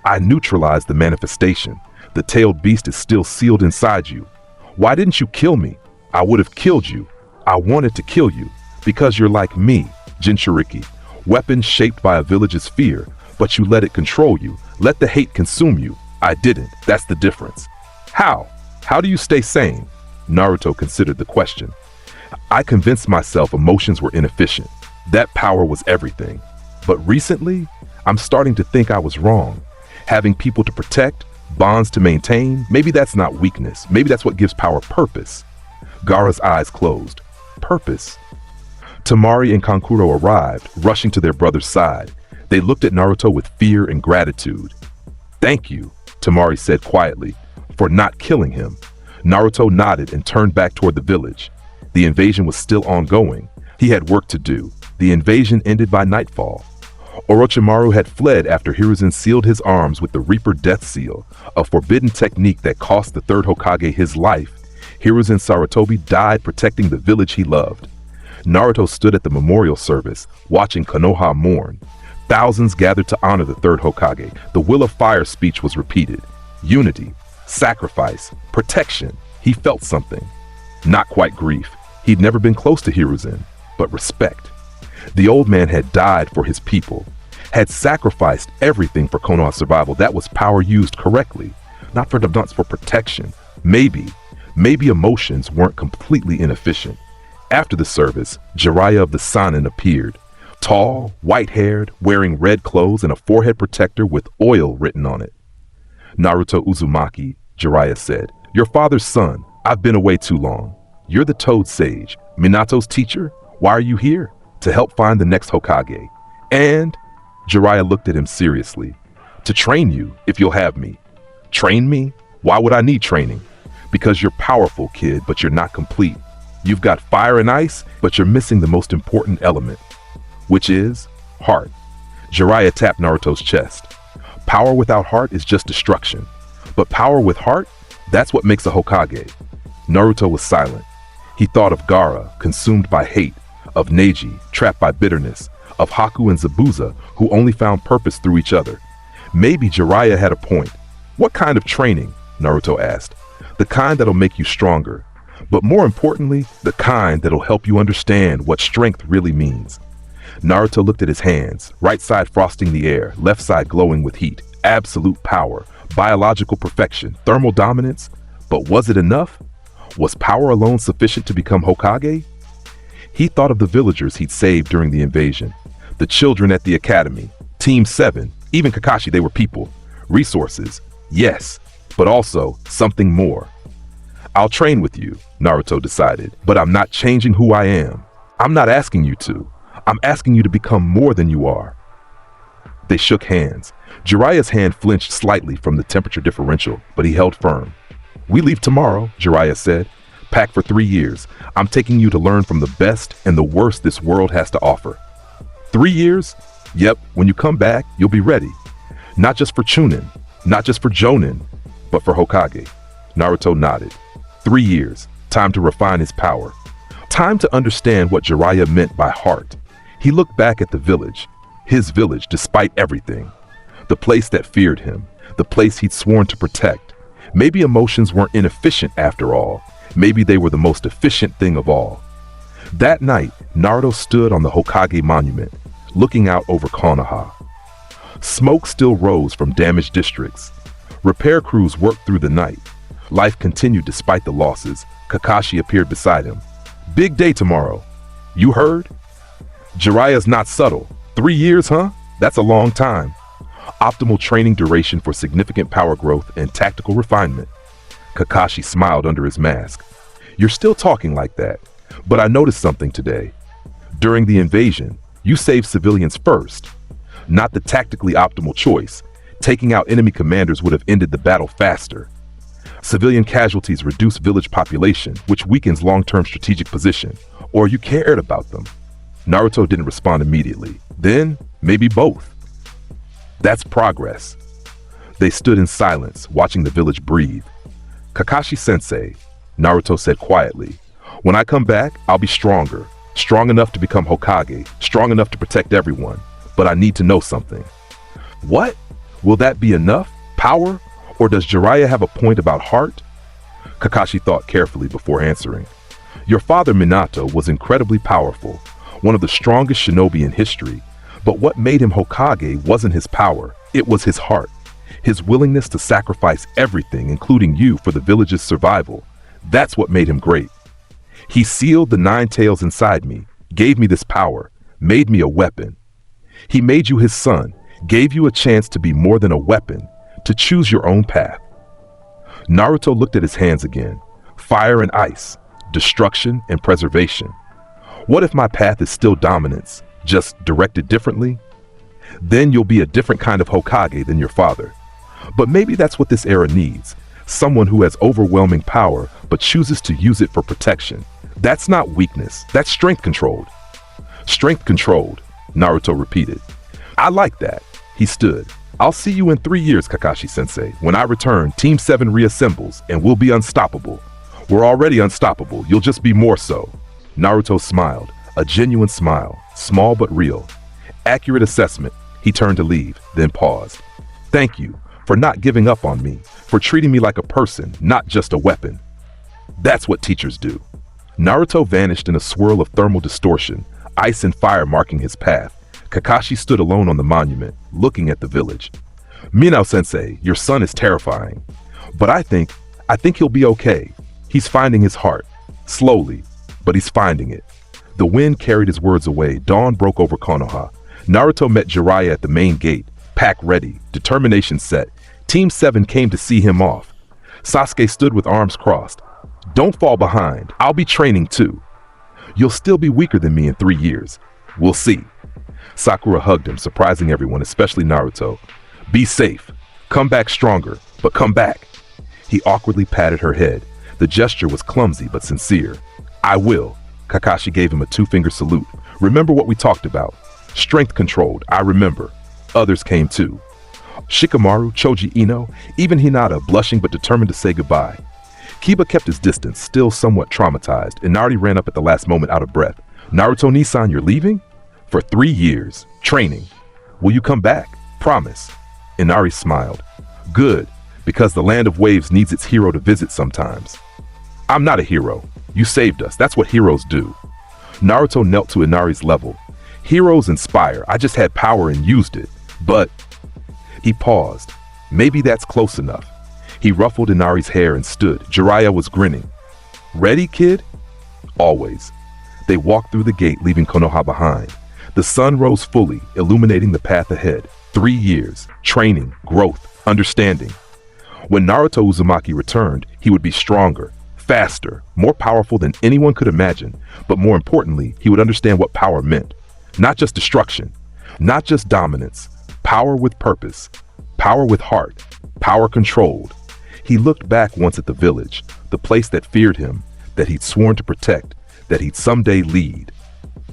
I neutralized the manifestation. The tailed beast is still sealed inside you. Why didn't you kill me? I would have killed you. I wanted to kill you. Because you're like me, Jinchuriki. Weapons shaped by a village's fear, but you let it control you. Let the hate consume you. I didn't. That's the difference. How? How do you stay sane? Naruto considered the question. I convinced myself emotions were inefficient. That power was everything. But recently, I'm starting to think I was wrong. Having people to protect, bonds to maintain, maybe that's not weakness. Maybe that's what gives power purpose. Gaara's eyes closed. Purpose. Temari and Kankuro arrived, rushing to their brother's side. They looked at Naruto with fear and gratitude. Thank you, Temari said quietly, for not killing him. Naruto nodded and turned back toward the village. The invasion was still ongoing. He had work to do. The invasion ended by nightfall. Orochimaru had fled after Hiruzen sealed his arms with the Reaper Death Seal, a forbidden technique that cost the third Hokage his life. Hiruzen Sarutobi died protecting the village he loved. Naruto stood at the memorial service, watching Konoha mourn. Thousands gathered to honor the third Hokage. The Will of Fire speech was repeated. Unity, sacrifice, protection. He felt something. Not quite grief. He'd never been close to Hiruzen, but respect. The old man had died for his people, had sacrificed everything for Konoha's survival. That was power used correctly, not for protection. Maybe emotions weren't completely inefficient. After the service, Jiraiya of the Sannin appeared. Tall, white-haired, wearing red clothes and a forehead protector with oil written on it. Naruto Uzumaki, Jiraiya said, your father's son. I've been away too long. You're the Toad Sage, Minato's teacher. Why are you here? To help find the next Hokage. And, Jiraiya looked at him seriously, to train you if you'll have me. Train me? Why would I need training? Because you're powerful, kid, but you're not complete. You've got fire and ice, but you're missing the most important element, which is heart. Jiraiya tapped Naruto's chest. Power without heart is just destruction. But power with heart, that's what makes a Hokage. Naruto was silent. He thought of Gaara, consumed by hate, of Neji, trapped by bitterness, of Haku and Zabuza, who only found purpose through each other. Maybe Jiraiya had a point. What kind of training? Naruto asked. The kind that'll make you stronger. But more importantly, the kind that'll help you understand what strength really means. Naruto looked at his hands, right side frosting the air, left side glowing with heat, absolute power, biological perfection, thermal dominance. But was it enough? Was power alone sufficient to become Hokage? He thought of the villagers he'd saved during the invasion, the children at the academy, Team 7, even Kakashi, they were people. Resources, yes, but also something more. I'll train with you, Naruto decided, but I'm not changing who I am. I'm not asking you to. I'm asking you to become more than you are. They shook hands. Jiraiya's hand flinched slightly from the temperature differential, but he held firm. We leave tomorrow, Jiraiya said. Pack for 3 years. I'm taking you to learn from the best and the worst this world has to offer. 3 years? Yep, when you come back, you'll be ready. Not just for Chunin, not just for Jonin, but for Hokage. Naruto nodded. 3 years. Time to refine his power. Time to understand what Jiraiya meant by heart. He looked back at the village. His village, despite everything. The place that feared him. The place he'd sworn to protect. Maybe emotions weren't inefficient after all. Maybe they were the most efficient thing of all. That night, Naruto stood on the Hokage monument, looking out over Konoha. Smoke still rose from damaged districts. Repair crews worked through the night. Life continued despite the losses. Kakashi appeared beside him. Big day tomorrow. You heard? Jiraiya's not subtle. 3 years, huh? That's a long time. Optimal training duration for significant power growth and tactical refinement. Kakashi smiled under his mask. You're still talking like that, but I noticed something today. During the invasion, you saved civilians first. Not the tactically optimal choice. Taking out enemy commanders would have ended the battle faster. Civilian casualties reduce village population, which weakens long-term strategic position. Or you cared about them. Naruto didn't respond immediately. Then, maybe both. That's progress. They stood in silence, watching the village breathe. Kakashi-sensei, Naruto said quietly, when I come back, I'll be stronger. Strong enough to become Hokage, strong enough to protect everyone. But I need to know something. What? Will that be enough? Power? Or does Jiraiya have a point about heart? Kakashi thought carefully before answering. Your father Minato was incredibly powerful, one of the strongest shinobi in history. But what made him Hokage wasn't his power, it was his heart. His willingness to sacrifice everything, including you, for the village's survival. That's what made him great. He sealed the 9 tails inside me, gave me this power, made me a weapon. He made you his son, gave you a chance to be more than a weapon, to choose your own path. Naruto looked at his hands again. Fire and ice, destruction and preservation. What if my path is still dominance, just directed differently? Then you'll be a different kind of Hokage than your father. But maybe that's what this era needs. Someone who has overwhelming power, but chooses to use it for protection. That's not weakness, that's strength controlled. Strength controlled, Naruto repeated. I like that. He stood. I'll see you in 3 years, Kakashi-sensei. When I return, Team 7 reassembles, and we'll be unstoppable. We're already unstoppable, you'll just be more so. Naruto smiled, a genuine smile, small but real. Accurate assessment. He turned to leave, then paused. Thank you for not giving up on me, for treating me like a person, not just a weapon. That's what teachers do. Naruto vanished in a swirl of thermal distortion, ice and fire marking his path. Kakashi stood alone on the monument, looking at the village. Minao-sensei, your son is terrifying. But I think he'll be okay. He's finding his heart. Slowly, but he's finding it. The wind carried his words away. Dawn broke over Konoha. Naruto met Jiraiya at the main gate, pack ready, determination set. Team 7 came to see him off. Sasuke stood with arms crossed. Don't fall behind. I'll be training too. You'll still be weaker than me in 3 years. We'll see. Sakura hugged him, surprising everyone, especially Naruto. Be safe. Come back stronger, but come back. He awkwardly patted her head. The gesture was clumsy but sincere. I will. Kakashi gave him a 2-finger salute. Remember what we talked about. Strength controlled, I remember. Others came too. Shikamaru, Choji Ino, even Hinata, blushing but determined to say goodbye. Kiba kept his distance, still somewhat traumatized, and Nari ran up at the last moment out of breath. Naruto Nisan, you're leaving? For 3 years. Training. Will you come back? Promise. Inari smiled. Good, because the land of waves needs its hero to visit sometimes. I'm not a hero. You saved us. That's what heroes do. Naruto knelt to Inari's level. Heroes inspire. I just had power and used it. But... He paused. Maybe that's close enough. He ruffled Inari's hair and stood. Jiraiya was grinning. Ready, kid? Always. They walked through the gate, leaving Konoha behind. The sun rose fully, illuminating the path ahead. 3 years. Training, growth, understanding. When Naruto Uzumaki returned, he would be stronger, faster, more powerful than anyone could imagine. But more importantly, he would understand what power meant. Not just destruction, not just dominance. Power with purpose, power with heart, power controlled. He looked back once at the village, the place that feared him, that he'd sworn to protect, that he'd someday lead.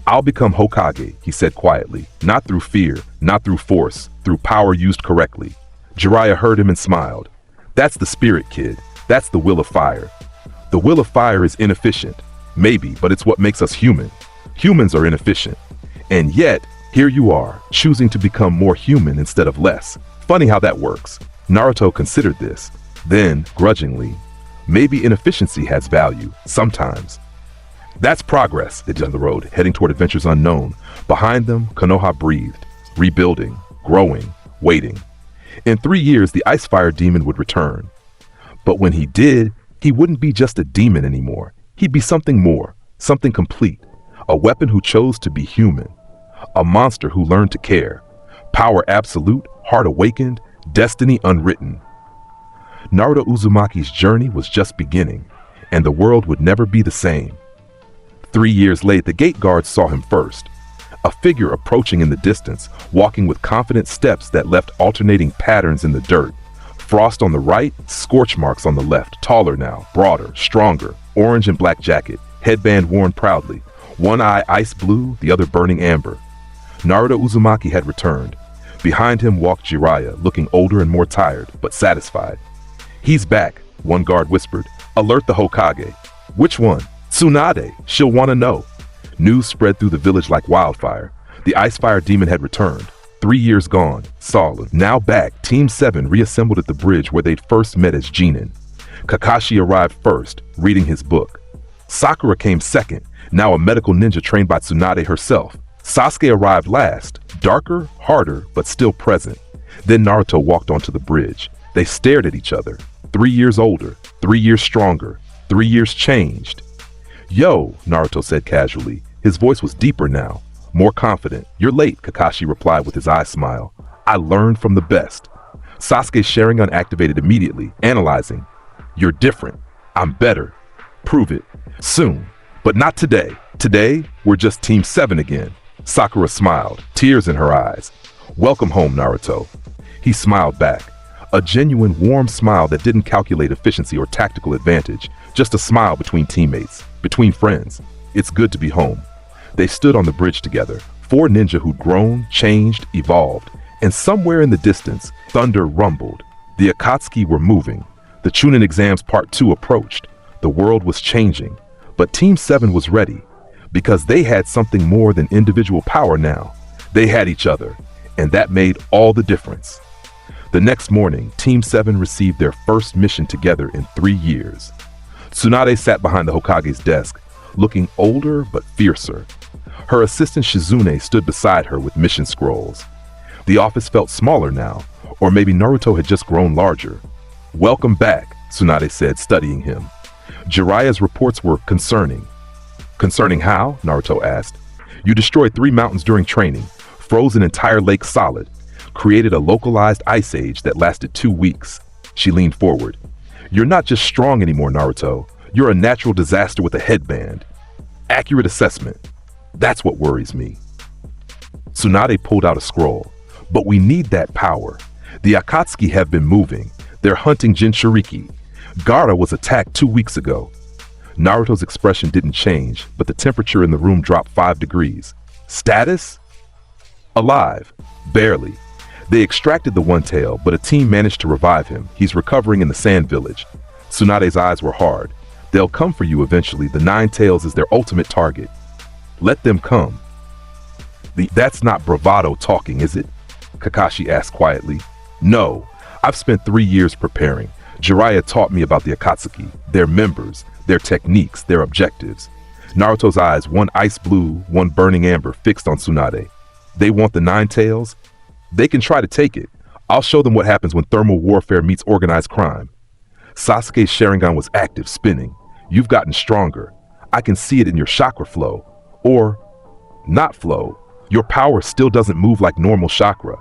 I'll become Hokage, he said quietly, not through fear, not through force, through power used correctly. Jiraiya heard him and smiled. That's the spirit, kid. That's the will of fire. The will of fire is inefficient. Maybe, but it's what makes us human. Humans are inefficient. And yet, here you are, choosing to become more human instead of less. Funny how that works. Naruto considered this. Then, grudgingly, maybe inefficiency has value, sometimes. That's progress, they did on the road, heading toward adventures unknown. Behind them, Konoha breathed, rebuilding, growing, waiting. In 3 years, the Ice Fire Demon would return. But when he did, he wouldn't be just a demon anymore. He'd be something more, something complete. A weapon who chose to be human. A monster who learned to care. Power absolute, heart awakened, destiny unwritten. Naruto Uzumaki's journey was just beginning, and the world would never be the same. 3 years later, the gate guards saw him first. A figure approaching in the distance, walking with confident steps that left alternating patterns in the dirt. Frost on the right, scorch marks on the left, taller now, broader, stronger, orange and black jacket, headband worn proudly, one eye ice blue, the other burning amber. Naruto Uzumaki had returned. Behind him walked Jiraiya, looking older and more tired, but satisfied. He's back, one guard whispered. Alert the Hokage. Which one? Tsunade. She'll want to know. News spread through the village like wildfire. The Ice Fire Demon had returned. 3 years gone, solid. Now back, Team 7 reassembled at the bridge where they'd first met as Chunin. Kakashi arrived first, reading his book. Sakura came second, now a medical ninja trained by Tsunade herself. Sasuke arrived last, darker, harder, but still present. Then Naruto walked onto the bridge. They stared at each other. 3 years older, 3 years stronger, 3 years changed. Yo, Naruto said casually. His voice was deeper now, more confident. You're late, Kakashi replied with his eyes smile. I learned from the best. Sasuke's Sharingan activated immediately, analyzing. You're different. I'm better. Prove it. Soon. But not today. Today, we're just Team 7 again. Sakura smiled, tears in her eyes. Welcome home, Naruto. He smiled back. A genuine, warm smile that didn't calculate efficiency or tactical advantage. Just a smile between teammates, between friends. It's good to be home. They stood on the bridge together, 4 ninja who'd grown, changed, evolved. And somewhere in the distance, thunder rumbled. The Akatsuki were moving. The Chunin Exams Part 2 approached. The world was changing. But Team 7 was ready. Because they had something more than individual power now. They had each other. And that made all the difference. The next morning, Team 7 received their first mission together in 3 years. Tsunade sat behind the Hokage's desk, looking older but fiercer. Her assistant Shizune stood beside her with mission scrolls. The office felt smaller now, or maybe Naruto had just grown larger. Welcome back, Tsunade said, studying him. Jiraiya's reports were concerning. Concerning how? Naruto asked. You destroyed 3 mountains during training, froze an entire lake solid, created a localized ice age that lasted 2 weeks. She leaned forward. You're not just strong anymore, Naruto. You're a natural disaster with a headband. Accurate assessment. That's what worries me. Tsunade pulled out a scroll. But we need that power. The Akatsuki have been moving. They're hunting Jinchuriki. Gaara was attacked 2 weeks ago. Naruto's expression didn't change, but the temperature in the room dropped 5 degrees. Status? Alive. Barely. They extracted the one tail, but a team managed to revive him. He's recovering in the sand village. Tsunade's eyes were hard. They'll come for you eventually. The 9 tails is their ultimate target. Let them come. That's not bravado talking, is it? Kakashi asked quietly. No, I've spent 3 years preparing. Jiraiya taught me about the Akatsuki, their members, their techniques, their objectives. Naruto's eyes, one ice blue, one burning amber, fixed on Tsunade. They want the 9 tails? They can try to take it. I'll show them what happens when thermal warfare meets organized crime. Sasuke's Sharingan was active, spinning. You've gotten stronger. I can see it in your chakra flow. Or not flow. Your power still doesn't move like normal chakra.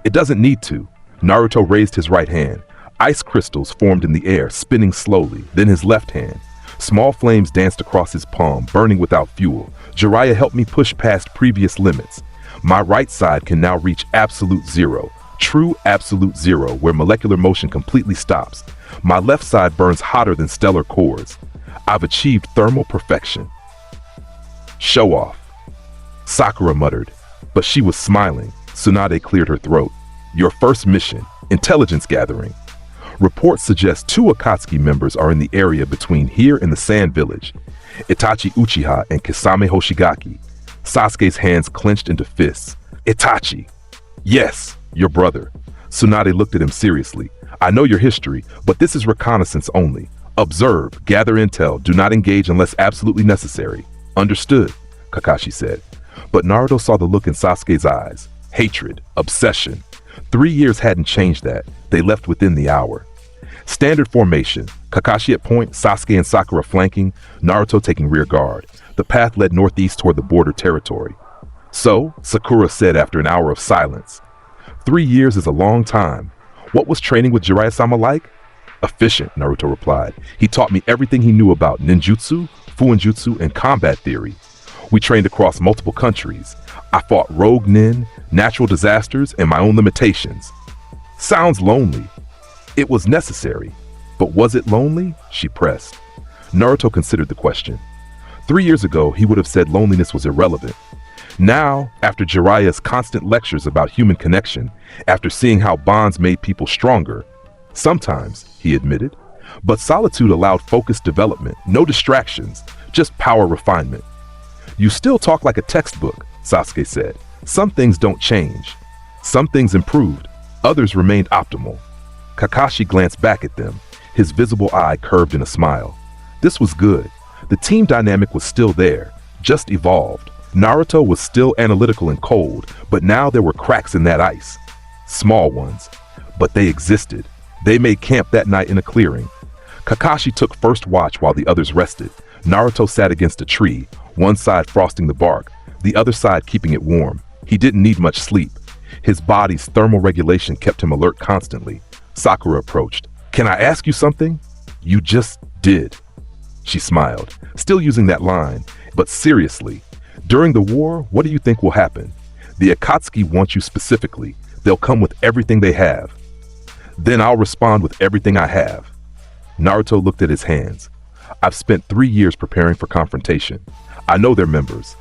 It doesn't need to. Naruto raised his right hand. Ice crystals formed in the air, spinning slowly. Then his left hand. Small flames danced across his palm, burning without fuel. Jiraiya helped me push past previous limits. My right side can now reach absolute zero. True absolute zero, where molecular motion completely stops. My left side burns hotter than stellar cores. I've achieved thermal perfection. Show off. Sakura muttered, but she was smiling. Tsunade cleared her throat. Your first mission, intelligence gathering. Reports suggest 2 Akatsuki members are in the area between here and the Sand Village. Itachi Uchiha and Kisame Hoshigaki. Sasuke's hands clenched into fists. Itachi! Yes, your brother. Tsunade looked at him seriously. I know your history, but this is reconnaissance only. Observe, gather intel, do not engage unless absolutely necessary. Understood, Kakashi said. But Naruto saw the look in Sasuke's eyes. Hatred, obsession. 3 years hadn't changed that. They left within the hour. Standard formation. Kakashi at point, Sasuke and Sakura flanking, Naruto taking rear guard. The path led northeast toward the border territory. So, Sakura said after an hour of silence. 3 years is a long time. What was training with Jiraiya-sama like? Efficient, Naruto replied. He taught me everything he knew about ninjutsu, fuinjutsu, and combat theory. We trained across multiple countries. I fought rogue nin, natural disasters, and my own limitations. Sounds lonely. It was necessary. But was it lonely? She pressed. Naruto considered the question. 3 years ago, he would have said loneliness was irrelevant. Now, after Jiraiya's constant lectures about human connection, after seeing how bonds made people stronger, sometimes, he admitted, but solitude allowed focused development, no distractions, just power refinement. You still talk like a textbook, Sasuke said. Some things don't change. Some things improved, others remained optimal. Kakashi glanced back at them, his visible eye curved in a smile. This was good. The team dynamic was still there, just evolved. Naruto was still analytical and cold, but now there were cracks in that ice. Small ones, but they existed. They made camp that night in a clearing. Kakashi took first watch while the others rested. Naruto sat against a tree, one side frosting the bark, the other side keeping it warm. He didn't need much sleep. His body's thermal regulation kept him alert constantly. Sakura approached. Can I ask you something? You just did. She smiled, still using that line, but seriously. During the war, what do you think will happen? The Akatsuki want you specifically. They'll come with everything they have. Then I'll respond with everything I have. Naruto looked at his hands. I've spent 3 years preparing for confrontation. I know their members.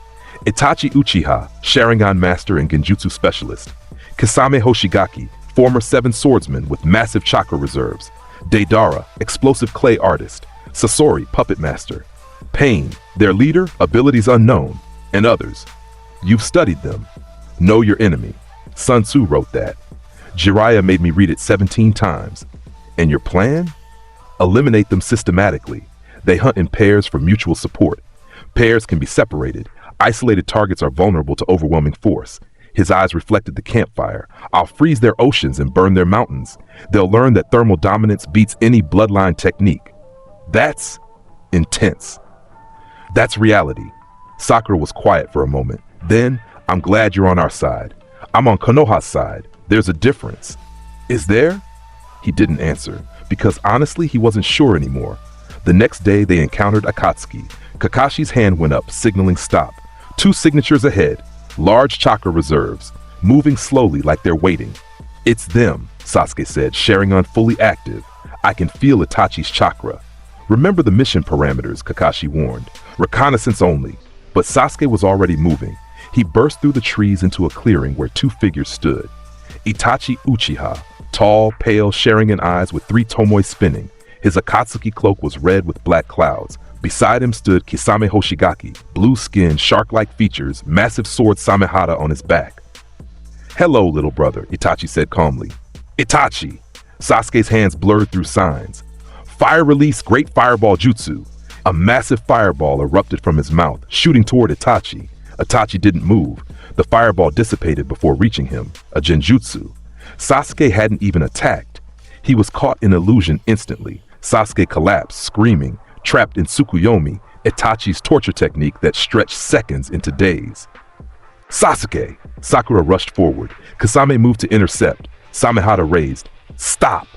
Itachi Uchiha, Sharingan Master and Genjutsu Specialist. Kisame Hoshigaki, former 7 swordsman with massive chakra reserves. Deidara, explosive clay artist. Sasori, puppet master. Pain, their leader, abilities unknown. And others. You've studied them. Know your enemy. Sun Tzu wrote that. Jiraiya made me read it 17 times. And your plan? Eliminate them systematically. They hunt in pairs for mutual support. Pairs can be separated. Isolated targets are vulnerable to overwhelming force. His eyes reflected the campfire. I'll freeze their oceans and burn their mountains. They'll learn that thermal dominance beats any bloodline technique. That's intense. That's reality. Sakura was quiet for a moment. Then, I'm glad you're on our side. I'm on Konoha's side. There's a difference. Is there? He didn't answer, because honestly, he wasn't sure anymore. The next day, they encountered Akatsuki. Kakashi's hand went up, signaling stop. 2 signatures ahead, large chakra reserves, moving slowly like they're waiting. It's them, Sasuke said, Sharingan fully active. I can feel Itachi's chakra. Remember the mission parameters, Kakashi warned. Reconnaissance only. But Sasuke was already moving. He burst through the trees into a clearing where 2 figures stood. Itachi Uchiha, tall, pale, Sharingan eyes with 3 tomoe spinning. His Akatsuki cloak was red with black clouds. Beside him stood Kisame Hoshigaki, blue skin, shark-like features, massive sword Samehada on his back. "Hello, little brother," Itachi said calmly. "Itachi!" Sasuke's hands blurred through signs. "Fire release great fireball jutsu." A massive fireball erupted from his mouth, shooting toward Itachi. Itachi didn't move. The fireball dissipated before reaching him, a genjutsu. Sasuke hadn't even attacked. He was caught in illusion instantly. Sasuke collapsed, screaming, trapped in Tsukuyomi, Itachi's torture technique that stretched seconds into days. "Sasuke!" Sakura rushed forward. Kasame moved to intercept. Samehada raised. "Stop!"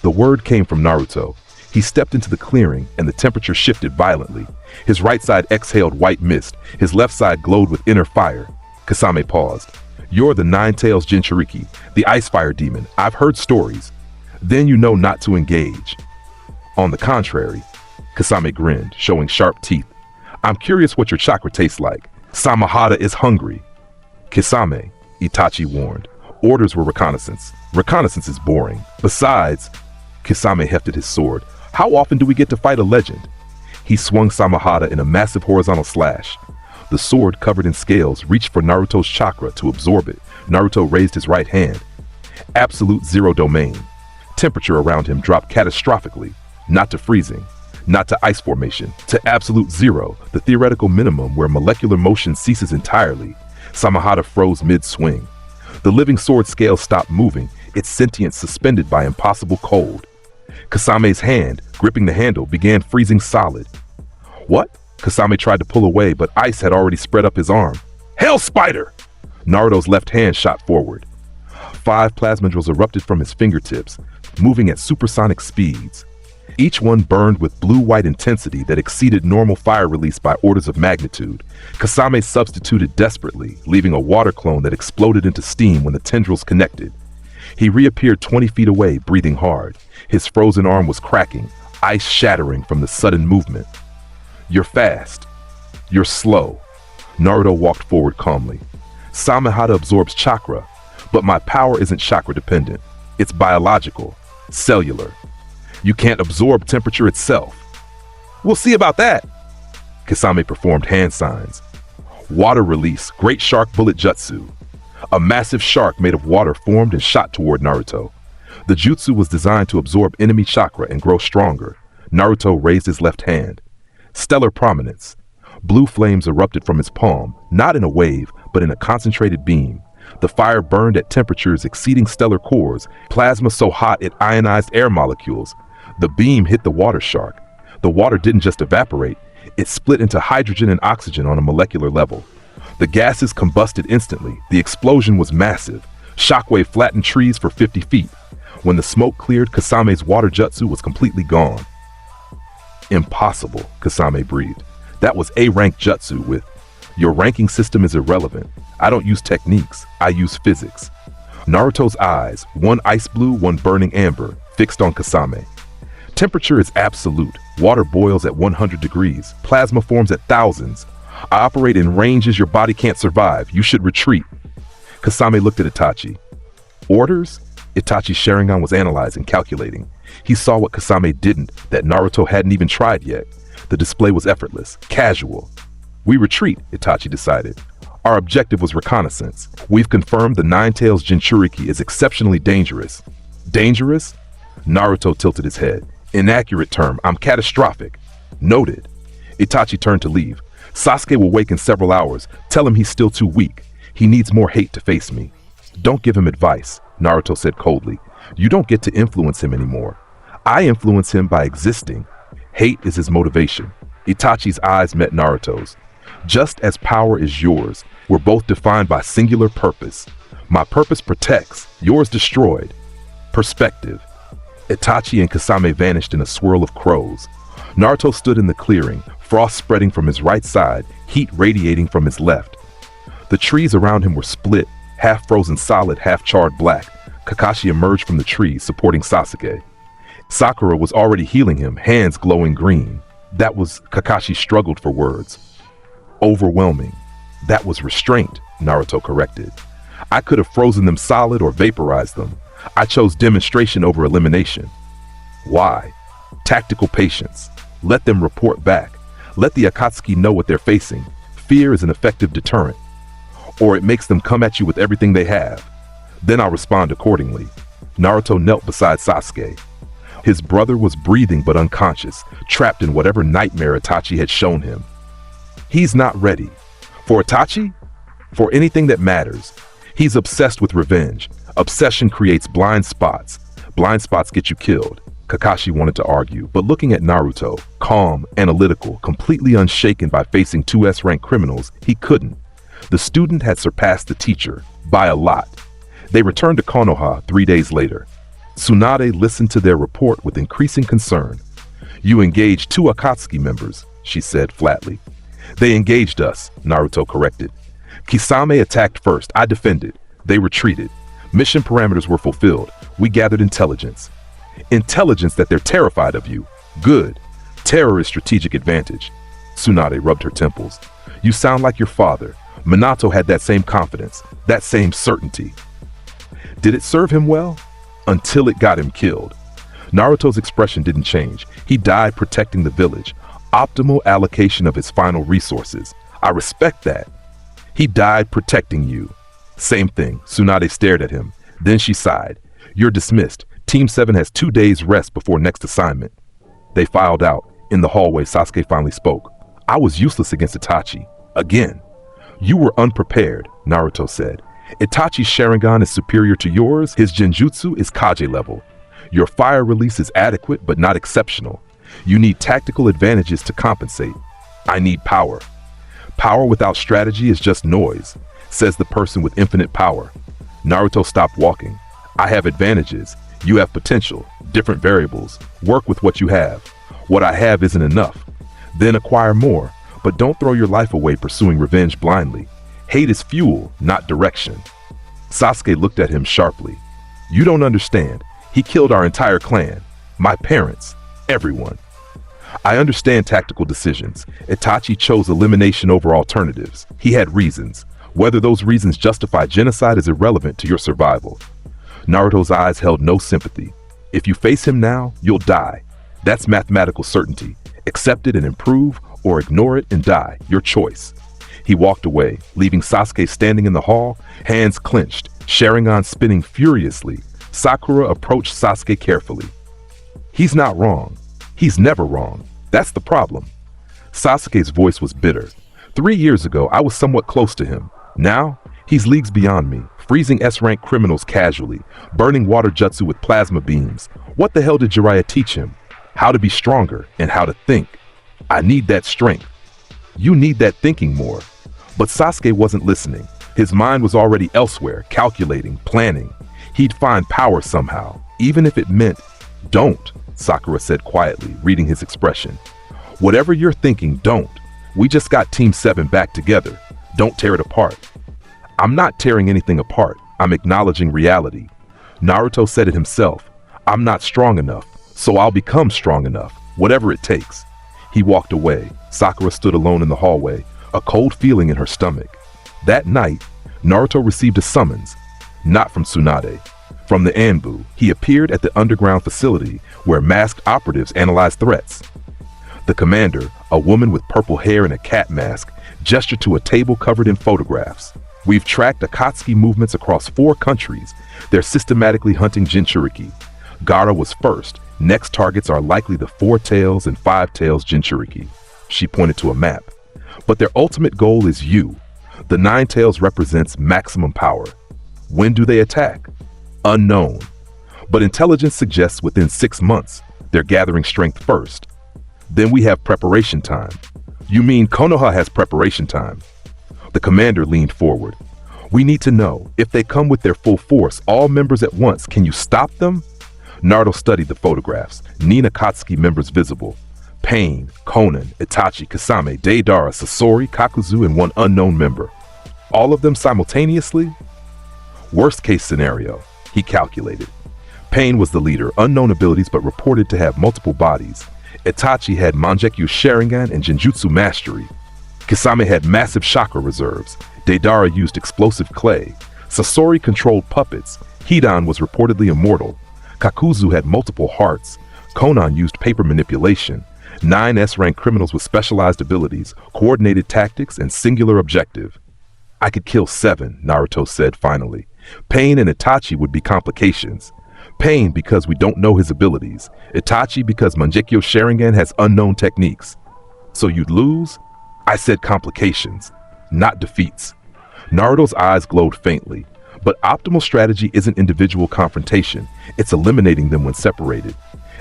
The word came from Naruto. He stepped into the clearing, and the temperature shifted violently. His right side exhaled white mist. His left side glowed with inner fire. Kasame paused. "You're the Nine-Tails Jinchuriki, the ice fire demon. I've heard stories." "Then you know not to engage." "On the contrary," Kasame grinned, showing sharp teeth. "I'm curious what your chakra tastes like. Samehada is hungry." "Kisame," Itachi warned. "Orders were reconnaissance. Reconnaissance is boring. Besides," Kisame hefted his sword, "how often do we get to fight a legend?" He swung Samehada in a massive horizontal slash. The sword, covered in scales, reached for Naruto's chakra to absorb it. Naruto raised his right hand. Absolute zero domain. Temperature around him dropped catastrophically, not to freezing, not to ice formation, to absolute zero, the theoretical minimum where molecular motion ceases entirely. Samehada froze mid-swing. The living sword scale stopped moving, its sentience suspended by impossible cold. Kasame's hand, gripping the handle, began freezing solid. "What?" Kasame tried to pull away, but ice had already spread up his arm. "Hell Spider!" Naruto's left hand shot forward. 5 plasmodrels erupted from his fingertips, moving at supersonic speeds. Each one burned with blue-white intensity that exceeded normal fire release by orders of magnitude. Kasame substituted desperately, leaving a water clone that exploded into steam when the tendrils connected. He reappeared 20 feet away, breathing hard. His frozen arm was cracking, ice shattering from the sudden movement. "You're fast. You're slow." Naruto walked forward calmly. "Samehada absorbs chakra, but my power isn't chakra dependent. It's biological, cellular. You can't absorb temperature itself." "We'll see about that." Kasame performed hand signs. "Water release, great shark bullet jutsu." A massive shark made of water formed and shot toward Naruto. The jutsu was designed to absorb enemy chakra and grow stronger. Naruto raised his left hand. Stellar prominence. Blue flames erupted from his palm, not in a wave, but in a concentrated beam. The fire burned at temperatures exceeding stellar cores, plasma so hot it ionized air molecules. The beam hit the water shark. The water didn't just evaporate, it split into hydrogen and oxygen on a molecular level. The gases combusted instantly. The explosion was massive. Shockwave flattened trees for 50 feet. When the smoke cleared, Kasame's water jutsu was completely gone. "Impossible," Kasame breathed. "That was A-rank jutsu with... Your ranking system is irrelevant. I don't use techniques, I use physics." Naruto's eyes, one ice blue, one burning amber, fixed on Kasame. "Temperature is absolute. Water boils at 100 degrees. Plasma forms at thousands. I operate in ranges your body can't survive. You should retreat." Kasame looked at Itachi. "Orders?" Itachi's Sharingan was analyzing, calculating. He saw what Kasame didn't, that Naruto hadn't even tried yet. The display was effortless, casual. "We retreat," Itachi decided. "Our objective was reconnaissance. We've confirmed the Nine-Tails Jinchuriki is exceptionally dangerous." "Dangerous?" Naruto tilted his head. "Inaccurate term. I'm catastrophic." "Noted." Itachi turned to leave. "Sasuke will wake in several hours. Tell him he's still too weak. He needs more hate to face me." "Don't give him advice," Naruto said coldly. "You don't get to influence him anymore. I influence him by existing. Hate is his motivation." Itachi's eyes met Naruto's. "Just as power is yours, we're both defined by singular purpose. My purpose protects, yours destroyed. Perspective." Itachi and Kasame vanished in a swirl of crows. Naruto stood in the clearing, frost spreading from his right side, heat radiating from his left. The trees around him were split, half frozen solid, half charred black. Kakashi emerged from the trees, supporting Sasuke. Sakura was already healing him, hands glowing green. That was... Kakashi struggled for words. "Overwhelming." "That was restraint," Naruto corrected. I could have frozen them solid or vaporized them. I chose demonstration over elimination. Why? Tactical patience. Let them report back. Let the Akatsuki know what they're facing. Fear is an effective deterrent. Or it makes them come at you with everything they have. Then I'll respond accordingly. Naruto knelt beside Sasuke. His brother was breathing but unconscious, trapped in whatever nightmare Itachi had shown him. He's not ready. For Itachi? For anything that matters. He's obsessed with revenge. Obsession creates blind spots. Blind spots get you killed. Kakashi wanted to argue, but looking at Naruto, calm, analytical, completely unshaken by facing two S-rank criminals, he couldn't. The student had surpassed the teacher, by a lot. They returned to Konoha 3 days later. Tsunade listened to their report with increasing concern. You engaged 2 Akatsuki members, she said flatly. They engaged us, Naruto corrected. Kisame attacked first, I defended. They retreated. Mission parameters were fulfilled. We gathered intelligence. Intelligence that they're terrified of you. Good. Terror is strategic advantage. Tsunade rubbed her temples. You sound like your father. Minato had that same confidence, that same certainty. Did it serve him well? Until it got him killed. Naruto's expression didn't change. He died protecting the village. Optimal allocation of his final resources. I respect that. He died protecting you. Same thing. Tsunade stared at him. Then she sighed. You're dismissed. Team 7 has 2 days rest before next assignment. They filed out. In the hallway, Sasuke finally spoke. I was useless against Itachi. Again. You were unprepared, Naruto said. Itachi's Sharingan is superior to yours. His Genjutsu is Kage level. Your fire release is adequate but not exceptional. You need tactical advantages to compensate. I need power. Power without strategy is just noise, says the person with infinite power. Naruto stopped walking. I have advantages. You have potential, different variables. Work with what you have. What I have isn't enough. Then acquire more, but don't throw your life away pursuing revenge blindly. Hate is fuel, not direction. Sasuke looked at him sharply. You don't understand. He killed our entire clan. My parents. Everyone. I understand tactical decisions. Itachi chose elimination over alternatives. He had reasons. Whether those reasons justify genocide is irrelevant to your survival. Naruto's eyes held no sympathy. If you face him now, you'll die. That's mathematical certainty. Accept it and improve, or ignore it and die. Your choice. He walked away, leaving Sasuke standing in the hall, hands clenched, Sharingan spinning furiously. Sakura approached Sasuke carefully. He's not wrong. He's never wrong. That's the problem. Sasuke's voice was bitter. 3 years ago, I was somewhat close to him. Now, he's leagues beyond me, freezing S-rank criminals casually, burning water jutsu with plasma beams. What the hell did Jiraiya teach him? How to be stronger and how to think. I need that strength. You need that thinking more. But Sasuke wasn't listening. His mind was already elsewhere, calculating, planning. He'd find power somehow, even if it meant, don't, Sakura said quietly, reading his expression. Whatever you're thinking, don't. We just got Team 7 back together. Don't tear it apart. I'm not tearing anything apart. I'm acknowledging reality. Naruto said it himself. I'm not strong enough, so I'll become strong enough, whatever it takes. He walked away. Sakura stood alone in the hallway, a cold feeling in her stomach. That night, Naruto received a summons, not from Tsunade. From the Anbu, he appeared at the underground facility where masked operatives analyzed threats. The commander, a woman with purple hair and a cat mask, gestured to a table covered in photographs. We've tracked Akatsuki movements across 4 countries. They're systematically hunting Jinchuriki. Gaara was first. Next targets are likely the 4 tails and 5 tails Jinchuriki. She pointed to a map. But their ultimate goal is you. The 9 tails represents maximum power. When do they attack? Unknown. But intelligence suggests within 6 months. They're gathering strength first. Then we have preparation time. You mean Konoha has preparation time? The commander leaned forward. We need to know, if they come with their full force, all members at once, can you stop them? Naruto studied the photographs. 9 Akatsuki members visible. Pain, Konan, Itachi, Kasame, Deidara, Sasori, Kakuzu, and 1 unknown member. All of them simultaneously? Worst case scenario, he calculated. Pain was the leader, unknown abilities but reported to have multiple bodies. Itachi had Mangekyou Sharingan and Genjutsu Mastery. Kisame had massive chakra reserves. Deidara used explosive clay. Sasori controlled puppets. Hidan was reportedly immortal. Kakuzu had multiple hearts. Konan used paper manipulation. 9 S-rank criminals with specialized abilities, coordinated tactics, and singular objective. I could kill 7, Naruto said finally. Pain and Itachi would be complications. Pain because we don't know his abilities. Itachi because Mangekyo Sharingan has unknown techniques. So you'd lose? I said complications, not defeats. Naruto's eyes glowed faintly. But optimal strategy isn't individual confrontation. It's eliminating them when separated.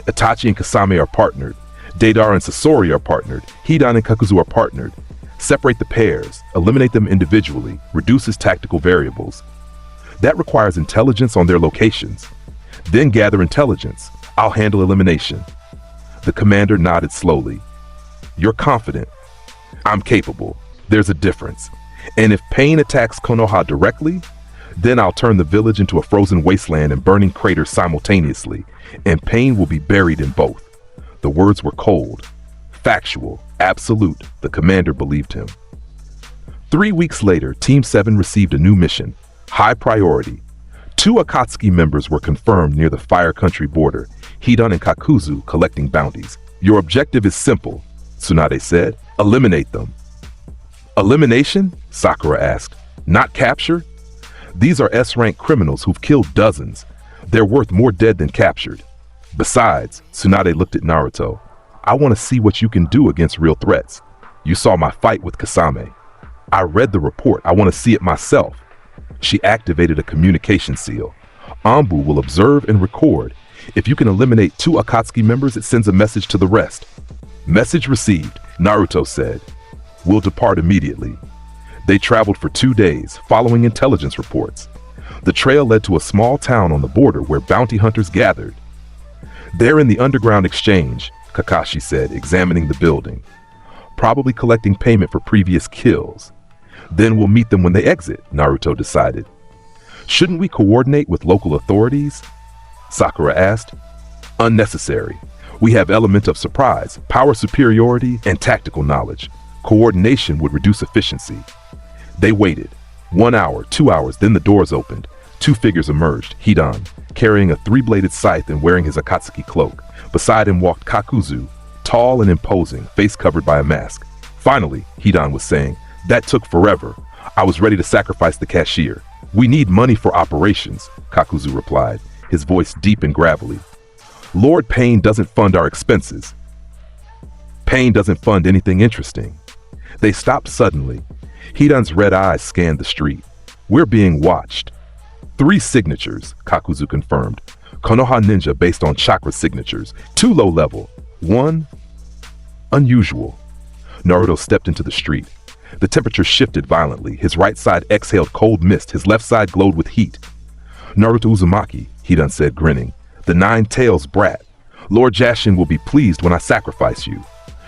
Itachi and Kasame are partnered. Deidara and Sasori are partnered. Hidan and Kakuzu are partnered. Separate the pairs, eliminate them individually, reduces tactical variables. That requires intelligence on their locations. Then gather intelligence. I'll handle elimination. The commander nodded slowly. You're confident. I'm capable. There's a difference. And if Pain attacks Konoha directly, then I'll turn the village into a frozen wasteland and burning craters simultaneously, and Pain will be buried in both. The words were cold, factual, absolute. The commander believed him. 3 weeks later, Team 7 received a new mission, high priority. 2 Akatsuki members were confirmed near the Fire Country border, Hidan and Kakuzu collecting bounties. Your objective is simple, Tsunade said. Eliminate them. Elimination? Sakura asked. Not capture? These are S-rank criminals who've killed dozens. They're worth more dead than captured. Besides, Tsunade looked at Naruto. I want to see what you can do against real threats. You saw my fight with Kasame. I read the report. I want to see it myself. She activated a communication seal. Anbu will observe and record. If you can eliminate 2 Akatsuki members, it sends a message to the rest. Message received, Naruto said. We'll depart immediately. They traveled for 2 days, following intelligence reports. The trail led to a small town on the border where bounty hunters gathered. They're in the underground exchange, Kakashi said, examining the building. Probably collecting payment for previous kills. Then we'll meet them when they exit, Naruto decided. Shouldn't we coordinate with local authorities? Sakura asked. Unnecessary. We have element of surprise, power superiority, and tactical knowledge. Coordination would reduce efficiency. They waited. 1 hour, 2 hours, then the doors opened. 2 figures emerged, Hidan, carrying a 3-bladed scythe and wearing his Akatsuki cloak. Beside him walked Kakuzu, tall and imposing, face covered by a mask. Finally, Hidan was saying, that took forever. I was ready to sacrifice the cashier. We need money for operations, Kakuzu replied, his voice deep and gravelly. Lord Pain doesn't fund our expenses. Pain doesn't fund anything interesting. They stopped suddenly. Hidan's red eyes scanned the street. We're being watched. 3 signatures, Kakuzu confirmed. Konoha ninja based on chakra signatures. 2 low level. 1 unusual. Naruto stepped into the street. The temperature shifted violently. His right side exhaled cold mist. His left side glowed with heat. Naruto Uzumaki, Hidan said, grinning. The 9 tails brat. Lord Jashin will be pleased when I sacrifice you.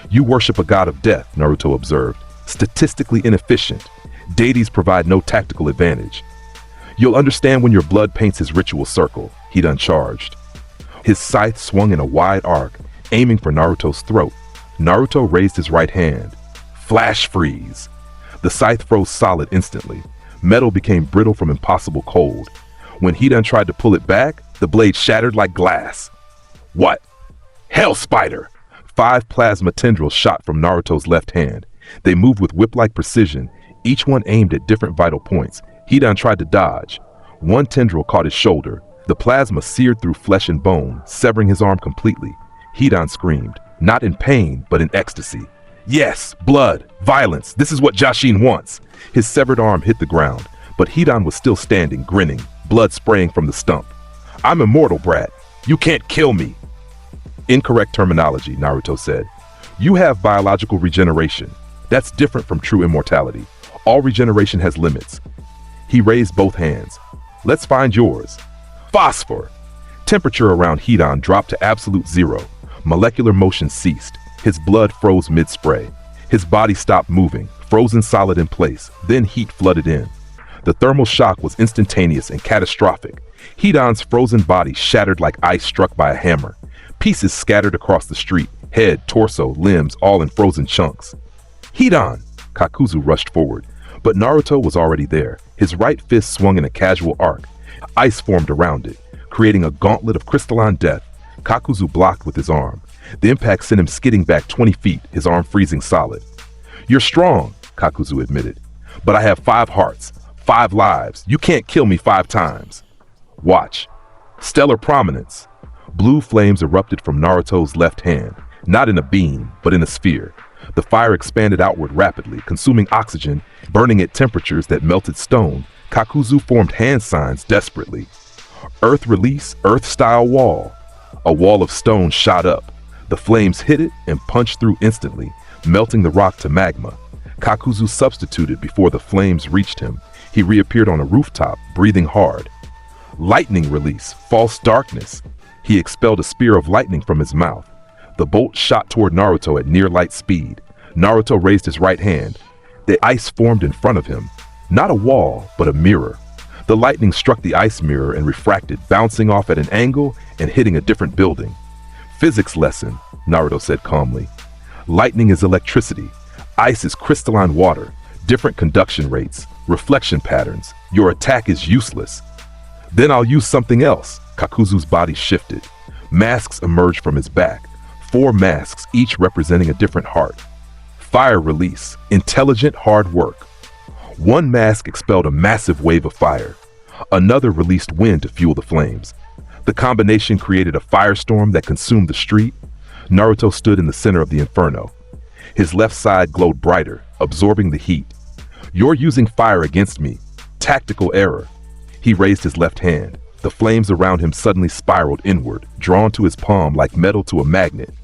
You worship a god of death, Naruto observed. Statistically inefficient. Deities provide no tactical advantage. You'll understand when your blood paints his ritual circle, Hidan charged. His scythe swung in a wide arc, aiming for Naruto's throat. Naruto raised his right hand. Flash freeze. The scythe froze solid instantly. Metal became brittle from impossible cold. When Hidan tried to pull it back, the blade shattered like glass. What? Hell Spider! 5 plasma tendrils shot from Naruto's left hand. They moved with whip-like precision, each one aimed at different vital points. Hidan tried to dodge. 1 tendril caught his shoulder. The plasma seared through flesh and bone, severing his arm completely. Hidan screamed, not in pain, but in ecstasy. Yes, blood, violence, this is what Jashin wants. His severed arm hit the ground, but Hidan was still standing, grinning, blood spraying from the stump. I'm immortal, brat. You can't kill me. Incorrect terminology, Naruto said. You have biological regeneration. That's different from true immortality. All regeneration has limits. He raised both hands. Let's find yours. Phosphor! Temperature around Hidan dropped to absolute 0. Molecular motion ceased. His blood froze mid-spray. His body stopped moving, frozen solid in place. Then heat flooded in. The thermal shock was instantaneous and catastrophic. Hidan's frozen body shattered like ice struck by a hammer. Pieces scattered across the street, head, torso, limbs, all in frozen chunks. Hidan! Kakuzu rushed forward, But Naruto was already there. His right fist swung in a casual arc. Ice formed around it, creating a gauntlet of crystalline death. Kakuzu blocked with his arm. The impact sent him skidding back 20 feet, his arm freezing solid. "You're strong," Kakuzu admitted. "But I have 5 hearts, 5 lives. You can't kill me 5 times." Watch. Stellar prominence. Blue flames erupted from Naruto's left hand, not in a beam, but in a sphere. The fire expanded outward rapidly, consuming oxygen, burning at temperatures that melted stone. Kakuzu formed hand signs desperately. Earth release, earth-style wall. A wall of stone shot up. The flames hit it and punched through instantly, melting the rock to magma. Kakuzu substituted before the flames reached him. He reappeared on a rooftop, breathing hard. Lightning release, false darkness. He expelled a spear of lightning from his mouth. The bolt shot toward Naruto at near light speed. Naruto raised his right hand. The ice formed in front of him. Not a wall, but a mirror. The lightning struck the ice mirror and refracted, bouncing off at an angle and hitting a different building. "Physics lesson," Naruto said calmly. "Lightning is electricity. Ice is crystalline water. Different conduction rates, reflection patterns. Your attack is useless." "Then I'll use something else." Kakuzu's body shifted. Masks emerged from his back. 4 masks, each representing a different heart. Fire release, intelligent hard work. One mask expelled a massive wave of fire. Another released wind to fuel the flames. The combination created a firestorm that consumed the street. Naruto stood in the center of the inferno. His left side glowed brighter, absorbing the heat. "You're using fire against me. Tactical error." He raised his left hand. The flames around him suddenly spiraled inward, drawn to his palm like metal to a magnet.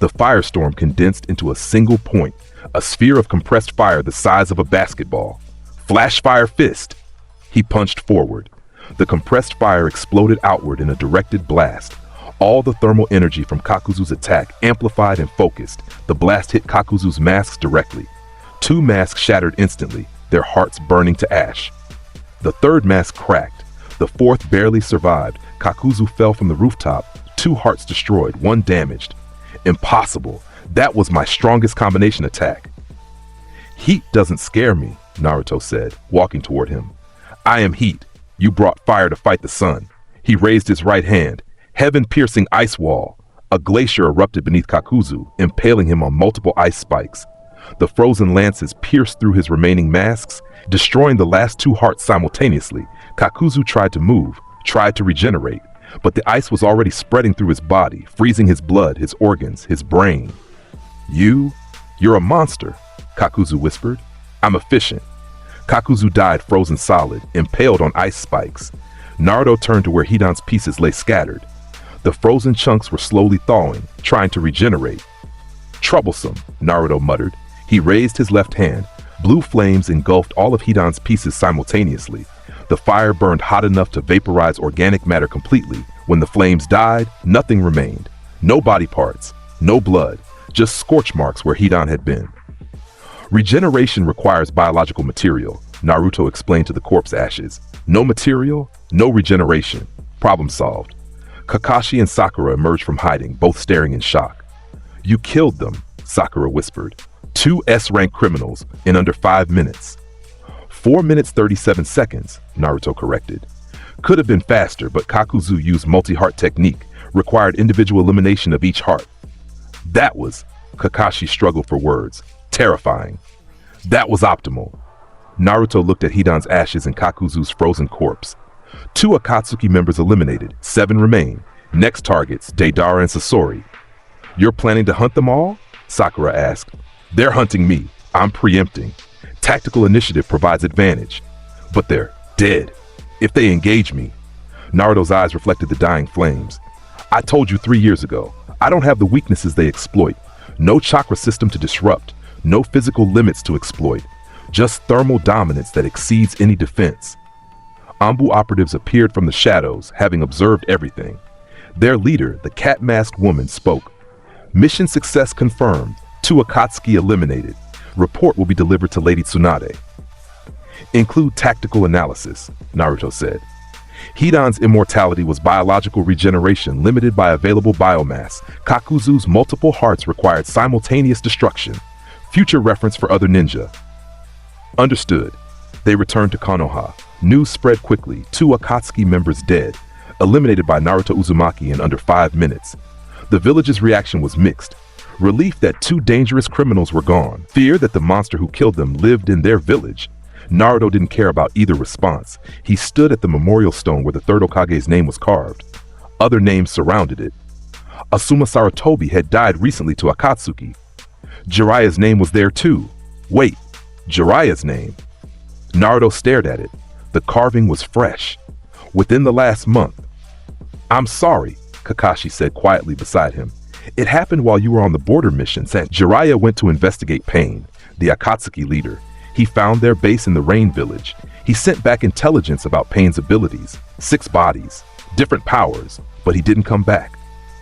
The firestorm condensed into a single point, a sphere of compressed fire the size of a basketball. "Flash fire fist!" He punched forward. The compressed fire exploded outward in a directed blast. All the thermal energy from Kakuzu's attack amplified and focused. The blast hit Kakuzu's masks directly. 2 masks shattered instantly, their hearts burning to ash. The 3rd mask cracked. The 4th barely survived. Kakuzu fell from the rooftop, 2 hearts destroyed, 1 damaged. "Impossible. That was my strongest combination attack." "Heat doesn't scare me," Naruto said, walking toward him. "I am heat. You brought fire to fight the sun." He raised his right hand. Heaven-piercing ice wall. A glacier erupted beneath Kakuzu, impaling him on multiple ice spikes. The frozen lances pierced through his remaining masks, destroying the last 2 hearts simultaneously. Kakuzu tried to move, tried to regenerate, but the ice was already spreading through his body, freezing his blood, his organs, his brain. You're a monster," Kakuzu whispered. "I'm efficient." Kakuzu died frozen solid, impaled on ice spikes. Naruto turned to where Hidan's pieces lay scattered. The frozen chunks were slowly thawing, trying to regenerate. "Troublesome," Naruto muttered. He raised his left hand. Blue flames engulfed all of Hidan's pieces simultaneously. The fire burned hot enough to vaporize organic matter completely. When the flames died, nothing remained. No body parts, no blood, just scorch marks where Hidan had been. "Regeneration requires biological material," Naruto explained to the corpse ashes. "No material, no regeneration. Problem solved." Kakashi and Sakura emerged from hiding, both staring in shock. "You killed them," Sakura whispered. 2 S-rank criminals in under 5 minutes. 4 minutes 37 seconds, Naruto corrected. Could have been faster, but Kakuzu used multi-heart technique, required individual elimination of each heart. That was, Kakashi struggled for words, terrifying. That was optimal. Naruto looked at Hidan's ashes and Kakuzu's frozen corpse. 2 Akatsuki members eliminated, 7 remain. Next targets, Deidara and Sasori. "You're planning to hunt them all?" Sakura asked. "They're hunting me. I'm preempting. Tactical initiative provides advantage. But they're dead. If they engage me..." Naruto's eyes reflected the dying flames. "I told you 3 years ago. I don't have the weaknesses they exploit. No chakra system to disrupt. No physical limits to exploit. Just thermal dominance that exceeds any defense." Anbu operatives appeared from the shadows, having observed everything. Their leader, the cat-masked woman, spoke. "Mission success confirmed. 2 Akatsuki eliminated. Report will be delivered to Lady Tsunade." "Include tactical analysis," Naruto said. Hidan's immortality was biological regeneration limited by available biomass. Kakuzu's multiple hearts required simultaneous destruction. Future reference for other ninja. "Understood," They returned to Konoha. News spread quickly, 2 Akatsuki members dead, eliminated by Naruto Uzumaki in under 5 minutes. The village's reaction was mixed. Relief that 2 dangerous criminals were gone. Fear that the monster who killed them lived in their village. Naruto didn't care about either response. He stood at the memorial stone where the third Hokage's name was carved. Other names surrounded it. Asuma Sarutobi had died recently to Akatsuki. Jiraiya's name was there too. Wait, Jiraiya's name? Naruto stared at it. The carving was fresh. Within the last month. I'm sorry, Kakashi said quietly beside him. It happened while you were on the border mission. Jiraiya went to investigate Pain, the Akatsuki leader. He found their base in the Rain Village. He sent back intelligence about Pain's abilities. 6 bodies, different powers, but he didn't come back.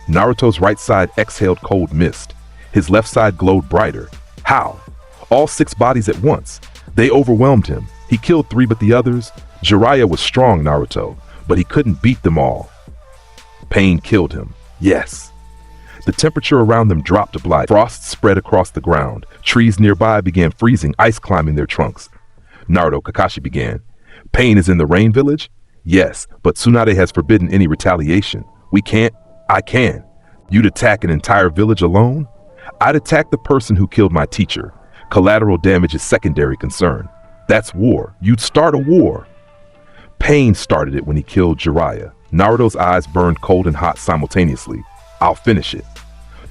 Naruto's right side exhaled cold mist. His left side glowed brighter. How? All 6 bodies at once. They overwhelmed him. He killed 3, but the others? Jiraiya was strong, Naruto, but he couldn't beat them all. Pain killed him. Yes. The temperature around them dropped to blight. Frost spread across the ground. Trees nearby began freezing, ice climbing their trunks. Naruto, Kakashi began. Pain is in the Rain Village? Yes, but Tsunade has forbidden any retaliation. We can't. I can. You'd attack an entire village alone? I'd attack the person who killed my teacher. Collateral damage is secondary concern. That's war. You'd start a war. Pain started it when he killed Jiraiya. Naruto's eyes burned cold and hot simultaneously. I'll finish it.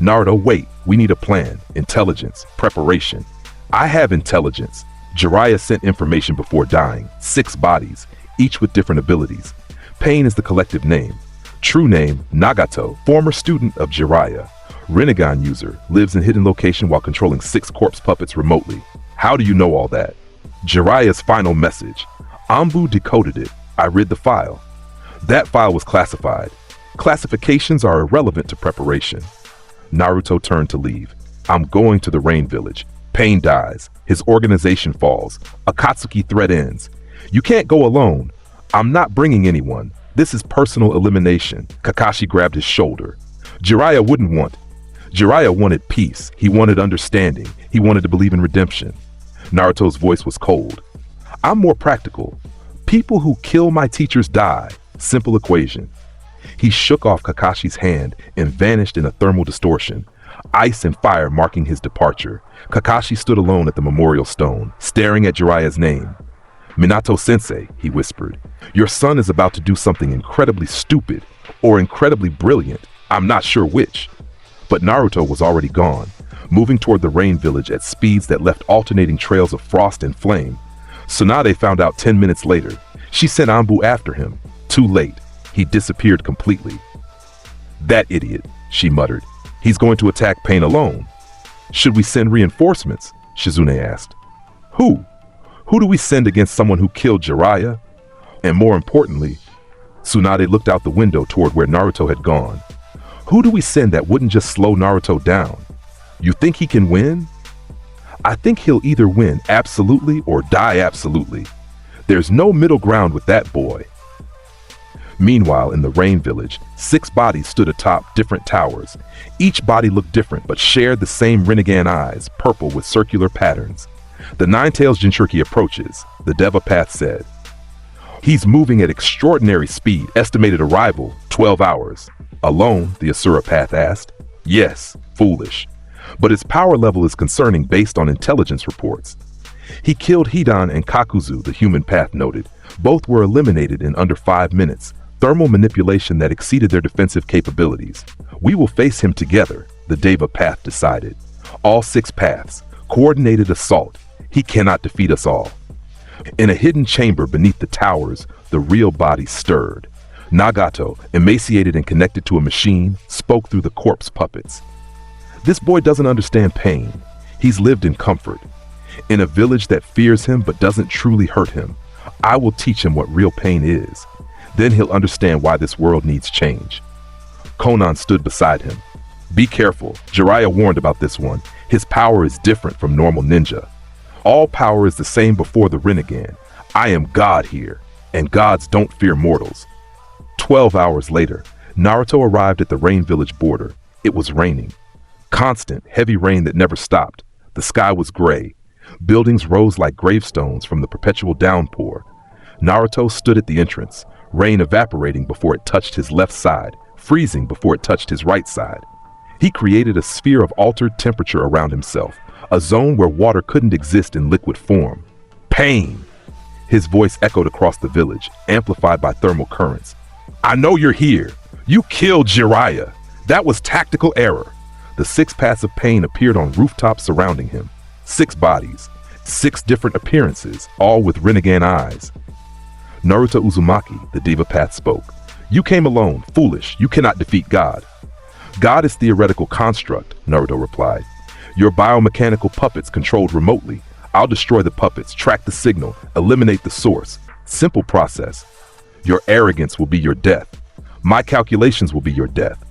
Naruto, wait. We need a plan. Intelligence. Preparation. I have intelligence. Jiraiya sent information before dying. 6 bodies, each with different abilities. Pain is the collective name. True name, Nagato, former student of Jiraiya. Rasengan user, lives in hidden location while controlling 6 corpse puppets remotely. How do you know all that? Jiraiya's final message. Anbu decoded it. I read the file. That file was classified. Classifications are irrelevant to preparation. Naruto turned to leave. I'm going to the Rain Village. Pain dies. His organization falls. Akatsuki threat ends. You can't go alone. I'm not bringing anyone. This is personal elimination. Kakashi grabbed his shoulder. Jiraiya wouldn't want. Jiraiya wanted peace. He wanted understanding. He wanted to believe in redemption. Naruto's voice was cold. I'm more practical. People who kill my teachers die. Simple equation. He shook off Kakashi's hand and vanished in a thermal distortion. Ice and fire marking his departure. Kakashi stood alone at the memorial stone, staring at Jiraiya's name. Minato-sensei, he whispered, your son is about to do something incredibly stupid or incredibly brilliant. I'm not sure which. But Naruto was already gone, moving toward the Rain Village at speeds that left alternating trails of frost and flame. Tsunade found out 10 minutes later. She sent Anbu after him. Too late. He disappeared completely. That idiot, she muttered. He's going to attack Pain alone. Should we send reinforcements? Shizune asked. Who? Who do we send against someone who killed Jiraiya? And more importantly, Tsunade looked out the window toward where Naruto had gone. Who do we send that wouldn't just slow Naruto down? You think he can win? I think he'll either win absolutely or die absolutely. There's no middle ground with that boy. Meanwhile, in the Rain Village, 6 bodies stood atop different towers. Each body looked different but shared the same Rasengan eyes, purple with circular patterns. The Nine-Tails Jinchuriki approaches, the Deva Path said. He's moving at extraordinary speed, estimated arrival, 12 hours. Alone, the Asura Path asked. Yes, foolish. But his power level is concerning based on intelligence reports. He killed Hidan and Kakuzu, the human path noted. Both were eliminated in under 5 minutes. Thermal manipulation that exceeded their defensive capabilities. We will face him together, the Deva Path decided. All 6 paths, coordinated assault. He cannot defeat us all. In a hidden chamber beneath the towers, the real body stirred. Nagato, emaciated and connected to a machine, spoke through the corpse puppets. This boy doesn't understand pain. He's lived in comfort. In a village that fears him but doesn't truly hurt him. I will teach him what real pain is. Then he'll understand why this world needs change. Konan stood beside him. Be careful. Jiraiya warned about this one. His power is different from normal ninja. All power is the same before the Rasengan. I am God here, and gods don't fear mortals. 12 hours later, Naruto arrived at the Rain Village border. It was raining. Constant, heavy rain that never stopped. The sky was gray. Buildings rose like gravestones from the perpetual downpour. Naruto stood at the entrance, rain evaporating before it touched his left side, freezing before it touched his right side. He created a sphere of altered temperature around himself, a zone where water couldn't exist in liquid form. Pain! His voice echoed across the village, amplified by thermal currents. I know you're here. You killed Jiraiya. That was tactical error. The 6 paths of pain appeared on rooftops surrounding him. 6 bodies, 6 different appearances, all with Rasengan eyes. Naruto Uzumaki, the Diva Path, spoke. You came alone, foolish. You cannot defeat God. God is theoretical construct, Naruto replied. Your biomechanical puppets controlled remotely. I'll destroy the puppets, track the signal, eliminate the source. Simple process. Your arrogance will be your death. My calculations will be your death.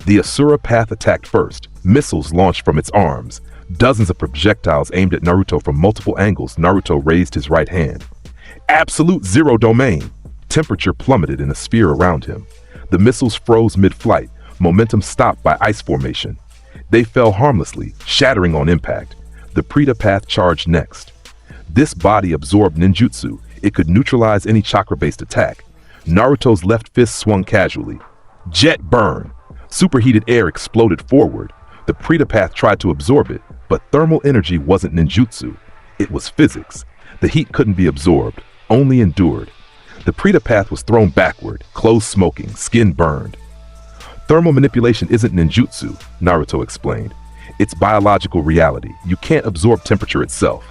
The Asura Path attacked first. Missiles launched from its arms. Dozens of projectiles aimed at Naruto from multiple angles. Naruto raised his right hand. Absolute zero domain. Temperature plummeted in a sphere around him. The missiles froze mid-flight. Momentum stopped by ice formation. They fell harmlessly, shattering on impact. The Prita Path charged next. This body absorbed ninjutsu. It could neutralize any chakra-based attack. Naruto's left fist swung casually. Jet burn. Superheated air exploded forward. The Prita Path tried to absorb it, but thermal energy wasn't ninjutsu. It was physics. The heat couldn't be absorbed, only endured. The Prita Path was thrown backward, clothes smoking, skin burned. Thermal manipulation isn't ninjutsu, Naruto explained. It's biological reality. You can't absorb temperature itself.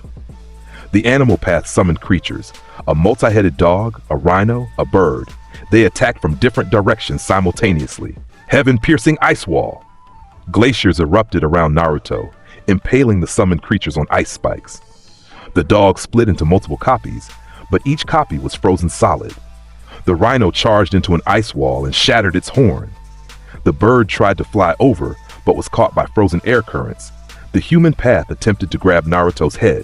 The animal path summoned creatures. A multi-headed dog, a rhino, a bird. They attacked from different directions simultaneously. Heaven-piercing ice wall. Glaciers erupted around Naruto, impaling the summoned creatures on ice spikes. The dog split into multiple copies, but each copy was frozen solid. The rhino charged into an ice wall and shattered its horn. The bird tried to fly over, but was caught by frozen air currents. The human path attempted to grab Naruto's head.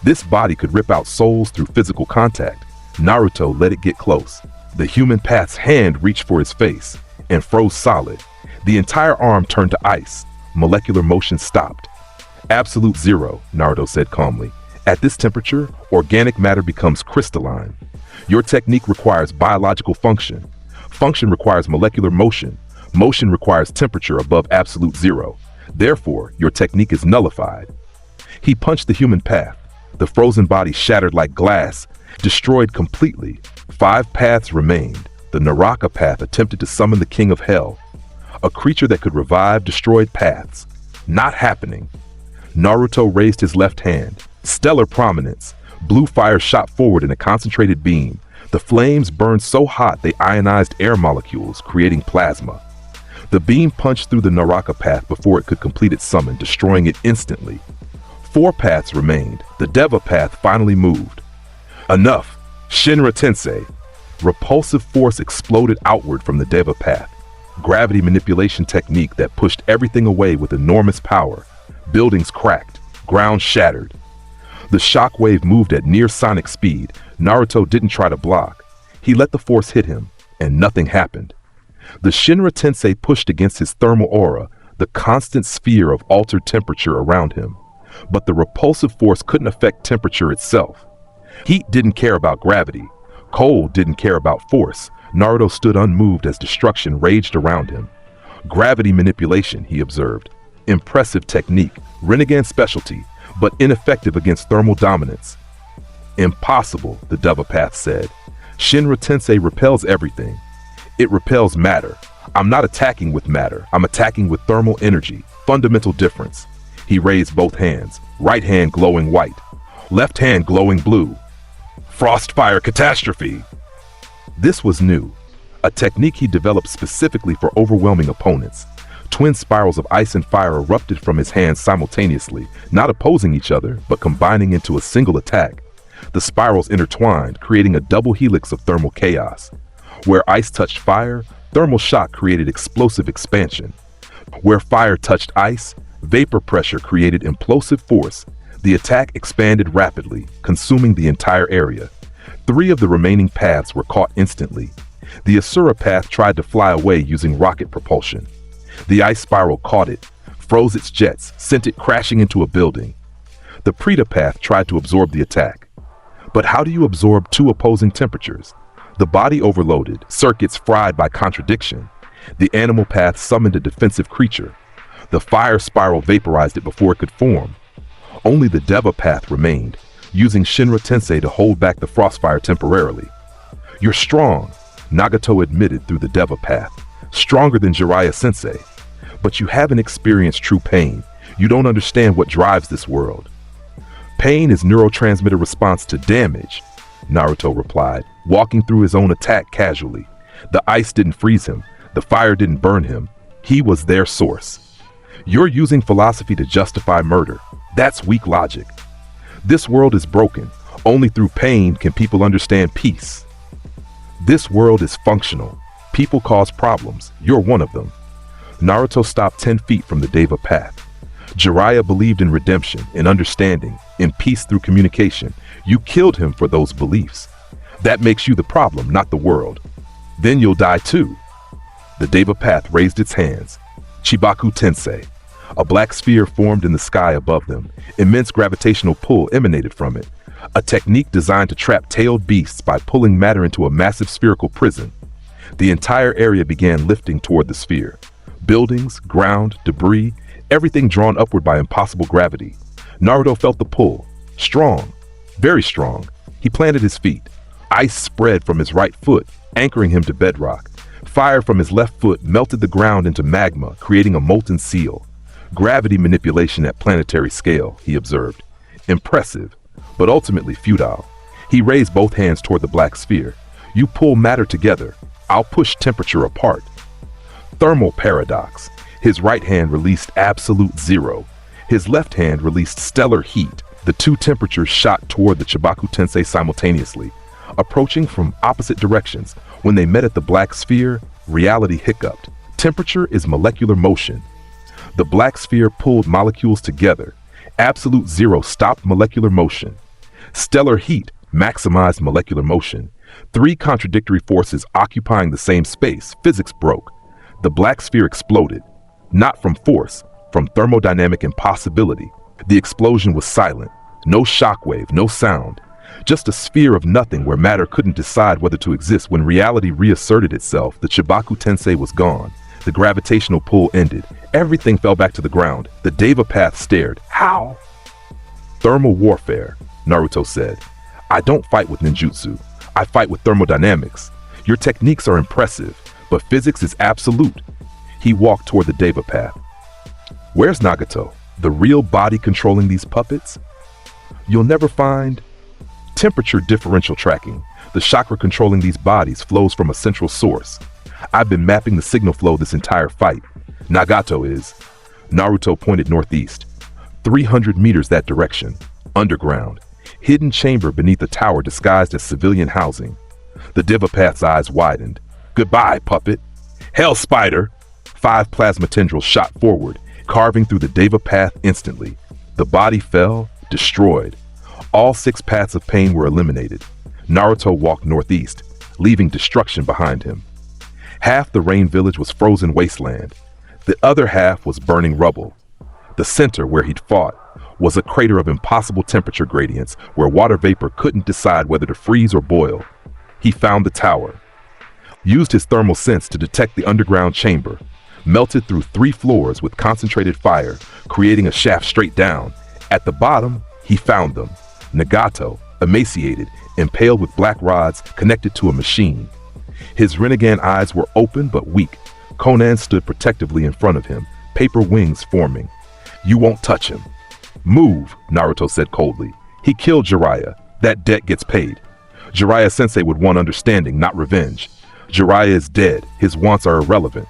This body could rip out souls through physical contact. Naruto let it get close. The human path's hand reached for his face and froze solid. The entire arm turned to ice. Molecular motion stopped. Absolute zero, Naruto said calmly. At this temperature, organic matter becomes crystalline. Your technique requires biological function. Function requires molecular motion. Motion requires temperature above absolute zero. Therefore, your technique is nullified. He punched the human path. The frozen body shattered like glass, destroyed completely. 5 paths remained. The Naraka path attempted to summon the king of hell. A creature that could revive destroyed paths. Not happening. Naruto raised his left hand. Stellar prominence. Blue fire shot forward in a concentrated beam. The flames burned so hot they ionized air molecules, creating plasma. The beam punched through the Naraka path before it could complete its summon, destroying it instantly. 4 paths remained. The Deva path finally moved. Enough. Shinra Tensei. Repulsive force exploded outward from the Deva path. Gravity manipulation technique that pushed everything away with enormous power. Buildings cracked. Ground shattered. The shockwave moved at near sonic speed. Naruto didn't try to block. He let the force hit him, and nothing happened. The Shinra Tensei pushed against his thermal aura, the constant sphere of altered temperature around him. But the repulsive force couldn't affect temperature itself. Heat didn't care about gravity. Cold didn't care about force. Naruto stood unmoved as destruction raged around him. Gravity manipulation, he observed. Impressive technique, Rasengan specialty, but ineffective against thermal dominance. Impossible, the Deva Path said. Shinra Tensei repels everything. It repels matter. I'm not attacking with matter. I'm attacking with thermal energy. Fundamental difference. He raised both hands, right hand glowing white, left hand glowing blue. Frostfire catastrophe! This was new, a technique he developed specifically for overwhelming opponents. Twin spirals of ice and fire erupted from his hands simultaneously, not opposing each other, but combining into a single attack. The spirals intertwined, creating a double helix of thermal chaos. Where ice touched fire, thermal shock created explosive expansion. Where fire touched ice, vapor pressure created implosive force. The attack expanded rapidly, consuming the entire area. 3 of the remaining paths were caught instantly. The Asura path tried to fly away using rocket propulsion. The ice spiral caught it, froze its jets, sent it crashing into a building. The Preta path tried to absorb the attack. But how do you absorb two opposing temperatures? The body overloaded, circuits fried by contradiction. The animal path summoned a defensive creature. The fire spiral vaporized it before it could form. Only the Deva path remained, using Shinra Tensei to hold back the frostfire temporarily. You're strong, Nagato admitted through the Deva path. Stronger than Jiraiya Sensei. But you haven't experienced true pain. You don't understand what drives this world. Pain is neurotransmitter response to damage, Naruto replied, walking through his own attack casually. The ice didn't freeze him. The fire didn't burn him. He was their source. You're using philosophy to justify murder. That's weak logic. This world is broken. Only through pain can people understand peace. This world is functional. People cause problems. You're one of them. Naruto stopped 10 feet from the Deva path. Jiraiya believed in redemption, in understanding, in peace through communication. You killed him for those beliefs. That makes you the problem, not the world. Then you'll die too. The Deva path raised its hands. Chibaku Tensei. A black sphere formed in the sky above them. Immense gravitational pull emanated from it. A technique designed to trap tailed beasts by pulling matter into a massive spherical prison. The entire area began lifting toward the sphere. Buildings, ground, debris, everything drawn upward by impossible gravity. Naruto felt the pull. Strong. Very strong. He planted his feet. Ice spread from his right foot, anchoring him to bedrock. Fire from his left foot melted the ground into magma, creating a molten seal. Gravity manipulation at planetary scale, he observed. Impressive, but ultimately futile. He raised both hands toward the black sphere. You pull matter together. I'll push temperature apart. Thermal paradox. His right hand released absolute zero. His left hand released stellar heat. The two temperatures shot toward the Chibaku Tensei simultaneously, approaching from opposite directions. When they met at the black sphere, reality hiccuped. Temperature is molecular motion. The black sphere pulled molecules together. Absolute zero stopped molecular motion. Stellar heat maximized molecular motion. Three contradictory forces occupying the same space. Physics broke. The black sphere exploded. Not from force, from thermodynamic impossibility. The explosion was silent. No shockwave, no sound. Just a sphere of nothing where matter couldn't decide whether to exist. When reality reasserted itself, the Chibaku Tensei was gone. The gravitational pull ended. Everything fell back to the ground. The Deva path stared. How? Thermal warfare, Naruto said. I don't fight with ninjutsu. I fight with thermodynamics. Your techniques are impressive, but physics is absolute. He walked toward the Deva path. Where's Nagato? The real body controlling these puppets? You'll never find temperature differential tracking. The chakra controlling these bodies flows from a central source. I've been mapping the signal flow this entire fight. Nagato is. Naruto pointed northeast. 300 meters that direction. Underground. Hidden chamber beneath a tower disguised as civilian housing. The Deva path's eyes widened. Goodbye, puppet. Hell, spider! 5 plasma tendrils shot forward, carving through the Deva path instantly. The body fell, destroyed. All 6 paths of pain were eliminated. Naruto walked northeast, leaving destruction behind him. Half the rain village was frozen wasteland. The other half was burning rubble. The center, where he'd fought, was a crater of impossible temperature gradients where water vapor couldn't decide whether to freeze or boil. He found the tower, used his thermal sense to detect the underground chamber, melted through 3 floors with concentrated fire, creating a shaft straight down. At the bottom, he found them. Nagato, emaciated, impaled with black rods connected to a machine. His Rinnegan eyes were open but weak. Conan stood protectively in front of him, paper wings forming. You won't touch him. Move, Naruto said coldly. He killed Jiraiya. That debt gets paid. Jiraiya Sensei would want understanding, not revenge. Jiraiya is dead. His wants are irrelevant.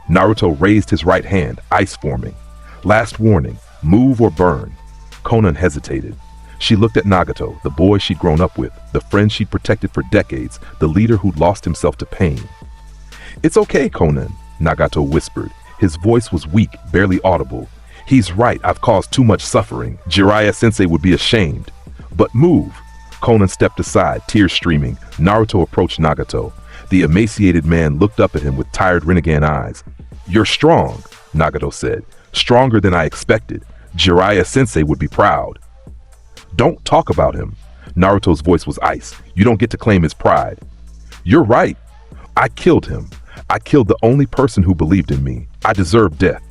Naruto raised his right hand, ice forming. Last warning, move or burn. Conan hesitated. She looked at Nagato, the boy she'd grown up with, the friend she'd protected for decades, the leader who'd lost himself to pain. It's okay, Conan, Nagato whispered. His voice was weak, barely audible. He's right, I've caused too much suffering. Jiraiya Sensei would be ashamed. But move. Conan stepped aside, tears streaming. Naruto approached Nagato. The emaciated man looked up at him with tired Rinnegan eyes. You're strong, Nagato said. Stronger than I expected. Jiraiya Sensei would be proud. Don't talk about him. Naruto's voice was ice. You don't get to claim his pride. You're right. I killed him. I killed the only person who believed in me. I deserve death.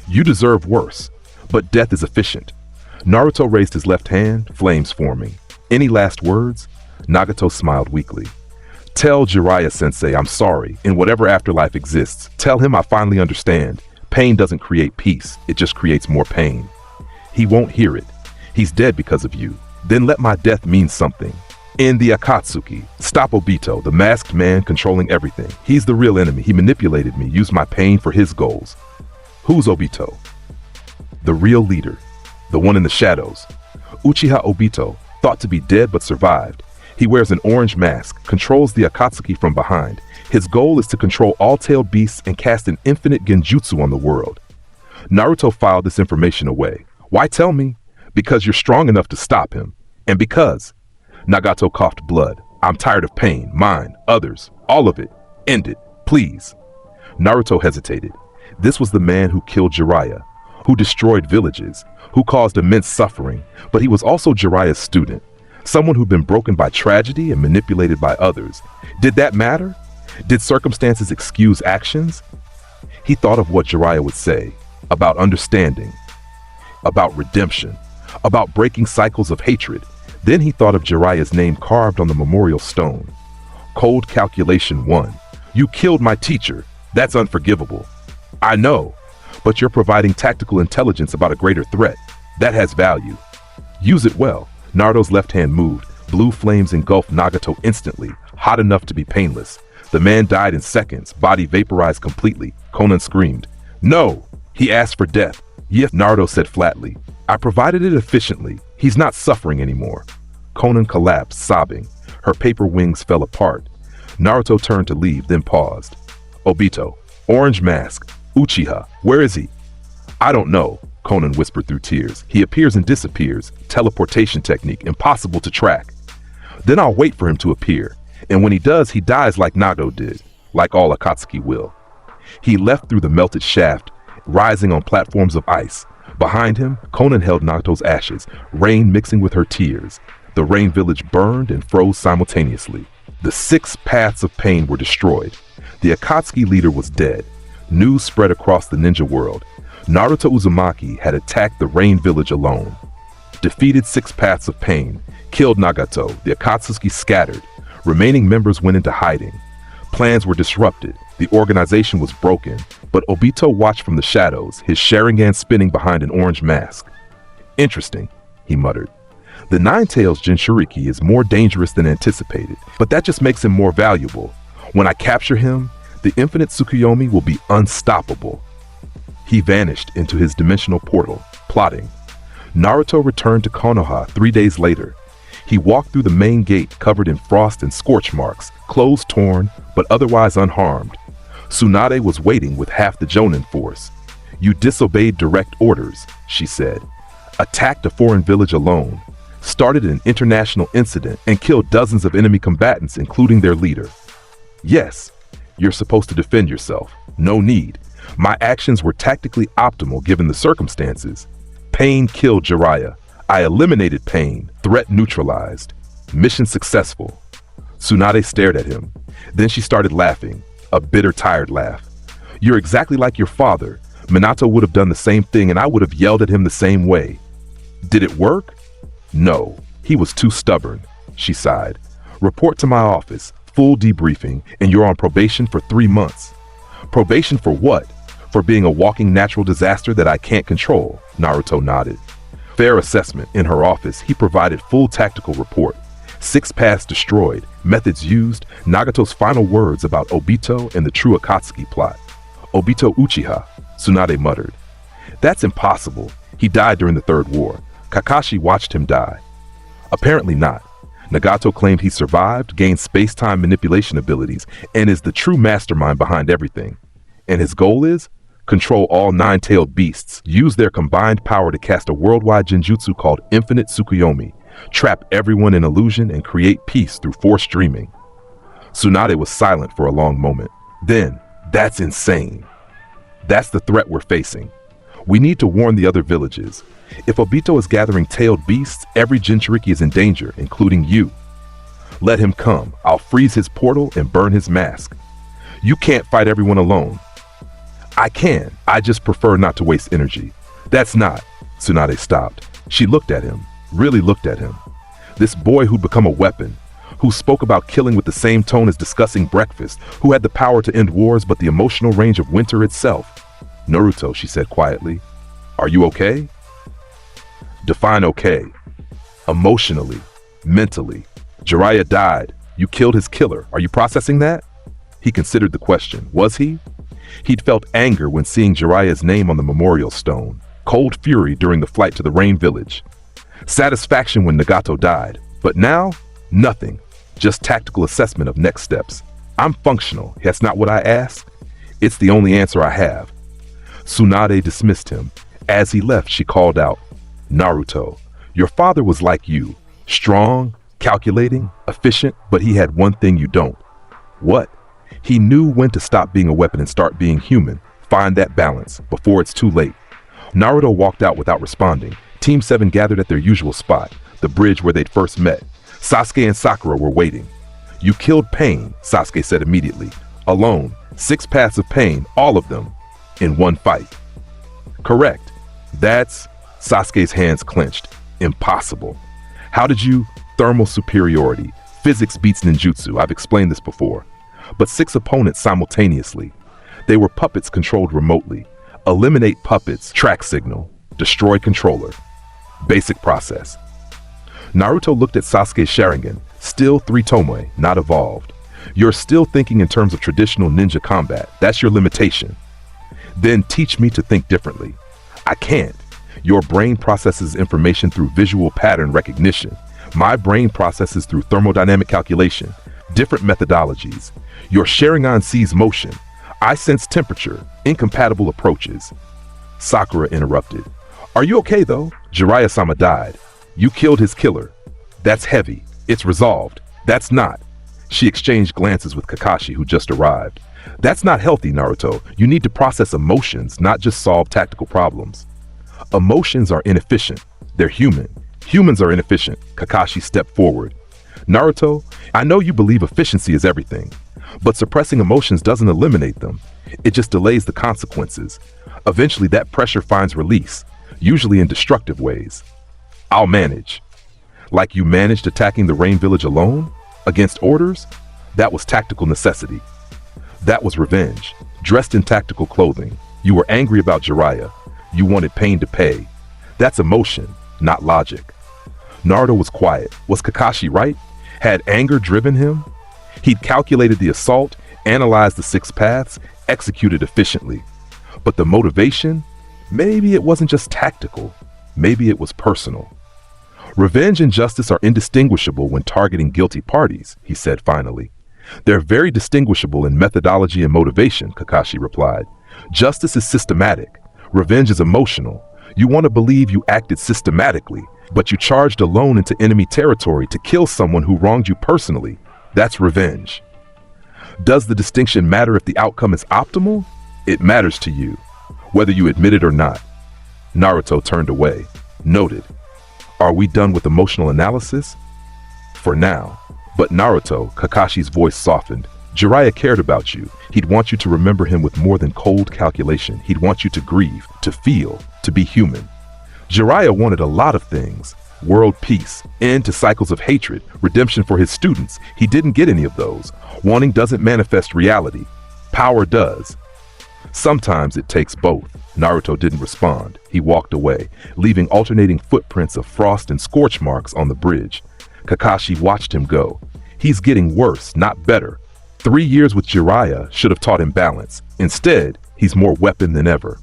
You deserve worse. But death is efficient. Naruto raised his left hand, flames forming. Any last words? Nagato smiled weakly. Tell Jiraiya-sensei I'm sorry. In whatever afterlife exists, tell him I finally understand. Pain doesn't create peace. It just creates more pain. He won't hear it. He's dead because of you. Then let my death mean something. In the Akatsuki, stop Obito, the masked man controlling everything. He's the real enemy. He manipulated me, used my pain for his goals. Who's Obito? The real leader. The one in the shadows. Uchiha Obito, thought to be dead but survived. He wears an orange mask, controls the Akatsuki from behind. His goal is to control all tailed beasts and cast an infinite genjutsu on the world. Naruto filed this information away. Why tell me? Because you're strong enough to stop him. And because... Nagato coughed blood. I'm tired of pain. Mine. Others. All of it. End it. Please. Naruto hesitated. This was the man who killed Jiraiya, who destroyed villages, who caused immense suffering, but he was also Jiraiya's student. Someone who'd been broken by tragedy and manipulated by others. Did that matter? Did circumstances excuse actions? He thought of what Jiraiya would say, about understanding, about redemption, about breaking cycles of hatred. Then he thought of Jiraiya's name carved on the memorial stone. Cold Calculation 1. You killed my teacher. That's unforgivable. I know, but you're providing tactical intelligence about a greater threat. That has value. Use it well. Naruto's left hand moved. Blue flames engulfed Nagato instantly, hot enough to be painless. The man died in seconds, body vaporized completely. Konan screamed. No! He asked for death. Yes, Naruto said flatly. I provided it efficiently. He's not suffering anymore. Konan collapsed, sobbing. Her paper wings fell apart. Naruto turned to leave, then paused. Obito, orange mask, Uchiha, where is he? I don't know, Konan whispered through tears. He appears and disappears. Teleportation technique, impossible to track. Then I'll wait for him to appear. And when he does, he dies like Nago did, like all Akatsuki will. He left through the melted shaft, rising on platforms of ice. Behind him, Konan held Nagato's ashes, rain mixing with her tears. The rain village burned and froze simultaneously. The 6 paths of pain were destroyed. The Akatsuki leader was dead. News spread across the ninja world. Naruto Uzumaki had attacked the rain village alone. Defeated 6 paths of pain, killed Nagato, the Akatsuki scattered. Remaining members went into hiding. Plans were disrupted. The organization was broken, but Obito watched from the shadows, his Sharingan spinning behind an orange mask. Interesting, he muttered. The Nine-Tails Jinchuriki is more dangerous than anticipated, but that just makes him more valuable. When I capture him, the infinite Tsukuyomi will be unstoppable. He vanished into his dimensional portal, plotting. Naruto returned to Konoha 3 days later. He walked through the main gate covered in frost and scorch marks, clothes torn, but otherwise unharmed. Tsunade was waiting with half the Jonin force. You disobeyed direct orders, she said. Attacked a foreign village alone. Started an international incident and killed dozens of enemy combatants, including their leader. Yes, you're supposed to defend yourself. No need. My actions were tactically optimal given the circumstances. Pain killed Jiraiya. I eliminated pain. Threat neutralized. Mission successful. Tsunade stared at him. Then she started laughing. A bitter, tired laugh. You're exactly like your father. Minato would have done the same thing and I would have yelled at him the same way. Did it work? No. He was too stubborn. She sighed. Report to my office. Full debriefing, and you're on probation for 3 months. Probation for what? For being a walking natural disaster that I can't control, Naruto nodded. Fair assessment. In her office, he provided full tactical report. 6 paths destroyed, methods used, Nagato's final words about Obito and the true Akatsuki plot. Obito Uchiha, Tsunade muttered. That's impossible. He died during the Third War. Kakashi watched him die. Apparently not. Nagato claimed he survived, gained space-time manipulation abilities, and is the true mastermind behind everything. And his goal is? Control all 9-tailed beasts, use their combined power to cast a worldwide genjutsu called Infinite Tsukuyomi, trap everyone in illusion and create peace through forced dreaming. Tsunade was silent for a long moment. Then, that's insane. That's the threat we're facing. We need to warn the other villages. If Obito is gathering tailed beasts, every Jinchuriki is in danger, including you. Let him come. I'll freeze his portal and burn his mask. You can't fight everyone alone. I can. I just prefer not to waste energy. That's not. Tsunade stopped. She looked at him, really looked at him. This boy who'd become a weapon, who spoke about killing with the same tone as discussing breakfast, who had the power to end wars but the emotional range of winter itself. Naruto, she said quietly, are you okay? Define okay. Emotionally, mentally. Jiraiya died. You killed his killer. Are you processing that? He considered the question. Was he? He'd felt anger when seeing Jiraiya's name on the memorial stone, cold fury during the flight to the Rain Village, satisfaction when Nagato died. But now, nothing. Just tactical assessment of next steps. I'm functional. That's not what I asked. It's the only answer I have. Tsunade dismissed him. As he left, she called out, Naruto, your father was like you, strong, calculating, efficient, but he had one thing you don't. What? He knew when to stop being a weapon and start being human. Find that balance before it's too late. Naruto walked out without responding. Team 7 gathered at their usual spot, the bridge where they'd first met. Sasuke and Sakura were waiting. You killed Pain, Sasuke said immediately. Alone, 6 paths of pain, all of them, in one fight. Correct. That's... Sasuke's hands clenched. Impossible. How did you... Thermal superiority. Physics beats ninjutsu. I've explained this before. But 6 opponents simultaneously. They were puppets controlled remotely. Eliminate puppets. Track signal. Destroy controller. Basic process. Naruto looked at Sasuke's Sharingan. Still 3 Tomoe, not evolved. You're still thinking in terms of traditional ninja combat. That's your limitation. Then teach me to think differently. I can't. Your brain processes information through visual pattern recognition. My brain processes through thermodynamic calculation. Different methodologies. Your Sharingan sees motion. I sense temperature. Incompatible approaches. Sakura interrupted. Are you okay though? Jiraiya-sama died. You killed his killer. That's heavy. It's resolved. That's not. She exchanged glances with Kakashi, who just arrived. That's not healthy, Naruto. You need to process emotions, not just solve tactical problems. Emotions are inefficient. They're human. Humans are inefficient. Kakashi stepped forward. Naruto, I know you believe efficiency is everything, but suppressing emotions doesn't eliminate them. It just delays the consequences. Eventually that pressure finds release, usually in destructive ways. I'll manage. Like you managed attacking the Rain Village alone? Against orders? That was tactical necessity. That was revenge, dressed in tactical clothing. You were angry about Jiraiya. You wanted Pain to pay. That's emotion, not logic. Naruto was quiet. Was Kakashi right? Had anger driven him? He'd calculated the assault, analyzed the 6 paths, executed efficiently. But the motivation? Maybe it wasn't just tactical. Maybe it was personal. Revenge and justice are indistinguishable when targeting guilty parties, he said finally. They're very distinguishable in methodology and motivation, Kakashi replied. Justice is systematic. Revenge is emotional. You want to believe you acted systematically, but you charged alone into enemy territory to kill someone who wronged you personally. That's revenge. Does the distinction matter if the outcome is optimal? It matters to you, whether you admit it or not. Naruto turned away. Noted. Are we done with emotional analysis? For now. But Naruto, Kakashi's voice softened. Jiraiya cared about you. He'd want you to remember him with more than cold calculation. He'd want you to grieve, to feel, to be human. Jiraiya wanted a lot of things. World peace, end to cycles of hatred, redemption for his students. He didn't get any of those. Wanting doesn't manifest reality. Power does. Sometimes it takes both. Naruto didn't respond. He walked away, leaving alternating footprints of frost and scorch marks on the bridge. Kakashi watched him go. He's getting worse, not better. 3 years with Jiraiya should have taught him balance. Instead, he's more weapon than ever.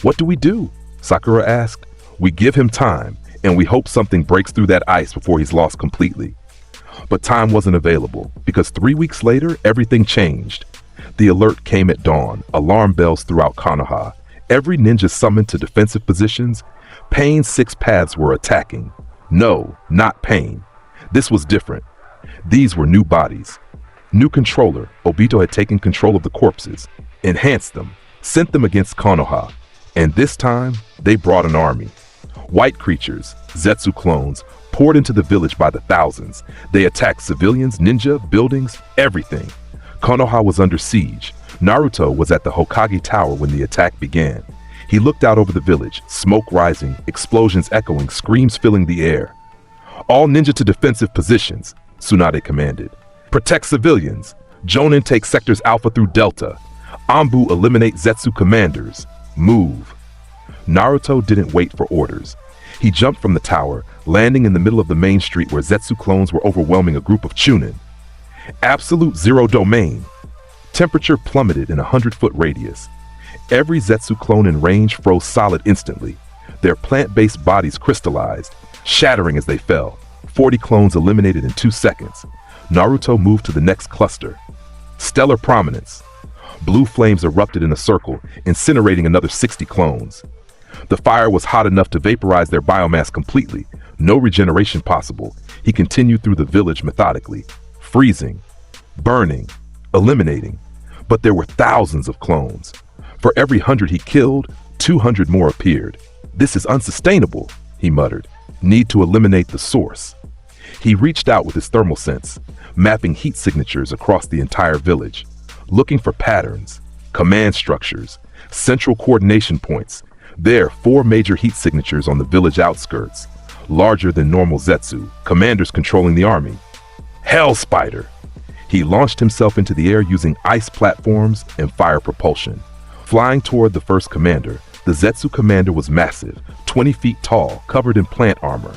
What do we do? Sakura asked. We give him time, and we hope something breaks through that ice before he's lost completely. But time wasn't available, because 3 weeks later, everything changed. The alert came at dawn, alarm bells throughout Konoha. Every ninja summoned to defensive positions. Pain's 6 paths were attacking. No, not Pain. This was different. These were new bodies. New controller. Obito had taken control of the corpses, enhanced them, sent them against Konoha. And this time, they brought an army. White creatures, Zetsu clones, poured into the village by the thousands. They attacked civilians, ninja, buildings, everything. Konoha was under siege. Naruto was at the Hokage Tower when the attack began. He looked out over the village, smoke rising, explosions echoing, screams filling the air. All ninja to defensive positions, Tsunade commanded. Protect civilians. Jonin take sectors Alpha through Delta. Anbu eliminate Zetsu commanders. Move. Naruto didn't wait for orders. He jumped from the tower, landing in the middle of the main street where Zetsu clones were overwhelming a group of Chunin. Absolute zero domain. Temperature plummeted in a 100-foot radius. Every Zetsu clone in range froze solid instantly. Their plant-based bodies crystallized, shattering as they fell. 40 clones eliminated in 2 seconds. Naruto moved to the next cluster. Stellar prominence. Blue flames erupted in a circle, incinerating another 60 clones. The fire was hot enough to vaporize their biomass completely. No regeneration possible. He continued through the village methodically, freezing, burning, eliminating. But there were thousands of clones. For every 100 he killed, 200 more appeared. This is unsustainable, he muttered. Need to eliminate the source. He reached out with his thermal sense, mapping heat signatures across the entire village, looking for patterns, command structures, central coordination points. There, 4 major heat signatures on the village outskirts, larger than normal Zetsu, commanders controlling the army. Hell Spider! He launched himself into the air using ice platforms and fire propulsion. Flying toward the first commander, the Zetsu commander was massive, 20 feet tall, covered in plant armor.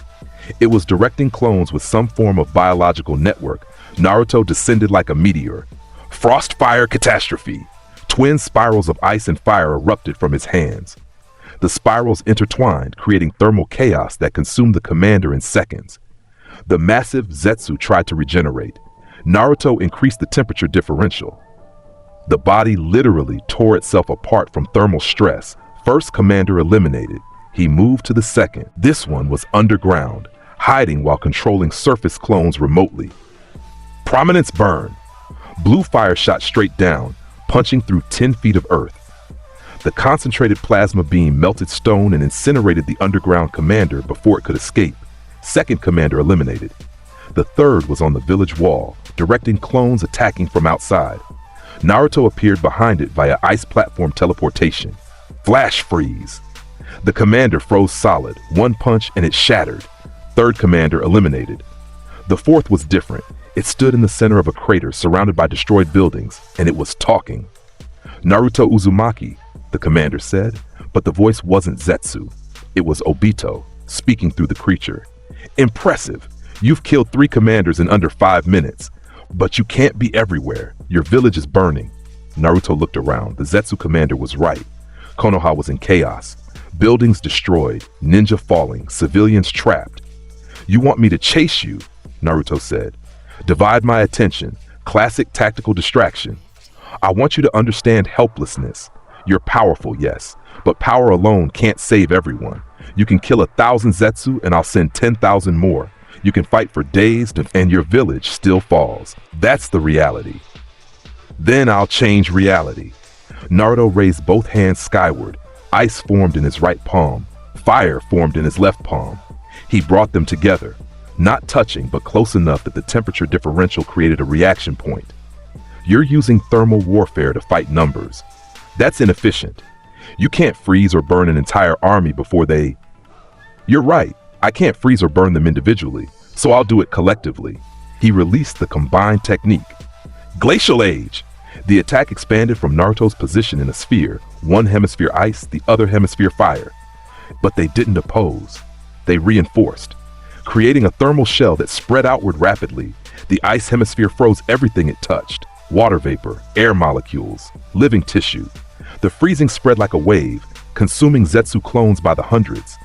It was directing clones with some form of biological network. Naruto descended like a meteor. Frost fire catastrophe! Twin spirals of ice and fire erupted from his hands. The spirals intertwined, creating thermal chaos that consumed the commander in seconds. The massive Zetsu tried to regenerate. Naruto increased the temperature differential. The body literally tore itself apart from thermal stress. First commander eliminated. He moved to the second. This one was underground, hiding while controlling surface clones remotely. Prominence burn. Blue fire shot straight down, punching through 10 feet of earth. The concentrated plasma beam melted stone and incinerated the underground commander before it could escape. Second commander eliminated. The third was on the village wall, directing clones attacking from outside. Naruto appeared behind it via ice platform teleportation. Flash freeze. The commander froze solid, one punch and it shattered. Third commander eliminated. The fourth was different. It stood in the center of a crater surrounded by destroyed buildings, and it was talking. Naruto Uzumaki, the commander said, but the voice wasn't Zetsu. It was Obito, speaking through the creature. Impressive. You've killed 3 commanders in under 5 minutes. But you can't be everywhere. Your village is burning. Naruto looked around. The Zetsu commander was right. Konoha was in chaos. Buildings destroyed, ninja falling, civilians trapped. You want me to chase you? Naruto said. Divide my attention. Classic tactical distraction. I want you to understand helplessness. You're powerful, yes, but power alone can't save everyone. You can kill 1,000 Zetsu and I'll send 10,000 more. You can fight for days and your village still falls. That's the reality. Then I'll change reality. Naruto raised both hands skyward. Ice formed in his right palm. Fire formed in his left palm. He brought them together, not touching but close enough that the temperature differential created a reaction point. You're using thermal warfare to fight numbers. That's inefficient. You can't freeze or burn an entire army before they... You're right. I can't freeze or burn them individually, so I'll do it collectively. He released the combined technique. Glacial Age! The attack expanded from Naruto's position in a sphere, one hemisphere ice, the other hemisphere fire. But they didn't oppose. They reinforced, creating a thermal shell that spread outward rapidly. The ice hemisphere froze everything it touched. Water vapor, air molecules, living tissue. The freezing spread like a wave, consuming Zetsu clones by the hundreds.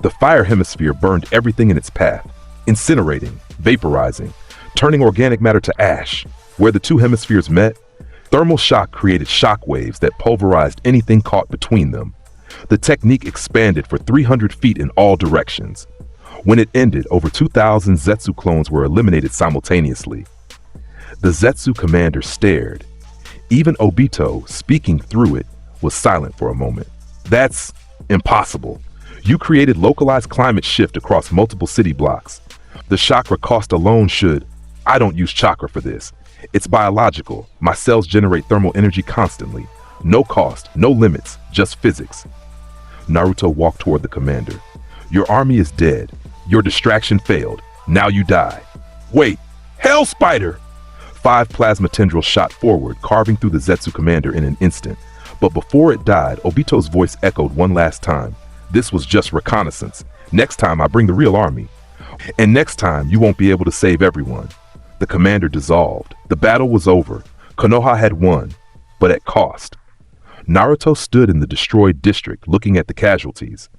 The fire hemisphere burned everything in its path, incinerating, vaporizing, turning organic matter to ash. Where the 2 hemispheres met, thermal shock created shock waves that pulverized anything caught between them. The technique expanded for 300 feet in all directions. When it ended, over 2,000 Zetsu clones were eliminated simultaneously. The Zetsu commander stared. Even Obito, speaking through it, was silent for a moment. That's impossible. You created localized climate shift across multiple city blocks. The chakra cost alone should... I don't use chakra for this. It's biological. My cells generate thermal energy constantly. No cost, no limits, just physics. Naruto walked toward the commander. Your army is dead. Your distraction failed. Now you die. Wait! Hell Spider! 5 plasma tendrils shot forward, carving through the Zetsu commander in an instant. But before it died, Obito's voice echoed one last time. This was just reconnaissance. Next time I bring the real army. And next time you won't be able to save everyone. The commander dissolved. The battle was over. Konoha had won, but at cost. Naruto stood in the destroyed district looking at the casualties.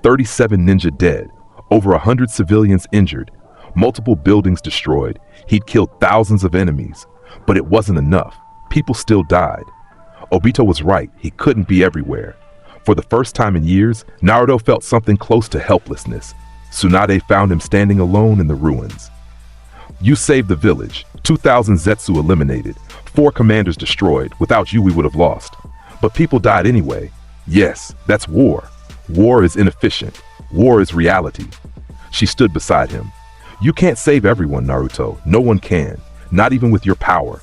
37 ninja dead, over 100 civilians injured, multiple buildings destroyed. He'd killed thousands of enemies, but it wasn't enough. People still died. Obito was right, he couldn't be everywhere. For the first time in years, Naruto felt something close to helplessness. Tsunade found him standing alone in the ruins. You saved the village, 2,000 Zetsu eliminated, 4 commanders destroyed. Without you we would have lost. But people died anyway. Yes, that's war. War is inefficient. War is reality. She stood beside him. You can't save everyone, Naruto. No one can, not even with your power.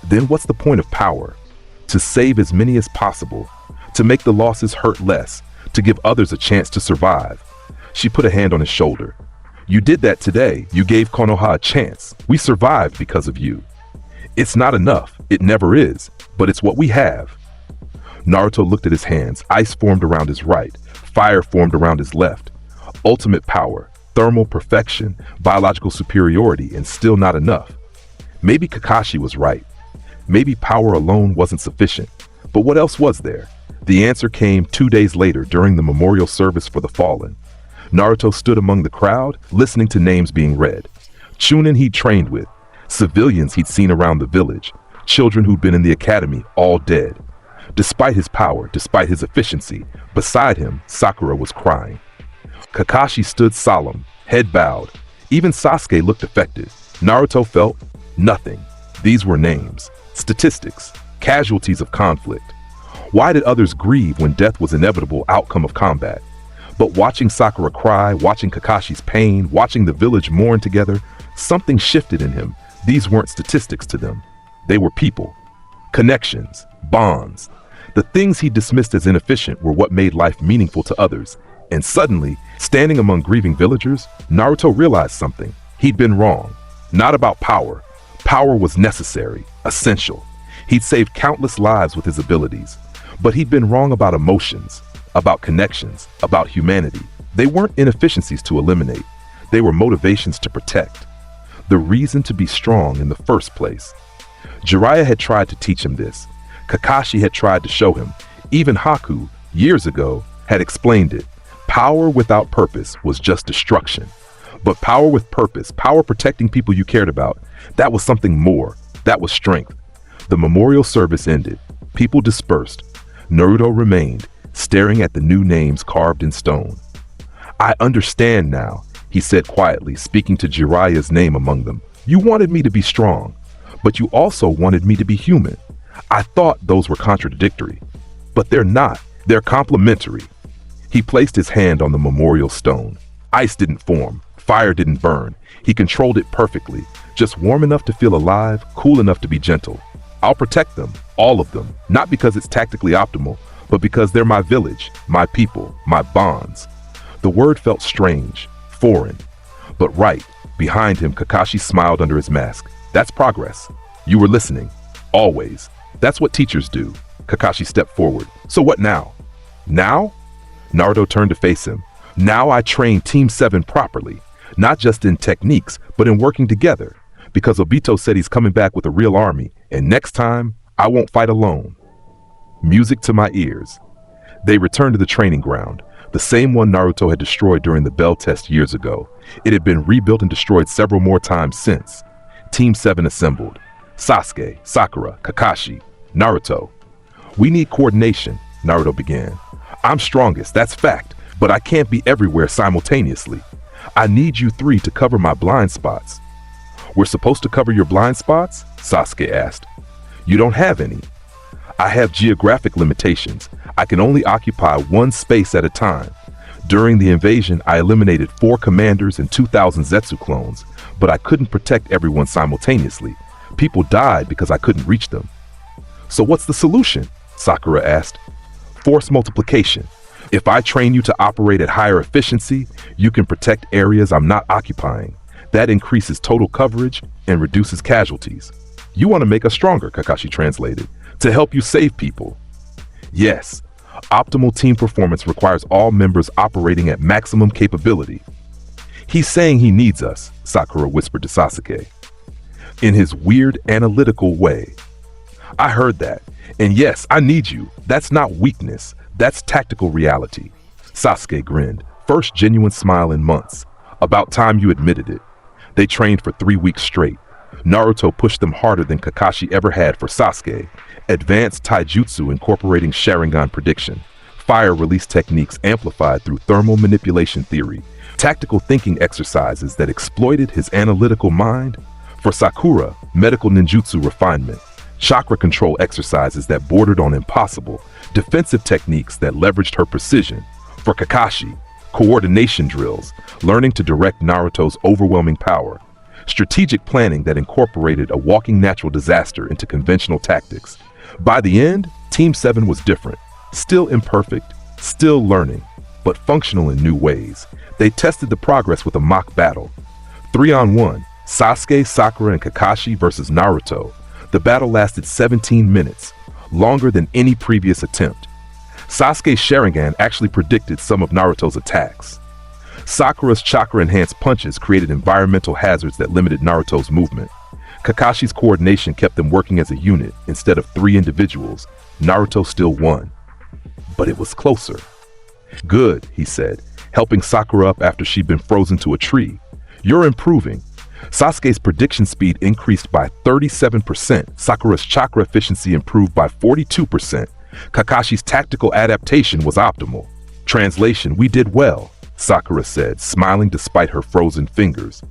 Then what's the point of power? To save as many as possible, to make the losses hurt less, to give others a chance to survive. She put a hand on his shoulder. You did that today. You gave Konoha a chance. We survived because of you. It's not enough. It never is. But it's what we have. Naruto looked at his hands. Ice formed around his right. Fire formed around his left. Ultimate power, thermal perfection, biological superiority, and still not enough. Maybe Kakashi was right. Maybe power alone wasn't sufficient. But what else was there? The answer came 2 days later during the memorial service for the fallen. Naruto stood among the crowd, listening to names being read. Chunin he'd trained with, civilians he'd seen around the village, children who'd been in the academy, all dead. Despite his power, despite his efficiency, beside him, Sakura was crying. Kakashi stood solemn, head bowed. Even Sasuke looked affected. Naruto felt nothing. These were names, statistics, casualties of conflict. Why did others grieve when death was inevitable outcome of combat? But watching Sakura cry, watching Kakashi's pain, watching the village mourn together, something shifted in him. These weren't statistics to them. They were people, connections, bonds. The things he dismissed as inefficient were what made life meaningful to others. And suddenly, standing among grieving villagers, Naruto realized something. He'd been wrong. Not about power. Power was necessary, essential. He'd saved countless lives with his abilities. But he'd been wrong about emotions, about connections, about humanity. They weren't inefficiencies to eliminate. They were motivations to protect. The reason to be strong in the first place. Jiraiya had tried to teach him this. Kakashi had tried to show him. Even Haku, years ago, had explained it. Power without purpose was just destruction. But power with purpose, power protecting people you cared about, that was something more. That was strength. The memorial service ended. People dispersed. Naruto remained, staring at the new names carved in stone. I understand now, he said quietly, speaking to Jiraiya's name among them. You wanted me to be strong, but you also wanted me to be human. I thought those were contradictory, but they're not. They're complementary. He placed his hand on the memorial stone. Ice didn't form. Fire didn't burn. He controlled it perfectly, just warm enough to feel alive, cool enough to be gentle. I'll protect them, all of them, not because it's tactically optimal, but because they're my village, my people, my bonds. The word felt strange, foreign, but right. Behind him, Kakashi smiled under his mask. That's progress. You were listening. Always. That's what teachers do. Kakashi stepped forward. So what now? Now? Naruto turned to face him. Now I train Team 7 properly, not just in techniques, but in working together. Because Obito said he's coming back with a real army, and next time, I won't fight alone. Music to my ears. They returned to the training ground, the same one Naruto had destroyed during the Bell test years ago. It had been rebuilt and destroyed several more times since. Team 7 assembled. Sasuke, Sakura, Kakashi, Naruto. We need coordination, Naruto began. I'm strongest, that's fact, but I can't be everywhere simultaneously. I need you 3 to cover my blind spots. We're supposed to cover your blind spots? Sasuke asked. You don't have any. I have geographic limitations. I can only occupy one space at a time. During the invasion, I eliminated 4 commanders and 2,000 Zetsu clones, but I couldn't protect everyone simultaneously. People died because I couldn't reach them. So what's the solution? Sakura asked. Force multiplication. If I train you to operate at higher efficiency, you can protect areas I'm not occupying. That increases total coverage and reduces casualties. You want to make us stronger, Kakashi translated, to help you save people. Yes, optimal team performance requires all members operating at maximum capability. He's saying he needs us, Sakura whispered to Sasuke. In his weird analytical way. I heard that. And yes, I need you. That's not weakness. That's tactical reality. Sasuke grinned, first genuine smile in months. About time you admitted it. They trained for 3 weeks straight. Naruto pushed them harder than Kakashi ever had for Sasuke. Advanced taijutsu incorporating Sharingan prediction. Fire release techniques amplified through thermal manipulation theory. Tactical thinking exercises that exploited his analytical mind. For Sakura, medical ninjutsu refinement. Chakra control exercises that bordered on impossible. Defensive techniques that leveraged her precision. For Kakashi, coordination drills, learning to direct Naruto's overwhelming power. Strategic planning that incorporated a walking natural disaster into conventional tactics. By the end, Team 7 was different. Still imperfect, still learning, but functional in new ways. They tested the progress with a mock battle. 3-on-1, Sasuke, Sakura, and Kakashi versus Naruto. The battle lasted 17 minutes, longer than any previous attempt. Sasuke's Sharingan actually predicted some of Naruto's attacks. Sakura's chakra-enhanced punches created environmental hazards that limited Naruto's movement. Kakashi's coordination kept them working as a unit instead of 3 individuals. Naruto still won. But it was closer. Good, he said, helping Sakura up after she'd been frozen to a tree. You're improving. Sasuke's prediction speed increased by 37%. Sakura's chakra efficiency improved by 42%. Kakashi's tactical adaptation was optimal. Translation, we did well, Sakura said, smiling despite her frozen fingers.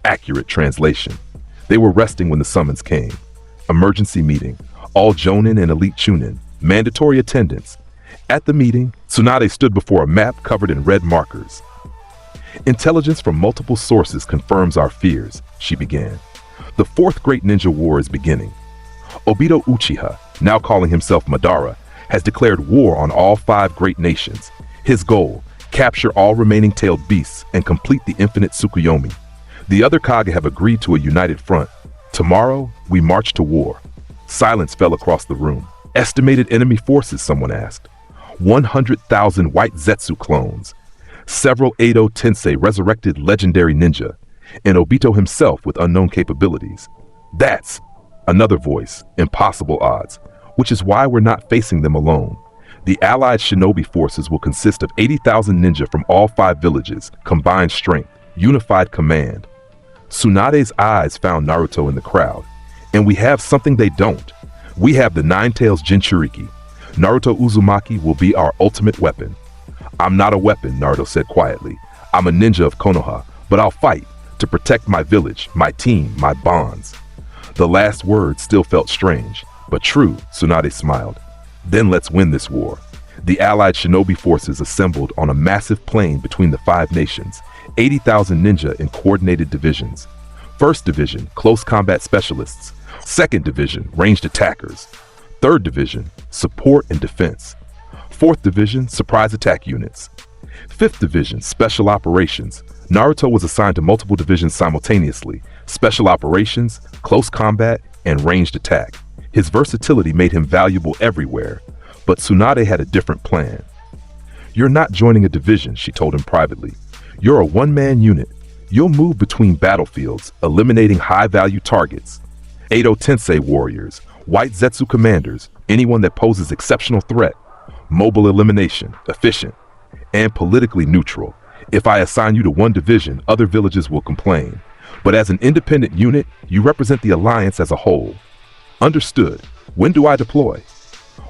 Accurate translation. They were resting when the summons came. Emergency meeting. All Jonin and elite Chunin. Mandatory attendance. At the meeting, Tsunade stood before a map covered in red markers. Intelligence from multiple sources confirms our fears, she began. The 4th Great Ninja War is beginning. Obito Uchiha, now calling himself Madara, has declared war on all 5 great nations. His goal, capture all remaining tailed beasts and complete the infinite Tsukuyomi. The other Kage have agreed to a united front. Tomorrow, we march to war. Silence fell across the room. Estimated enemy forces, someone asked. 100,000 white Zetsu clones. Several Edo Tensei resurrected legendary ninja, and Obito himself with unknown capabilities. That's another voice, impossible odds, which is why we're not facing them alone. The allied shinobi forces will consist of 80,000 ninja from all 5 villages, combined strength, unified command. Tsunade's eyes found Naruto in the crowd, and we have something they don't. We have the Nine Tails Jinchuriki. Naruto Uzumaki will be our ultimate weapon. I'm not a weapon, Naruto said quietly. I'm a ninja of Konoha, but I'll fight to protect my village, my team, my bonds. The last word still felt strange, but true, Tsunade smiled. Then let's win this war. The allied shinobi forces assembled on a massive plain between the 5 nations, 80,000 ninja in coordinated divisions. 1st Division, close combat specialists. 2nd Division, ranged attackers. 3rd Division, support and defense. 4th Division, surprise attack units. 5th Division, special operations. Naruto was assigned to multiple divisions simultaneously, special operations, close combat, and ranged attack. His versatility made him valuable everywhere, but Tsunade had a different plan. You're not joining a division, she told him privately. You're a one-man unit. You'll move between battlefields, eliminating high-value targets. Edo Tensei warriors, white Zetsu commanders, anyone that poses exceptional threat. Mobile elimination, efficient, and politically neutral. If I assign you to one division, other villages will complain. But as an independent unit, you represent the alliance as a whole. Understood. When do I deploy?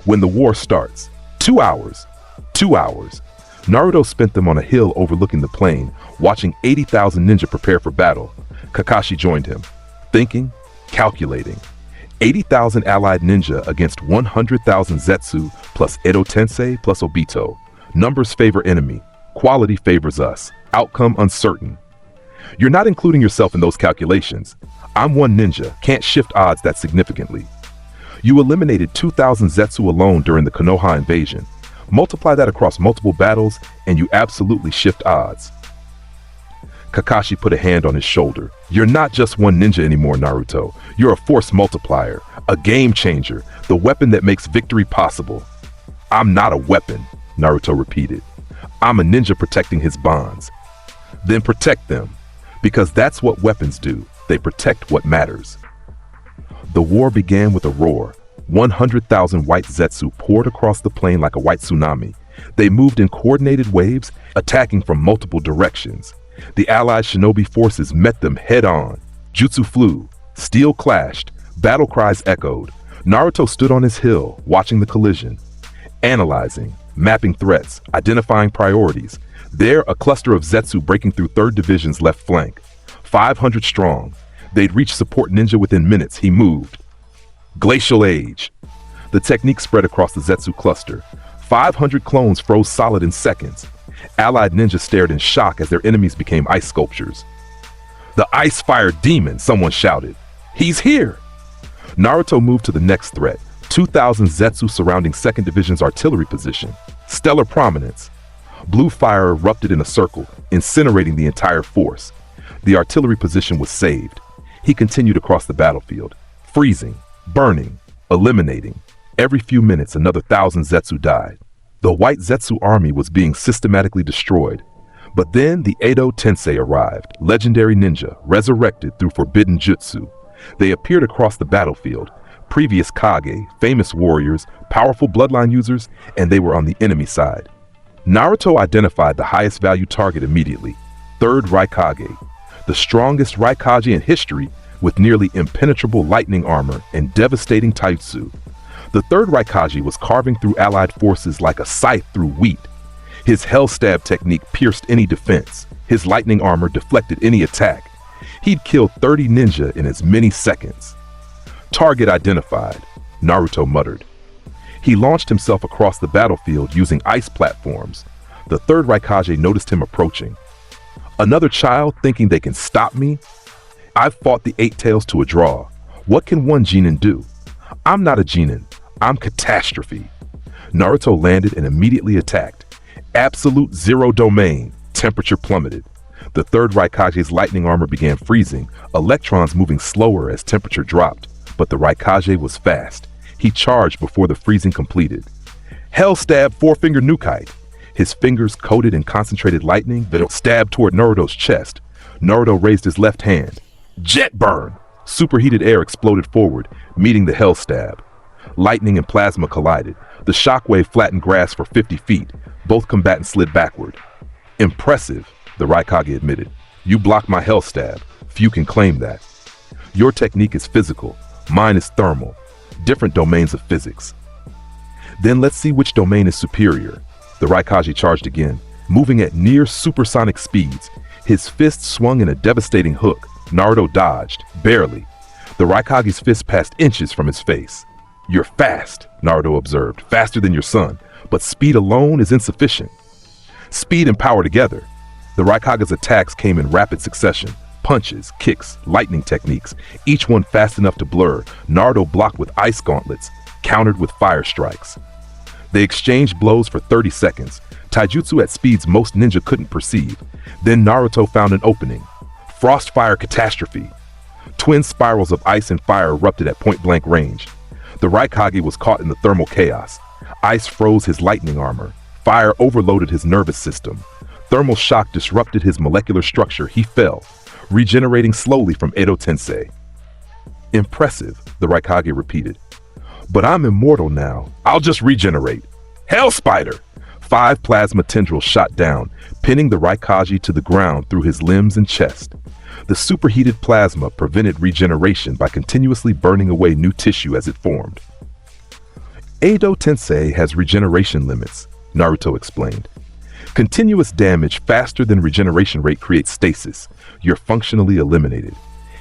When the war starts. 2 hours. 2 hours. Naruto spent them on a hill overlooking the plain, watching 80,000 ninja prepare for battle. Kakashi joined him, thinking, calculating. 80,000 allied ninja against 100,000 Zetsu plus Edo Tensei plus Obito. Numbers favor enemy. Quality favors us. Outcome uncertain. You're not including yourself in those calculations. I'm one ninja, can't shift odds that significantly. You eliminated 2,000 Zetsu alone during the Konoha invasion. Multiply that across multiple battles, and you absolutely shift odds. Kakashi put a hand on his shoulder. You're not just one ninja anymore, Naruto. You're a force multiplier, a game changer, the weapon that makes victory possible. I'm not a weapon, Naruto repeated. I'm a ninja protecting his bonds. Then protect them, because that's what weapons do. They protect what matters. The war began with a roar. 100,000 white Zetsu poured across the plain like a white tsunami. They moved in coordinated waves, attacking from multiple directions. The allied shinobi forces met them head-on. Jutsu flew, steel clashed, battle cries echoed. Naruto stood on his hill, watching the collision, analyzing, mapping threats, identifying priorities. There, a cluster of Zetsu breaking through 3rd Division's left flank. 500 strong. They'd reach support ninja within minutes. He moved. Glacial Age. The technique spread across the Zetsu cluster. 500 clones froze solid in seconds. Allied ninjas stared in shock as their enemies became ice sculptures. The Ice Fire Demon, someone shouted. He's here! Naruto moved to the next threat. 2,000 Zetsu surrounding 2nd Division's artillery position. Stellar prominence. Blue fire erupted in a circle, incinerating the entire force. The artillery position was saved. He continued across the battlefield, freezing, burning, eliminating. Every few minutes, another 1,000 Zetsu died. The white Zetsu army was being systematically destroyed. But then the Edo Tensei arrived, legendary ninja, resurrected through forbidden jutsu. They appeared across the battlefield. Previous Kage, famous warriors, powerful bloodline users, and they were on the enemy side. Naruto identified the highest value target immediately, 3rd Raikage, the strongest Raikage in history with nearly impenetrable lightning armor and devastating taijutsu. The 3rd Raikage was carving through allied forces like a scythe through wheat. His hell stab technique pierced any defense. His lightning armor deflected any attack. He'd killed 30 ninja in as many seconds. Target identified, Naruto muttered. He launched himself across the battlefield using ice platforms. The 3rd Raikage noticed him approaching. Another child thinking they can stop me? I've fought the 8 tails to a draw. What can one genin do? I'm not a genin. I'm catastrophe. Naruto landed and immediately attacked. Absolute zero domain. Temperature plummeted. The 3rd Raikage's lightning armor began freezing, electrons moving slower as temperature dropped. But the Raikage was fast. He charged before the freezing completed. Hell stab 4-finger Nukite. His fingers coated in concentrated lightning that stabbed toward Naruto's chest. Naruto raised his left hand. Jet burn! Superheated air exploded forward, meeting the hell stab. Lightning and plasma collided. The shockwave flattened grass for 50 feet. Both combatants slid backward. Impressive, the Raikage admitted. You blocked my hell stab. Few can claim that. Your technique is physical. Mine is thermal. Different domains of physics. Then let's see which domain is superior. The Raikage charged again, moving at near supersonic speeds. His fist swung in a devastating hook. Naruto dodged, barely. The Raikage's fist passed inches from his face. You're fast, Naruto observed, faster than your son, but speed alone is insufficient. Speed and power together. The Raikage's attacks came in rapid succession. Punches, kicks, lightning techniques, each one fast enough to blur. Naruto blocked with ice gauntlets, countered with fire strikes. They exchanged blows for 30 seconds, taijutsu at speeds most ninja couldn't perceive. Then Naruto found an opening. Frost fire catastrophe. Twin spirals of ice and fire erupted at point-blank range. The Raikage was caught in the thermal chaos. Ice froze his lightning armor. Fire overloaded his nervous system. Thermal shock disrupted his molecular structure. He fell, regenerating slowly from Edo Tensei. Impressive, the Raikage repeated. But I'm immortal now. I'll just regenerate. Hell Spider! 5 plasma tendrils shot down, pinning the Raikage to the ground through his limbs and chest. The superheated plasma prevented regeneration by continuously burning away new tissue as it formed. Edo Tensei has regeneration limits, Naruto explained. Continuous damage faster than regeneration rate creates stasis. You're functionally eliminated.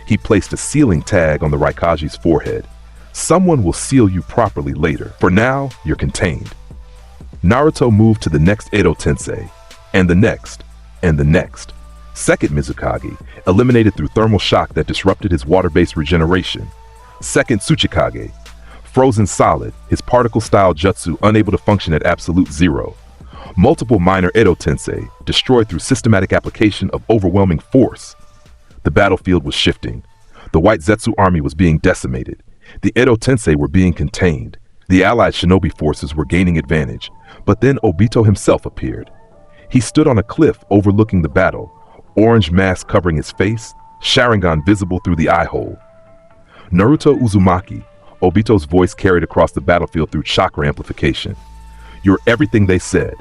He placed a ceiling tag on the Raikage's forehead. Someone will seal you properly later. For now, you're contained. Naruto moved to the next Edo Tensei, and the next, and the next. Second Mizukage, eliminated through thermal shock that disrupted his water-based regeneration. Second Tsuchikage, frozen solid, his particle-style jutsu unable to function at absolute zero. Multiple minor Edo Tensei, destroyed through systematic application of overwhelming force. The battlefield was shifting. The White Zetsu army was being decimated. The Edo Tensei were being contained. The allied shinobi forces were gaining advantage. But then Obito himself appeared. He stood on a cliff overlooking the battle, orange mask covering his face, Sharingan visible through the eye hole. Naruto Uzumaki, Obito's voice carried across the battlefield through chakra amplification. You're everything they said.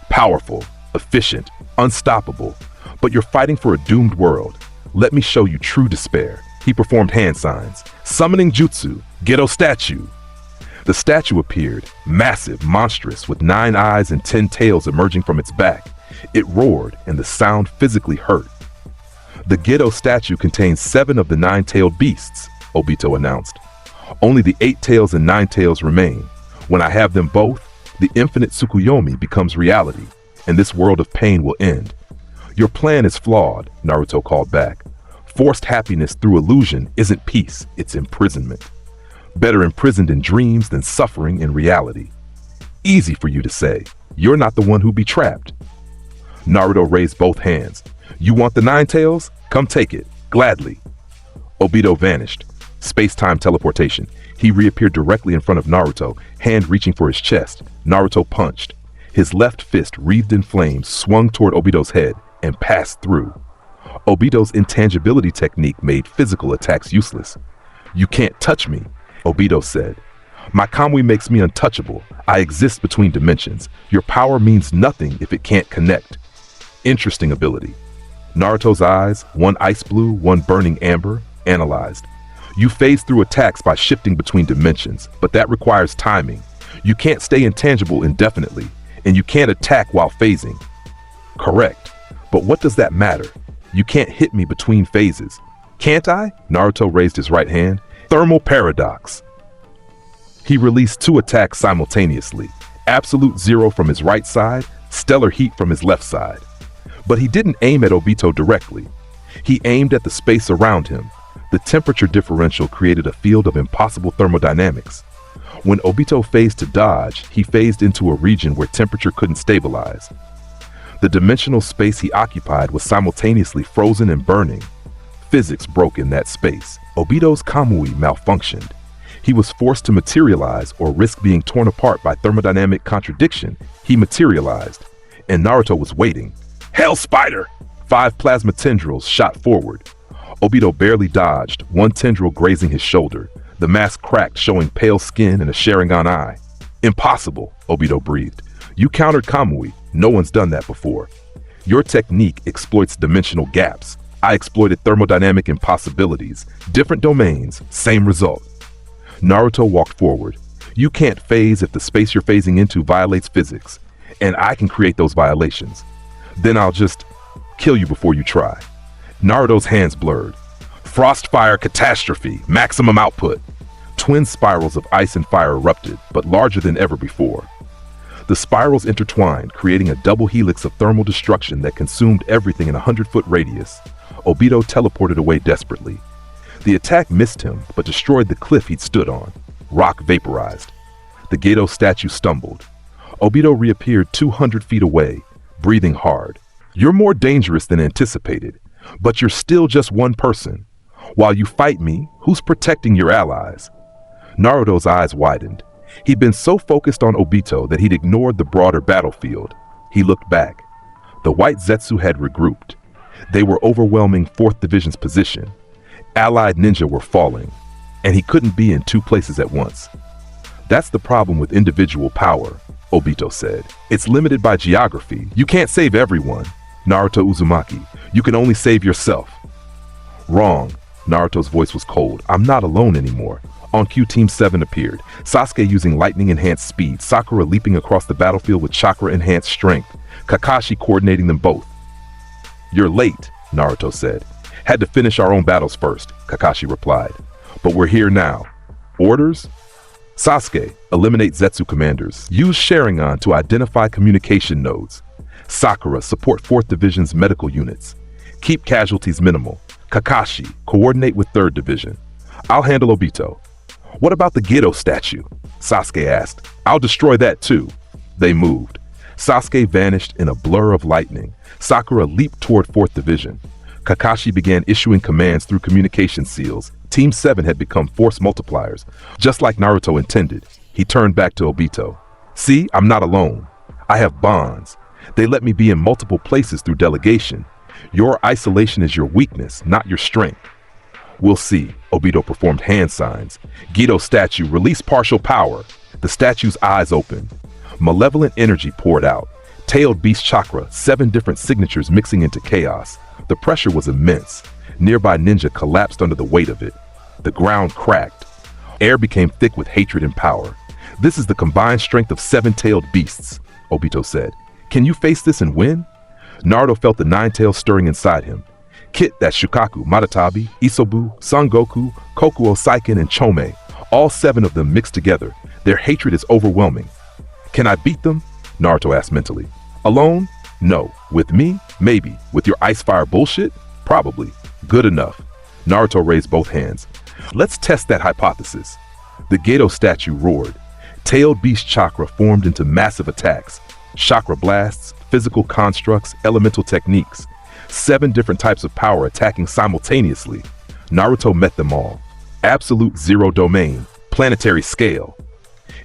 Powerful, efficient, unstoppable. But you're fighting for a doomed world. Let me show you true despair. He performed hand signs. Summoning jutsu, Gedo statue. The statue appeared, massive, monstrous, with 9 eyes and 10 tails emerging from its back. It roared, and the sound physically hurt. The Gedo statue contains 7 of the 9-tailed beasts, Obito announced. Only the 8 tails and 9 tails remain. When I have them both, the infinite Tsukuyomi becomes reality, and this world of pain will end. Your plan is flawed, Naruto called back. Forced happiness through illusion isn't peace, it's imprisonment. Better imprisoned in dreams than suffering in reality. Easy for you to say. You're not the one who'd be trapped. Naruto raised both hands. You want the 9 tails? Come take it. Gladly. Obito vanished. Space-time teleportation. He reappeared directly in front of Naruto, hand reaching for his chest. Naruto punched. His left fist, wreathed in flames, swung toward Obito's head and passed through. Obito's intangibility technique made physical attacks useless. You can't touch me, Obito said. My Kamui makes me untouchable. I exist between dimensions. Your power means nothing if it can't connect. Interesting ability. Naruto's eyes, one ice blue, one burning amber, analyzed. You phase through attacks by shifting between dimensions, but that requires timing. You can't stay intangible indefinitely, and you can't attack while phasing. Correct. But what does that matter? You can't hit me between phases. Can't I? Naruto raised his right hand. Thermal paradox. He released 2 attacks simultaneously. Absolute zero from his right side, stellar heat from his left side. But he didn't aim at Obito directly. He aimed at the space around him. The temperature differential created a field of impossible thermodynamics. When Obito phased to dodge, he phased into a region where temperature couldn't stabilize. The dimensional space he occupied was simultaneously frozen and burning. Physics broke in that space. Obito's Kamui malfunctioned. He was forced to materialize or risk being torn apart by thermodynamic contradiction. He materialized, and Naruto was waiting. Hell Spider! 5 plasma tendrils shot forward. Obito barely dodged, one tendril grazing his shoulder. The mask cracked, showing pale skin and a Sharingan eye. Impossible, Obito breathed. You countered Kamui. No one's done that before. Your technique exploits dimensional gaps. I exploited thermodynamic impossibilities. Different domains, same result. Naruto walked forward. You can't phase if the space you're phasing into violates physics, and I can create those violations. Then I'll just kill you before you try. Naruto's hands blurred. Frostfire catastrophe, maximum output. Twin spirals of ice and fire erupted, but larger than ever before. The spirals intertwined, creating a double helix of thermal destruction that consumed everything in a 100-foot radius. Obito teleported away desperately. The attack missed him, but destroyed the cliff he'd stood on. Rock vaporized. The Gedo statue stumbled. Obito reappeared 200 feet away, breathing hard. You're more dangerous than anticipated, but you're still just one person. While you fight me, who's protecting your allies? Naruto's eyes widened. He'd been so focused on Obito that he'd ignored the broader battlefield. He looked back. The White Zetsu had regrouped. They were overwhelming 4th Division's position. Allied ninja were falling, and he couldn't be in 2 places at once. That's the problem with individual power, Obito said. It's limited by geography. You can't save everyone, Naruto Uzumaki. You can only save yourself. Wrong. Naruto's voice was cold. I'm not alone anymore. On cue, Team 7 appeared. Sasuke using lightning-enhanced speed, Sakura leaping across the battlefield with chakra-enhanced strength, Kakashi coordinating them both. You're late, Naruto said. Had to finish our own battles first, Kakashi replied. But we're here now. Orders? Sasuke, eliminate Zetsu commanders. Use Sharingan to identify communication nodes. Sakura, support 4th Division's medical units. Keep casualties minimal. Kakashi, coordinate with 3rd Division. I'll handle Obito. What about the Gedo statue? Sasuke asked. I'll destroy that too. They moved. Sasuke vanished in a blur of lightning. Sakura leaped toward 4th Division. Kakashi began issuing commands through communication seals. Team 7 had become force multipliers. Just like Naruto intended, he turned back to Obito. See, I'm not alone. I have bonds. They let me be in multiple places through delegation. Your isolation is your weakness, not your strength. We'll see. Obito performed hand signs. Gedo statue, release partial power. The statue's eyes opened. Malevolent energy poured out. Tailed beast chakra, 7 different signatures mixing into chaos. The pressure was immense. Nearby ninja collapsed under the weight of it. The ground cracked. Air became thick with hatred and power. This is the combined strength of 7-tailed beasts, Obito said. Can you face this and win? Naruto felt the 9 tails stirring inside him. Kit, that's Shukaku, Matatabi, Isobu, Sangoku, Kokuo Saiken, and Chome. All 7 of them mixed together. Their hatred is overwhelming. Can I beat them? Naruto asked mentally. Alone? No. With me? Maybe. With your ice fire bullshit? Probably. Good enough. Naruto raised both hands. Let's test that hypothesis. The Gedo statue roared. Tailed beast chakra formed into massive attacks. Chakra blasts, physical constructs, elemental techniques. 7 different types of power attacking simultaneously. Naruto met them all. Absolute zero domain, planetary scale.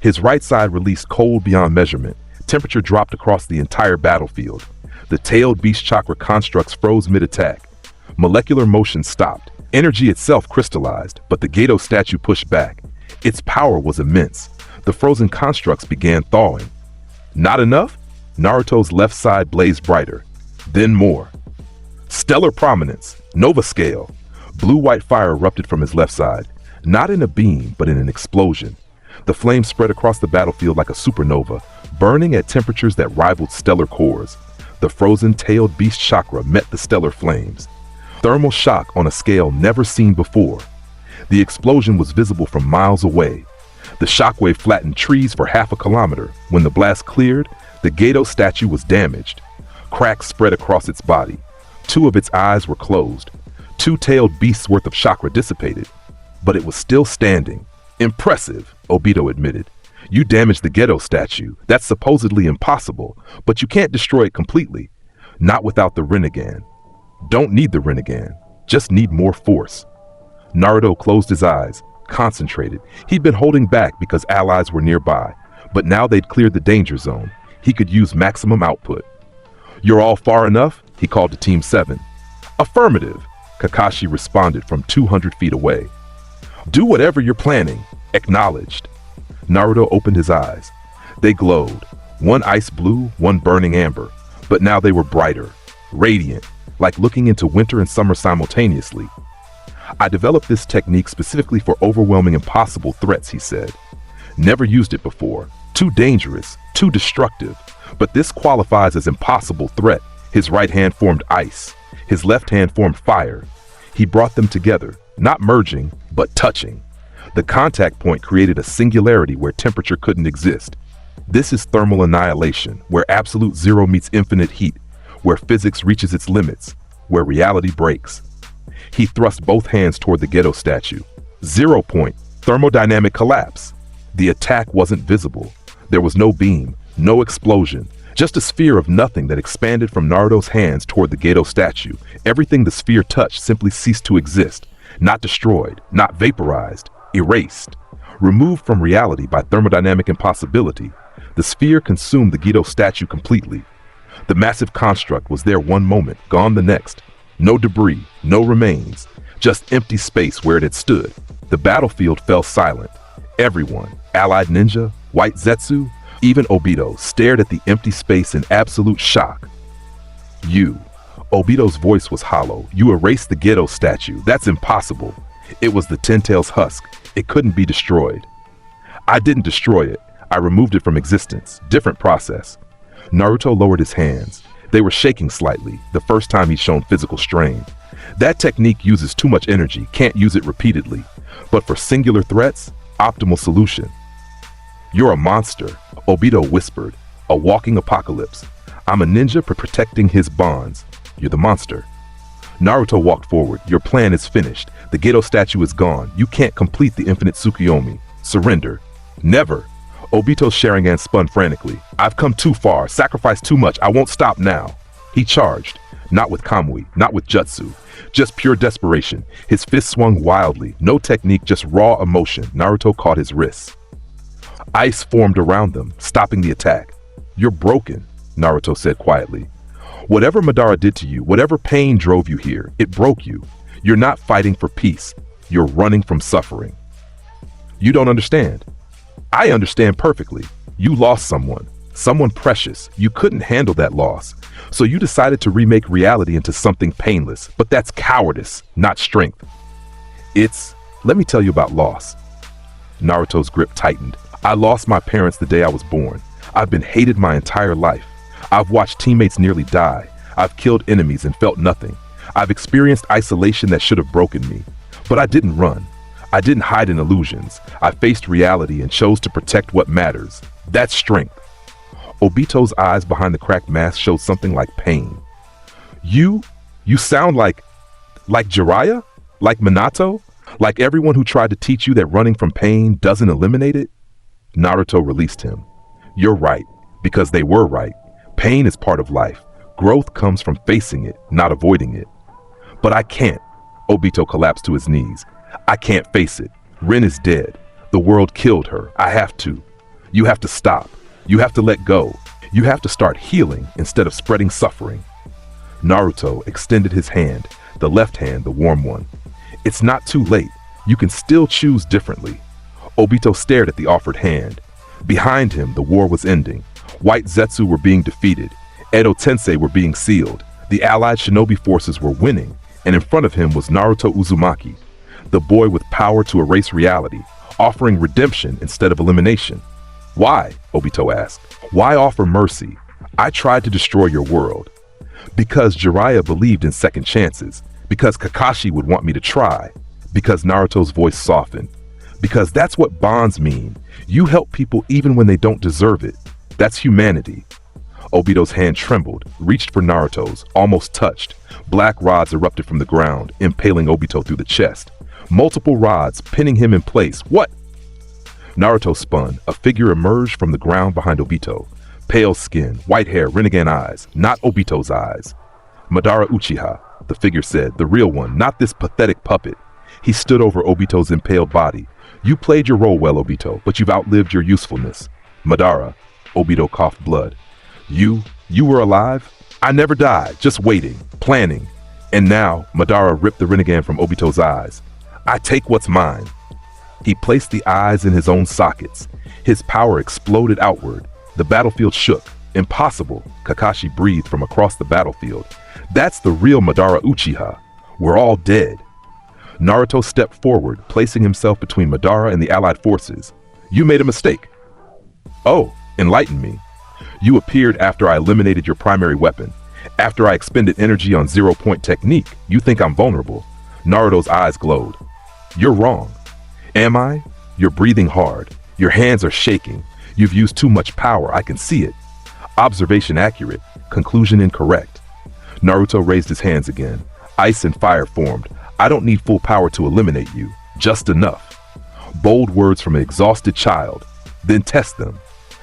His right side released cold beyond measurement. Temperature dropped across the entire battlefield. The tailed beast chakra constructs froze mid-attack. Molecular motion stopped. Energy itself crystallized, but the Gedo statue pushed back. Its power was immense. The frozen constructs began thawing. Not enough? Naruto's left side blazed brighter. Then more. Stellar prominence, nova scale. Blue-white fire erupted from his left side. Not in a beam, but in an explosion. The flame spread across the battlefield like a supernova, burning at temperatures that rivaled stellar cores. The frozen tailed beast chakra met the stellar flames. Thermal shock on a scale never seen before. The explosion was visible from miles away. The shockwave flattened trees for half a kilometer. When the blast cleared, the Gedo statue was damaged. Cracks spread across its body. 2 of its eyes were closed. 2-tailed beasts worth of chakra dissipated. But it was still standing. Impressive, Obito admitted. You damaged the Gedo statue. That's supposedly impossible, but you can't destroy it completely. Not without the Rinnegan. Don't need the Rinnegan. Just need more force. Naruto closed his eyes, concentrated. He'd been holding back because allies were nearby, but now they'd cleared the danger zone. He could use maximum output. You're all far enough? He called to Team 7. Affirmative, Kakashi responded from 200 feet away. Do whatever you're planning. Acknowledged. Naruto opened his eyes. They glowed. One ice blue, one burning amber. But now they were brighter, radiant, like looking into winter and summer simultaneously. I developed this technique specifically for overwhelming impossible threats, he said. Never used it before. Too dangerous, too destructive. But this qualifies as impossible threat. His right hand formed ice. His left hand formed fire. He brought them together, not merging, but touching. The contact point created a singularity where temperature couldn't exist. This is thermal annihilation, where absolute zero meets infinite heat, where physics reaches its limits, where reality breaks. He thrust both hands toward the Gedo statue. 0 point, thermodynamic collapse. The attack wasn't visible. There was no beam, no explosion, just a sphere of nothing that expanded from Naruto's hands toward the Gedo statue. Everything the sphere touched simply ceased to exist, not destroyed, not vaporized, erased. Removed from reality by thermodynamic impossibility, the sphere consumed the Gedo statue completely. The massive construct was there one moment, gone the next. No debris, no remains, just empty space where it had stood. The battlefield fell silent. Everyone, allied ninja, white Zetsu, even Obito, stared at the empty space in absolute shock. You. Obito's voice was hollow. You erased the Gedo statue. That's impossible. It was the Ten Tails husk. It couldn't be destroyed. I didn't destroy it. I removed it from existence. Different process. Naruto lowered his hands. They were shaking slightly, the first time he'd shown physical strain. That technique uses too much energy, can't use it repeatedly. But for singular threats, Optimal solution. You're a monster, Obito whispered. A walking apocalypse. I'm a ninja protecting his bonds. You're the monster. Naruto walked forward. Your plan is finished. The Gedo statue is gone. You can't complete the infinite Tsukuyomi. Surrender. Never. Obito's Sharingan spun frantically. I've come too far, sacrificed too much, I won't stop now. He charged. Not with Kamui, not with Jutsu. Just pure desperation. His fist swung wildly. No technique, just raw emotion. Naruto caught his wrists. Ice formed around them, stopping the attack. You're broken, Naruto said quietly. Whatever Madara did to you, whatever pain drove you here, it broke you. You're not fighting for peace. You're running from suffering. You don't understand. I understand perfectly. You lost someone precious. You couldn't handle that loss. So you decided to remake reality into something painless. But that's cowardice, not strength. Let me tell you about loss. Naruto's grip tightened. I lost my parents the day I was born. I've been hated my entire life. I've watched teammates nearly die. I've killed enemies and felt nothing. I've experienced isolation that should have broken me. But I didn't run. I didn't hide in illusions. I faced reality and chose to protect what matters. That's strength. Obito's eyes behind the cracked mask showed something like pain. You sound like Jiraiya? Like Minato? Like everyone who tried to teach you that running from pain doesn't eliminate it? Naruto released him. You're right, because they were right. Pain is part of life. Growth comes from facing it, not avoiding it. But I can't. Obito collapsed to his knees. I can't face it. Rin is dead. The world killed her. I have to. You have to stop. You have to let go. You have to start healing instead of spreading suffering. Naruto extended his hand, the left hand, the warm one. It's not too late. You can still choose differently. Obito stared at the offered hand. Behind him, the war was ending. White Zetsu were being defeated. Edo Tensei were being sealed. The allied shinobi forces were winning. And in front of him was Naruto Uzumaki, the boy with power to erase reality, offering redemption instead of elimination. Why? Obito asked. Why offer mercy? I tried to destroy your world. Because Jiraiya believed in second chances. Because Kakashi would want me to try. Because Naruto's voice softened. Because that's what bonds mean. You help people even when they don't deserve it. That's humanity. Obito's hand trembled, reached for Naruto's, almost touched. Black rods erupted from the ground, impaling Obito through the chest. Multiple rods, pinning him in place. What? Naruto spun. A figure emerged from the ground behind Obito. Pale skin, white hair, Rinnegan eyes. Not Obito's eyes. Madara Uchiha, the figure said. The real one, not this pathetic puppet. He stood over Obito's impaled body. You played your role well, Obito, but you've outlived your usefulness. Madara. Obito coughed blood. You were alive? I never died, just waiting, planning. And now, Madara ripped the Rinnegan from Obito's eyes. I take what's mine. He placed the eyes in his own sockets. His power exploded outward. The battlefield shook. Impossible, Kakashi breathed from across the battlefield. That's the real Madara Uchiha. We're all dead. Naruto stepped forward, placing himself between Madara and the allied forces. You made a mistake. Oh, enlighten me. You appeared after I eliminated your primary weapon. After I expended energy on 0-point technique, you think I'm vulnerable. Naruto's eyes glowed. You're wrong. Am I? You're breathing hard. Your hands are shaking. You've used too much power, I can see it. Observation accurate, conclusion incorrect. Naruto raised his hands again. Ice and fire formed. I don't need full power to eliminate you, just enough. Bold words from an exhausted child. Then test them.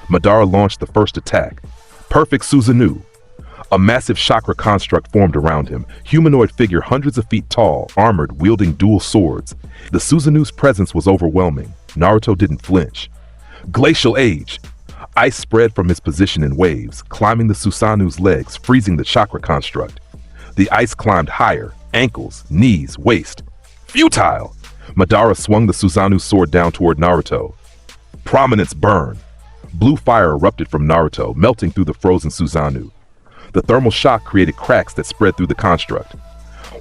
Madara launched the first attack. Perfect Susanoo. A massive chakra construct formed around him, humanoid figure hundreds of feet tall, armored, wielding dual swords. The Susanoo's presence was overwhelming. Naruto didn't flinch. Glacial Age. Ice spread from his position in waves, climbing the Susanoo's legs, freezing the chakra construct. The ice climbed higher, ankles, knees, waist. Futile! Madara swung the Susanoo's sword down toward Naruto. Prominence burn. Blue fire erupted from Naruto, melting through the frozen Susanoo. The thermal shock created cracks that spread through the construct.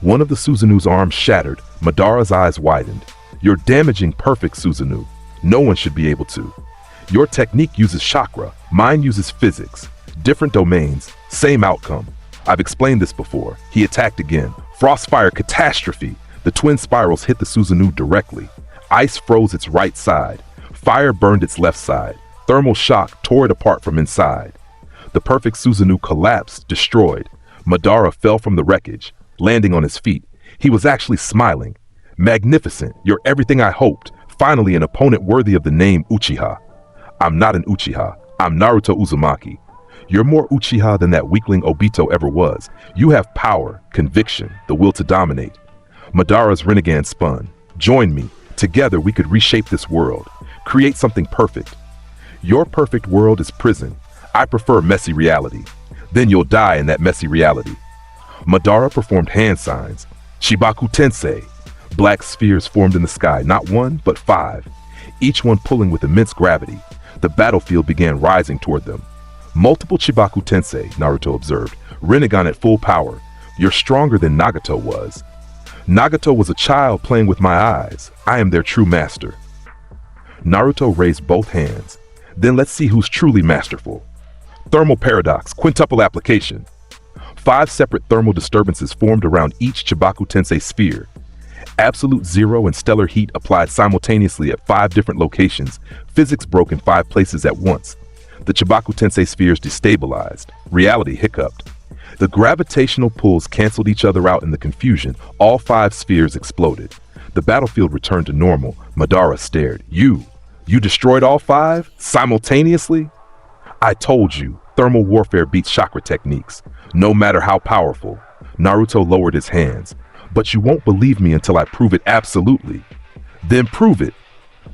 One of the Susanoo's arms shattered. Madara's eyes widened. You're damaging perfect Susanoo. No one should be able to. Your technique uses chakra. Mine uses physics. Different domains, same outcome. I've explained this before. He attacked again. Frostfire catastrophe. The twin spirals hit the Susanoo directly. Ice froze its right side. Fire burned its left side. Thermal shock tore it apart from inside. The perfect Susanoo collapsed, destroyed. Madara fell from the wreckage, landing on his feet. He was actually smiling. Magnificent, you're everything I hoped. Finally, an opponent worthy of the name Uchiha. I'm not an Uchiha. I'm Naruto Uzumaki. You're more Uchiha than that weakling Obito ever was. You have power, conviction, the will to dominate. Madara's Rasengan spun. Join me. Together we could reshape this world. Create something perfect. Your perfect world is prison. I prefer messy reality. Then you'll die in that messy reality. Madara performed hand signs. Shibaku Tensei. Black spheres formed in the sky, not one, but 5. Each one pulling with immense gravity. The battlefield began rising toward them. Multiple Chibaku Tensei, Naruto observed. Rinnegan at full power. You're stronger than Nagato was. Nagato was a child playing with my eyes. I am their true master. Naruto raised both hands. Then let's see who's truly masterful. Thermal paradox, quintuple application. 5 separate thermal disturbances formed around each Chibaku Tensei sphere. Absolute zero and stellar heat applied simultaneously at 5 different locations. Physics broke in 5 places at once. The Chibaku Tensei spheres destabilized. Reality hiccuped. The gravitational pulls canceled each other out in the confusion. All 5 spheres exploded. The battlefield returned to normal. Madara stared. You destroyed all 5? Simultaneously? I told you, thermal warfare beats chakra techniques, no matter how powerful. Naruto lowered his hands. But you won't believe me until I prove it absolutely. Then prove it.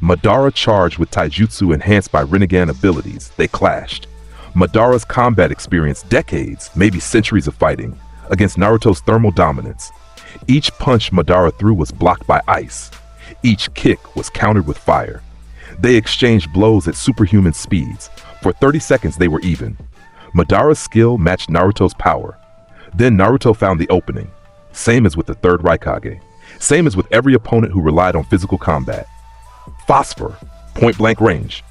Madara charged with taijutsu enhanced by Rinnegan abilities. They clashed. Madara's combat experience, decades, maybe centuries of fighting, against Naruto's thermal dominance. Each punch Madara threw was blocked by ice. Each kick was countered with fire. They exchanged blows at superhuman speeds. For 30 seconds they were even. Madara's skill matched Naruto's power. Then Naruto found the opening. Same as with the third Raikage. Same as with every opponent who relied on physical combat. Phosphor, point-blank range.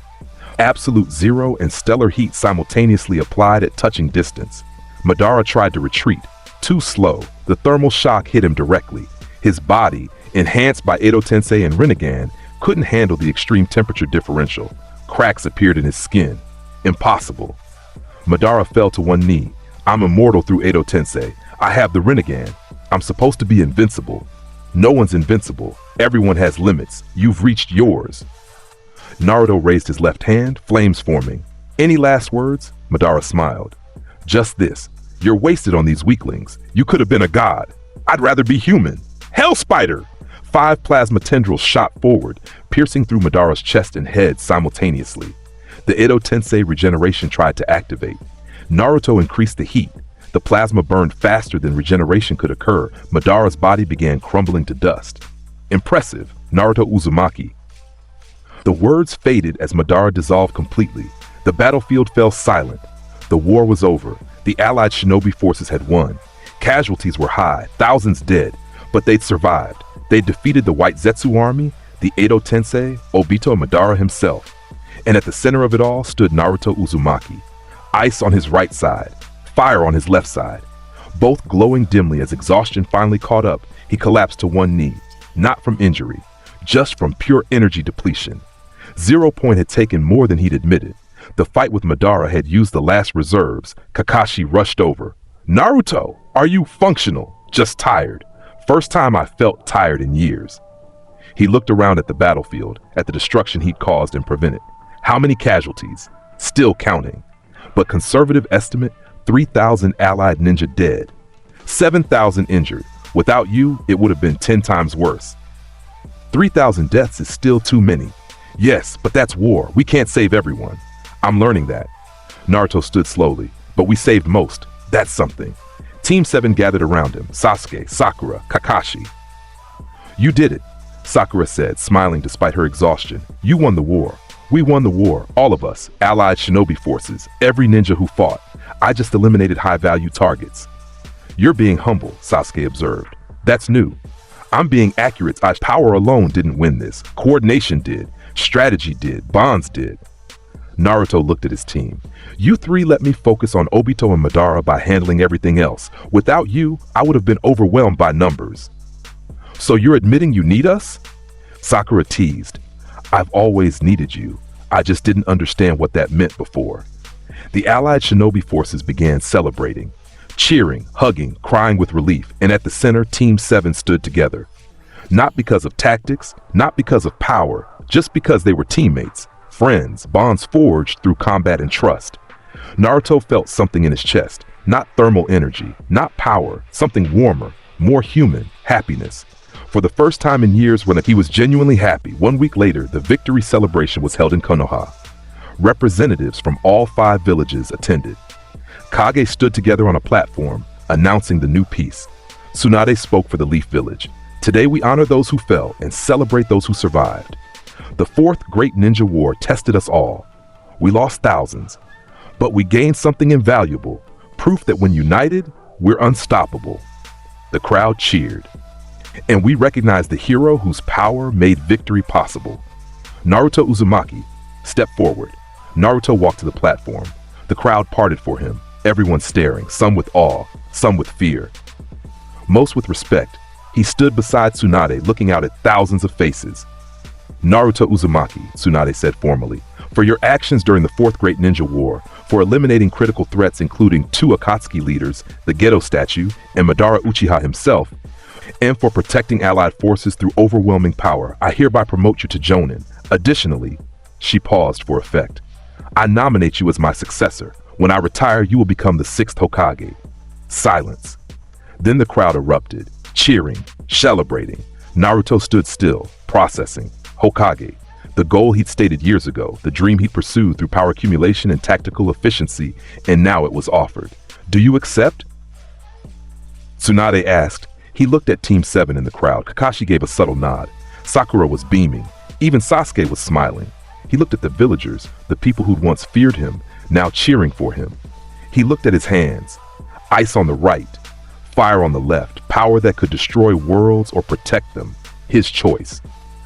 Absolute zero and stellar heat simultaneously applied at touching distance. Madara tried to retreat. Too slow. The thermal shock hit him directly. His body, enhanced by Edo Tensei and Rinnegan, couldn't handle the extreme temperature differential. Cracks appeared in his skin. Impossible. Madara fell to one knee. I'm immortal through Edo Tensei. I have the Rinnegan. I'm supposed to be invincible. No one's invincible. Everyone has limits. You've reached yours. Naruto raised his left hand, flames forming. Any last words? Madara smiled. Just this. You're wasted on these weaklings. You could have been a god. I'd rather be human. Hell Spider! 5 plasma tendrils shot forward, piercing through Madara's chest and head simultaneously. The Edo Tensei regeneration tried to activate. Naruto increased the heat. The plasma burned faster than regeneration could occur. Madara's body began crumbling to dust. Impressive, Naruto Uzumaki. The words faded as Madara dissolved completely. The battlefield fell silent. The war was over. The allied shinobi forces had won. Casualties were high, thousands dead, but they'd survived. They'd defeated the White Zetsu army, the Edo Tensei, Obito Madara himself. And at the center of it all stood Naruto Uzumaki. Ice on his right side, fire on his left side. Both glowing dimly as exhaustion finally caught up, he collapsed to one knee. Not from injury, just from pure energy depletion. 0 Point had taken more than he'd admitted. The fight with Madara had used the last reserves. Kakashi rushed over. Naruto, are you functional? Just tired. First time I felt tired in years. He looked around at the battlefield, at the destruction he'd caused and prevented. How many casualties? Still counting. But conservative estimate, 3,000 allied ninja dead. 7,000 injured. Without you, it would have been 10 times worse. 3,000 deaths is still too many. Yes, but that's war. We can't save everyone. I'm learning that. Naruto stood slowly. But we saved most. That's something. Team 7 gathered around him. Sasuke, Sakura, Kakashi. You did it, Sakura said, smiling despite her exhaustion. You won the war. We won the war, all of us, allied shinobi forces, every ninja who fought. I just eliminated high-value targets. You're being humble, Sasuke observed. That's new. I'm being accurate. Power alone didn't win this. Coordination did. Strategy did. Bonds did. Naruto looked at his team. You 3 let me focus on Obito and Madara by handling everything else. Without you, I would have been overwhelmed by numbers. So you're admitting you need us? Sakura teased, "I've always needed you. I just didn't understand what that meant before." The allied shinobi forces began celebrating, cheering, hugging, crying with relief, and at the center, Team 7 stood together. Not because of tactics, not because of power, just because they were teammates, friends, bonds forged through combat and trust. Naruto felt something in his chest, not thermal energy, not power, something warmer, more human, happiness. For the first time in years when he was genuinely happy, 1 week later, the victory celebration was held in Konoha. Representatives from all 5 villages attended. Kage stood together on a platform, announcing the new peace. Tsunade spoke for the Leaf Village. "Today we honor those who fell and celebrate those who survived. The 4th Great Ninja War tested us all. We lost thousands, but we gained something invaluable, proof that when united, we're unstoppable." The crowd cheered. "And we recognize the hero whose power made victory possible." Naruto Uzumaki stepped forward. Naruto walked to the platform. The crowd parted for him, everyone staring, some with awe, some with fear. Most with respect, he stood beside Tsunade, looking out at thousands of faces. "Naruto Uzumaki," Tsunade said formally, "for your actions during the 4th Great Ninja War, for eliminating critical threats including 2 Akatsuki leaders, the Geto statue, and Madara Uchiha himself, and for protecting allied forces through overwhelming power, I hereby promote you to Jonin. Additionally," she paused for effect, "I nominate you as my successor. When I retire, you will become the 6th Hokage." Silence. Then the crowd erupted, cheering, celebrating. Naruto stood still, processing. Hokage, the goal he'd stated years ago, the dream he'd pursued through power accumulation and tactical efficiency, and now it was offered. "Do you accept?" Tsunade asked. He looked at Team 7 in the crowd. Kakashi gave a subtle nod. Sakura was beaming. Even Sasuke was smiling. He looked at the villagers, the people who'd once feared him, now cheering for him. He looked at his hands. Ice on the right, fire on the left, power that could destroy worlds or protect them. His choice.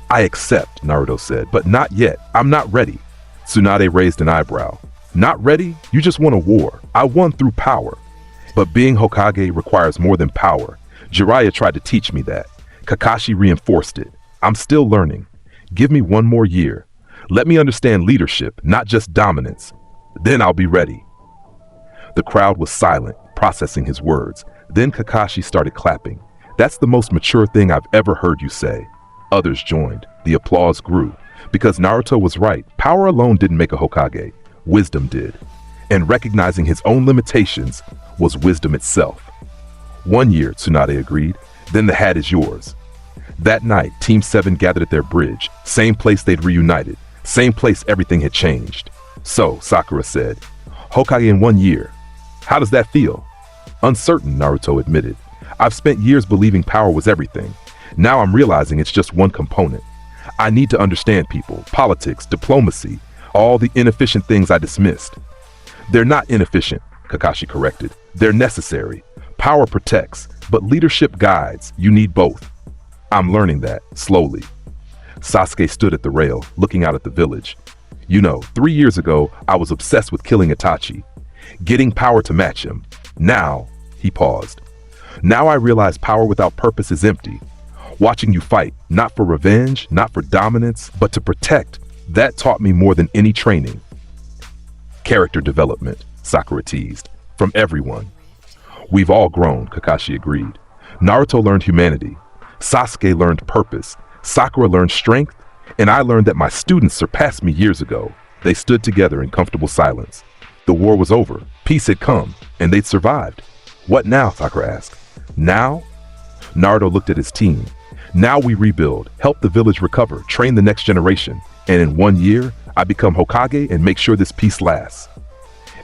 "I accept," Naruto said, "but not yet. I'm not ready." Tsunade raised an eyebrow. "Not ready? You just won a war. I won through power. But being Hokage requires more than power. Jiraiya tried to teach me that. Kakashi reinforced it. I'm still learning. Give me 1 more year. Let me understand leadership, not just dominance. Then I'll be ready." The crowd was silent, processing his words. Then Kakashi started clapping. "That's the most mature thing I've ever heard you say." Others joined. The applause grew. Because Naruto was right. Power alone didn't make a Hokage. Wisdom did. And recognizing his own limitations was wisdom itself. 1 year, Tsunade agreed. Then the hat is yours. That night, Team 7 gathered at their bridge. Same place they'd reunited. Same place everything had changed. "So," Sakura said, "Hokage in 1 year. How does that feel?" "Uncertain," Naruto admitted. "I've spent years believing power was everything. Now I'm realizing it's just one component. I need to understand people, politics, diplomacy, all the inefficient things I dismissed." "They're not inefficient," Kakashi corrected. "They're necessary. Power protects, but leadership guides. You need both." "I'm learning that, slowly." Sasuke stood at the rail, looking out at the village. "You know, 3 years ago, I was obsessed with killing Itachi, getting power to match him. Now," he paused, "now I realize power without purpose is empty. Watching you fight, not for revenge, not for dominance, but to protect, that taught me more than any training." "Character development," Sakura teased, "from everyone." "We've all grown," Kakashi agreed. "Naruto learned humanity. Sasuke learned purpose. Sakura learned strength, and I learned that my students surpassed me years ago." They stood together in comfortable silence. The war was over, peace had come, and they'd survived. "What now?" Sakura asked. "Now?" Naruto looked at his team. "Now we rebuild, help the village recover, train the next generation, and in 1 year, I become Hokage and make sure this peace lasts."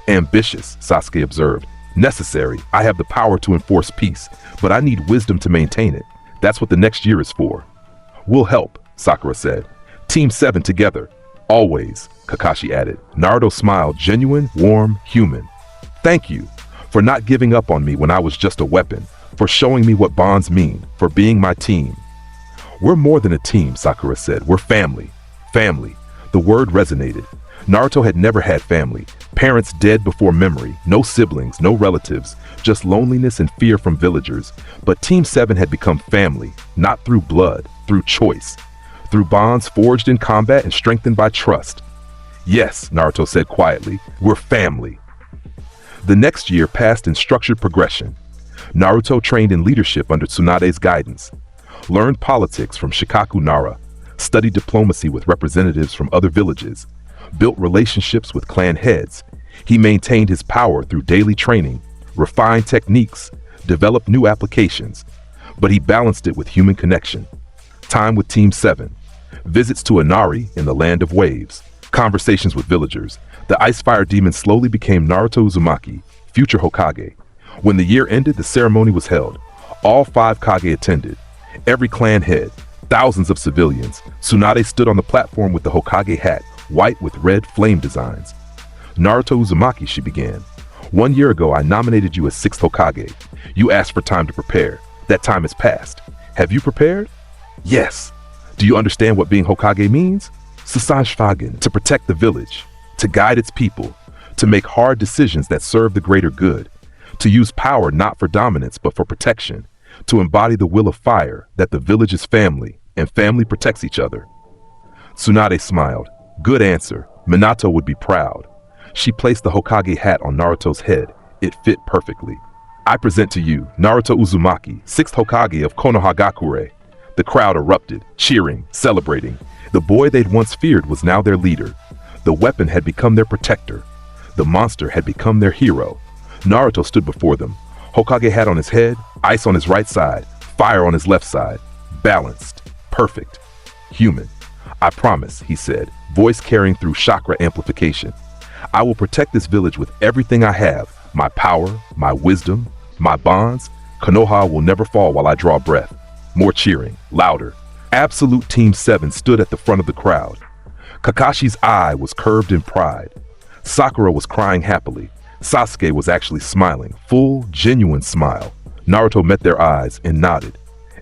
"Ambitious," Sasuke observed. "Necessary. I have the power to enforce peace, but I need wisdom to maintain it. That's what the next year is for." "We'll help," Sakura said. "Team 7 together. Always," Kakashi added. Naruto smiled, genuine, warm, human. "Thank you for not giving up on me when I was just a weapon, for showing me what bonds mean, for being my team." "We're more than a team," Sakura said. "We're family." Family. The word resonated. Naruto had never had family. Parents dead before memory, no siblings, no relatives, just loneliness and fear from villagers. But Team 7 had become family, not through blood, through choice. through bonds forged in combat and strengthened by trust. Yes, Naruto said quietly, we're family. The next year passed in structured progression. Naruto trained in leadership under Tsunade's guidance, learned politics from Shikaku Nara, studied diplomacy with representatives from other villages, built relationships with clan heads. He maintained his power through daily training, refined techniques, developed new applications, but he balanced it with human connection. Time with Team 7, visits to Inari in the land of waves, conversations with villagers. The ice fire demon slowly became Naruto Uzumaki, future Hokage. When the year ended, the ceremony was held. All 5 Kage attended. Every clan head, thousands of civilians. Tsunade stood on the platform with the Hokage hat, white with red flame designs. Naruto Uzumaki, she began. 1 year ago, I nominated you as 6th Hokage. You asked for time to prepare. That time has passed. Have you prepared? Yes. Do you understand what being Hokage means? Sasanshvagen, to protect the village, to guide its people, to make hard decisions that serve the greater good, to use power not for dominance but for protection, to embody the will of fire, that the village is family and family protects each other. Tsunade smiled. Good answer. Minato would be proud. She placed the Hokage hat on Naruto's head. It fit perfectly. I present to you Naruto Uzumaki, 6th Hokage of Konohagakure. The crowd erupted, cheering, celebrating. The boy they'd once feared was now their leader. The weapon had become their protector. The monster had become their hero. Naruto stood before them, Hokage hat on his head, ice on his right side, fire on his left side. Balanced, perfect, human. I promise, he said, voice carrying through chakra amplification. I will protect this village with everything I have, my power, my wisdom, my bonds. Konoha will never fall while I draw breath. More cheering, louder. Absolute Team 7 stood at the front of the crowd. Kakashi's eye was curved in pride. Sakura was crying happily. Sasuke was actually smiling, full, genuine smile. Naruto met their eyes and nodded.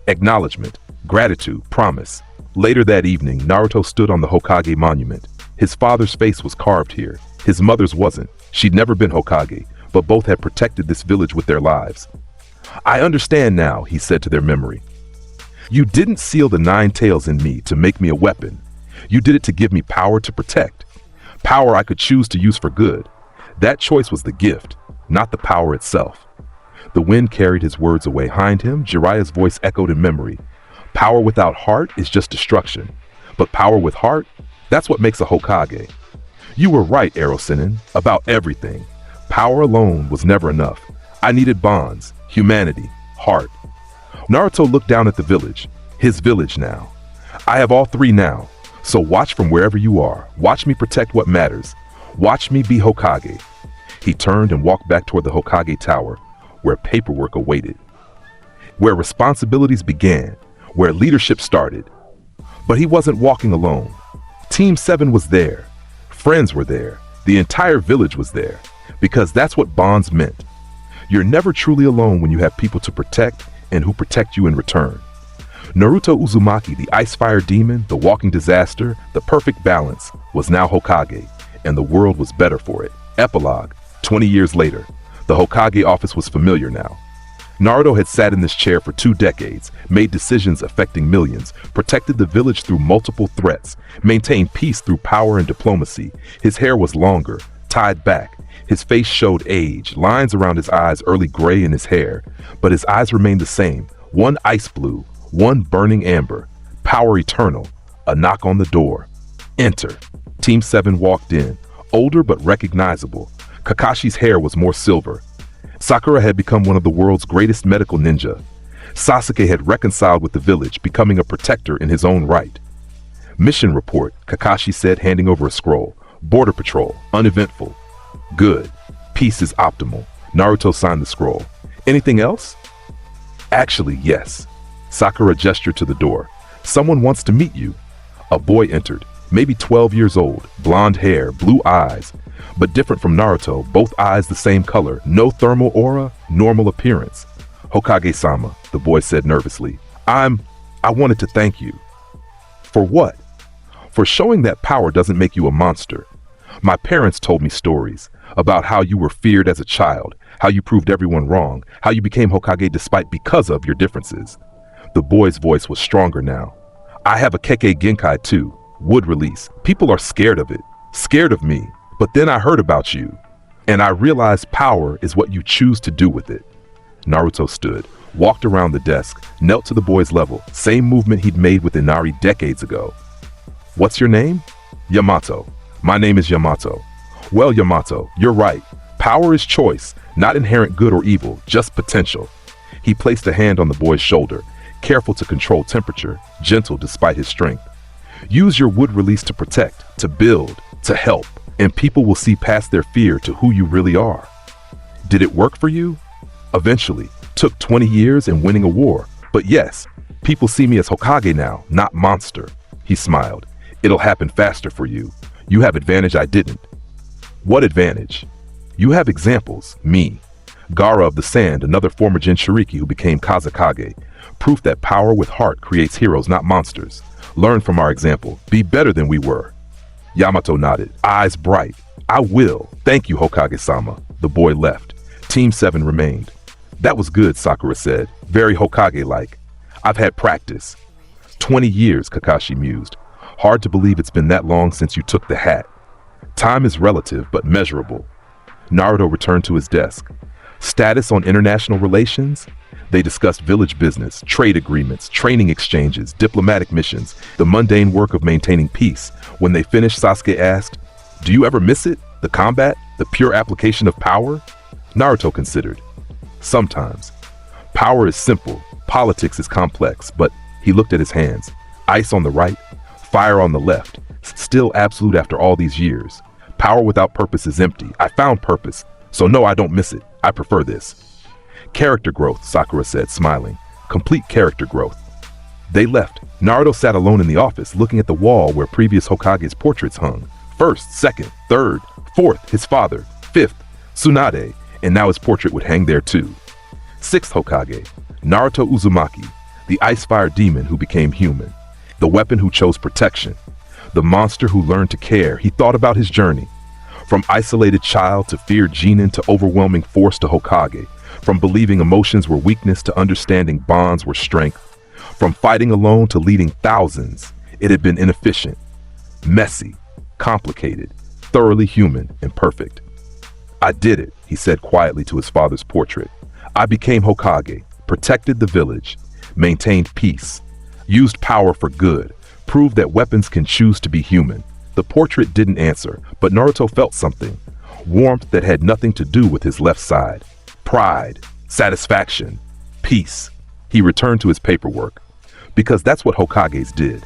Acknowledgement, gratitude, promise. Later that evening, Naruto stood on the Hokage monument. His father's face was carved here. His mother's wasn't. She'd never been Hokage, but both had protected this village with their lives. I understand now, he said to their memory. You didn't seal the 9 tails in me to make me a weapon. You did it to give me power to protect. Power I could choose to use for good. That choice was the gift, not the power itself. The wind carried his words away. Behind him, Jiraiya's voice echoed in memory. Power without heart is just destruction. But power with heart, that's what makes a Hokage. You were right, Rasengan, about everything. Power alone was never enough. I needed bonds, humanity, heart. Naruto looked down at the village. His village now. I have all 3 now. So watch from wherever you are. Watch me protect what matters. Watch me be Hokage. He turned and walked back toward the Hokage Tower, where paperwork awaited, where responsibilities began, where leadership started. But he wasn't walking alone. Team 7 was there. Friends were there. The entire village was there, because that's what bonds meant. You're never truly alone when you have people to protect and who protect you in return. Naruto Uzumaki, the ice fire demon, the walking disaster, the perfect balance, was now Hokage, and the world was better for it. Epilogue, 20 years later. The Hokage office was familiar now. Naruto had sat in this chair for 2 decades, made decisions affecting millions, protected the village through multiple threats, maintained peace through power and diplomacy. His hair was longer, tied back. His face showed age, lines around his eyes early gray in his hair, but his eyes remained the same, one ice blue, one burning amber. Power eternal. A knock on the door. Enter. Team 7 walked in, older but recognizable. Kakashi's hair was more silver. Sakura had become one of the world's greatest medical ninja. Sasuke had reconciled with the village, becoming a protector in his own right. Mission report, Kakashi said, handing over a scroll. Border patrol, uneventful. Good. Peace is optimal. Naruto signed the scroll. Anything else? Actually, yes. Sakura gestured to the door. Someone wants to meet you. A boy entered, maybe 12 years old, blonde hair, blue eyes, but different from Naruto, both eyes the same color, no thermal aura, normal appearance. Hokage-sama, the boy said nervously. I wanted to thank you. For what? For showing that power doesn't make you a monster. My parents told me stories about how you were feared as a child, how you proved everyone wrong, how you became Hokage because of your differences. The boy's voice was stronger now. I have a Kekkei Genkai too, wood release. People are scared of it, scared of me. But then I heard about you, and I realized power is what you choose to do with it. Naruto stood, walked around the desk, knelt to the boy's level, same movement he'd made with Inari decades ago. What's your name? Yamato. My name is Yamato. Well, Yamato, you're right. Power is choice, not inherent good or evil, just potential. He placed a hand on the boy's shoulder, careful to control temperature, gentle despite his strength. Use your wood release to protect, to build, to help, and people will see past their fear to who you really are. Did it work for you? Eventually. Took 20 years and winning a war. But yes, people see me as Hokage now, not monster. He smiled. It'll happen faster for you. You have advantage I didn't. What advantage? You have examples, me. Gaara of the Sand, another former Jinchuriki who became Kazekage. Proof that power with heart creates heroes, not monsters. Learn from our example. Be better than we were. Yamato nodded, eyes bright. I will. Thank you, Hokage-sama. The boy left. Team 7 remained. That was good, Sakura said. Very Hokage-like. I've had practice. 20 years, Kakashi mused. Hard to believe it's been that long since you took the hat. Time is relative, but measurable. Naruto returned to his desk. Status on international relations? They discussed village business, trade agreements, training exchanges, diplomatic missions, the mundane work of maintaining peace. When they finished, Sasuke asked, "Do you ever miss it? The combat? The pure application of power?" Naruto considered. Sometimes. Power is simple, politics is complex, but he looked at his hands. Ice on the right, fire on the left, still absolute after all these years. Power without purpose is empty. I found purpose, so no, I don't miss it. I prefer this. Character growth, Sakura said, smiling. Complete character growth. They left. Naruto sat alone in the office, looking at the wall where previous Hokage's portraits hung. First, second, third, fourth, his father, fifth, Tsunade, and now his portrait would hang there too. Sixth Hokage, Naruto Uzumaki, the ice-fire demon who became human, the weapon who chose protection, the monster who learned to care. He thought about his journey, from isolated child to feared genin to overwhelming force to Hokage, from believing emotions were weakness to understanding bonds were strength, from fighting alone to leading thousands. It had been inefficient, messy, complicated, thoroughly human and perfect. I did it, he said quietly to his father's portrait. I became Hokage, protected the village, maintained peace, used power for good, proved that weapons can choose to be human. The portrait didn't answer, but Naruto felt something, warmth that had nothing to do with his left side. Pride, satisfaction, peace. He returned to his paperwork, because that's what Hokages did.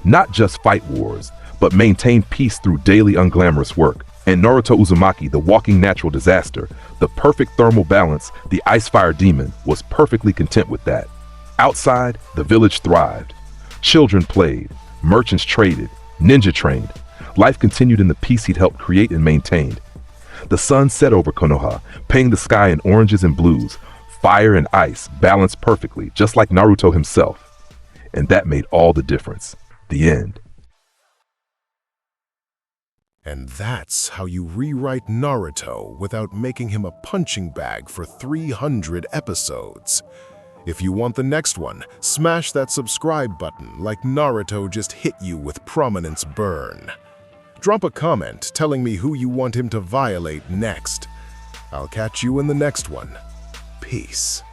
Not just fight wars, but maintain peace through daily unglamorous work. And Naruto Uzumaki, the walking natural disaster, the perfect thermal balance, the ice-fire demon, was perfectly content with that. Outside, the village thrived. Children played, merchants traded, ninja trained. Life continued in the peace he'd helped create and maintained. The sun set over Konoha, painting the sky in oranges and blues. Fire and ice balanced perfectly, just like Naruto himself. And that made all the difference. The end. And that's how you rewrite Naruto without making him a punching bag for 300 episodes. If you want the next one, smash that subscribe button like Naruto just hit you with prominence burn. Drop a comment telling me who you want him to violate next. I'll catch you in the next one. Peace.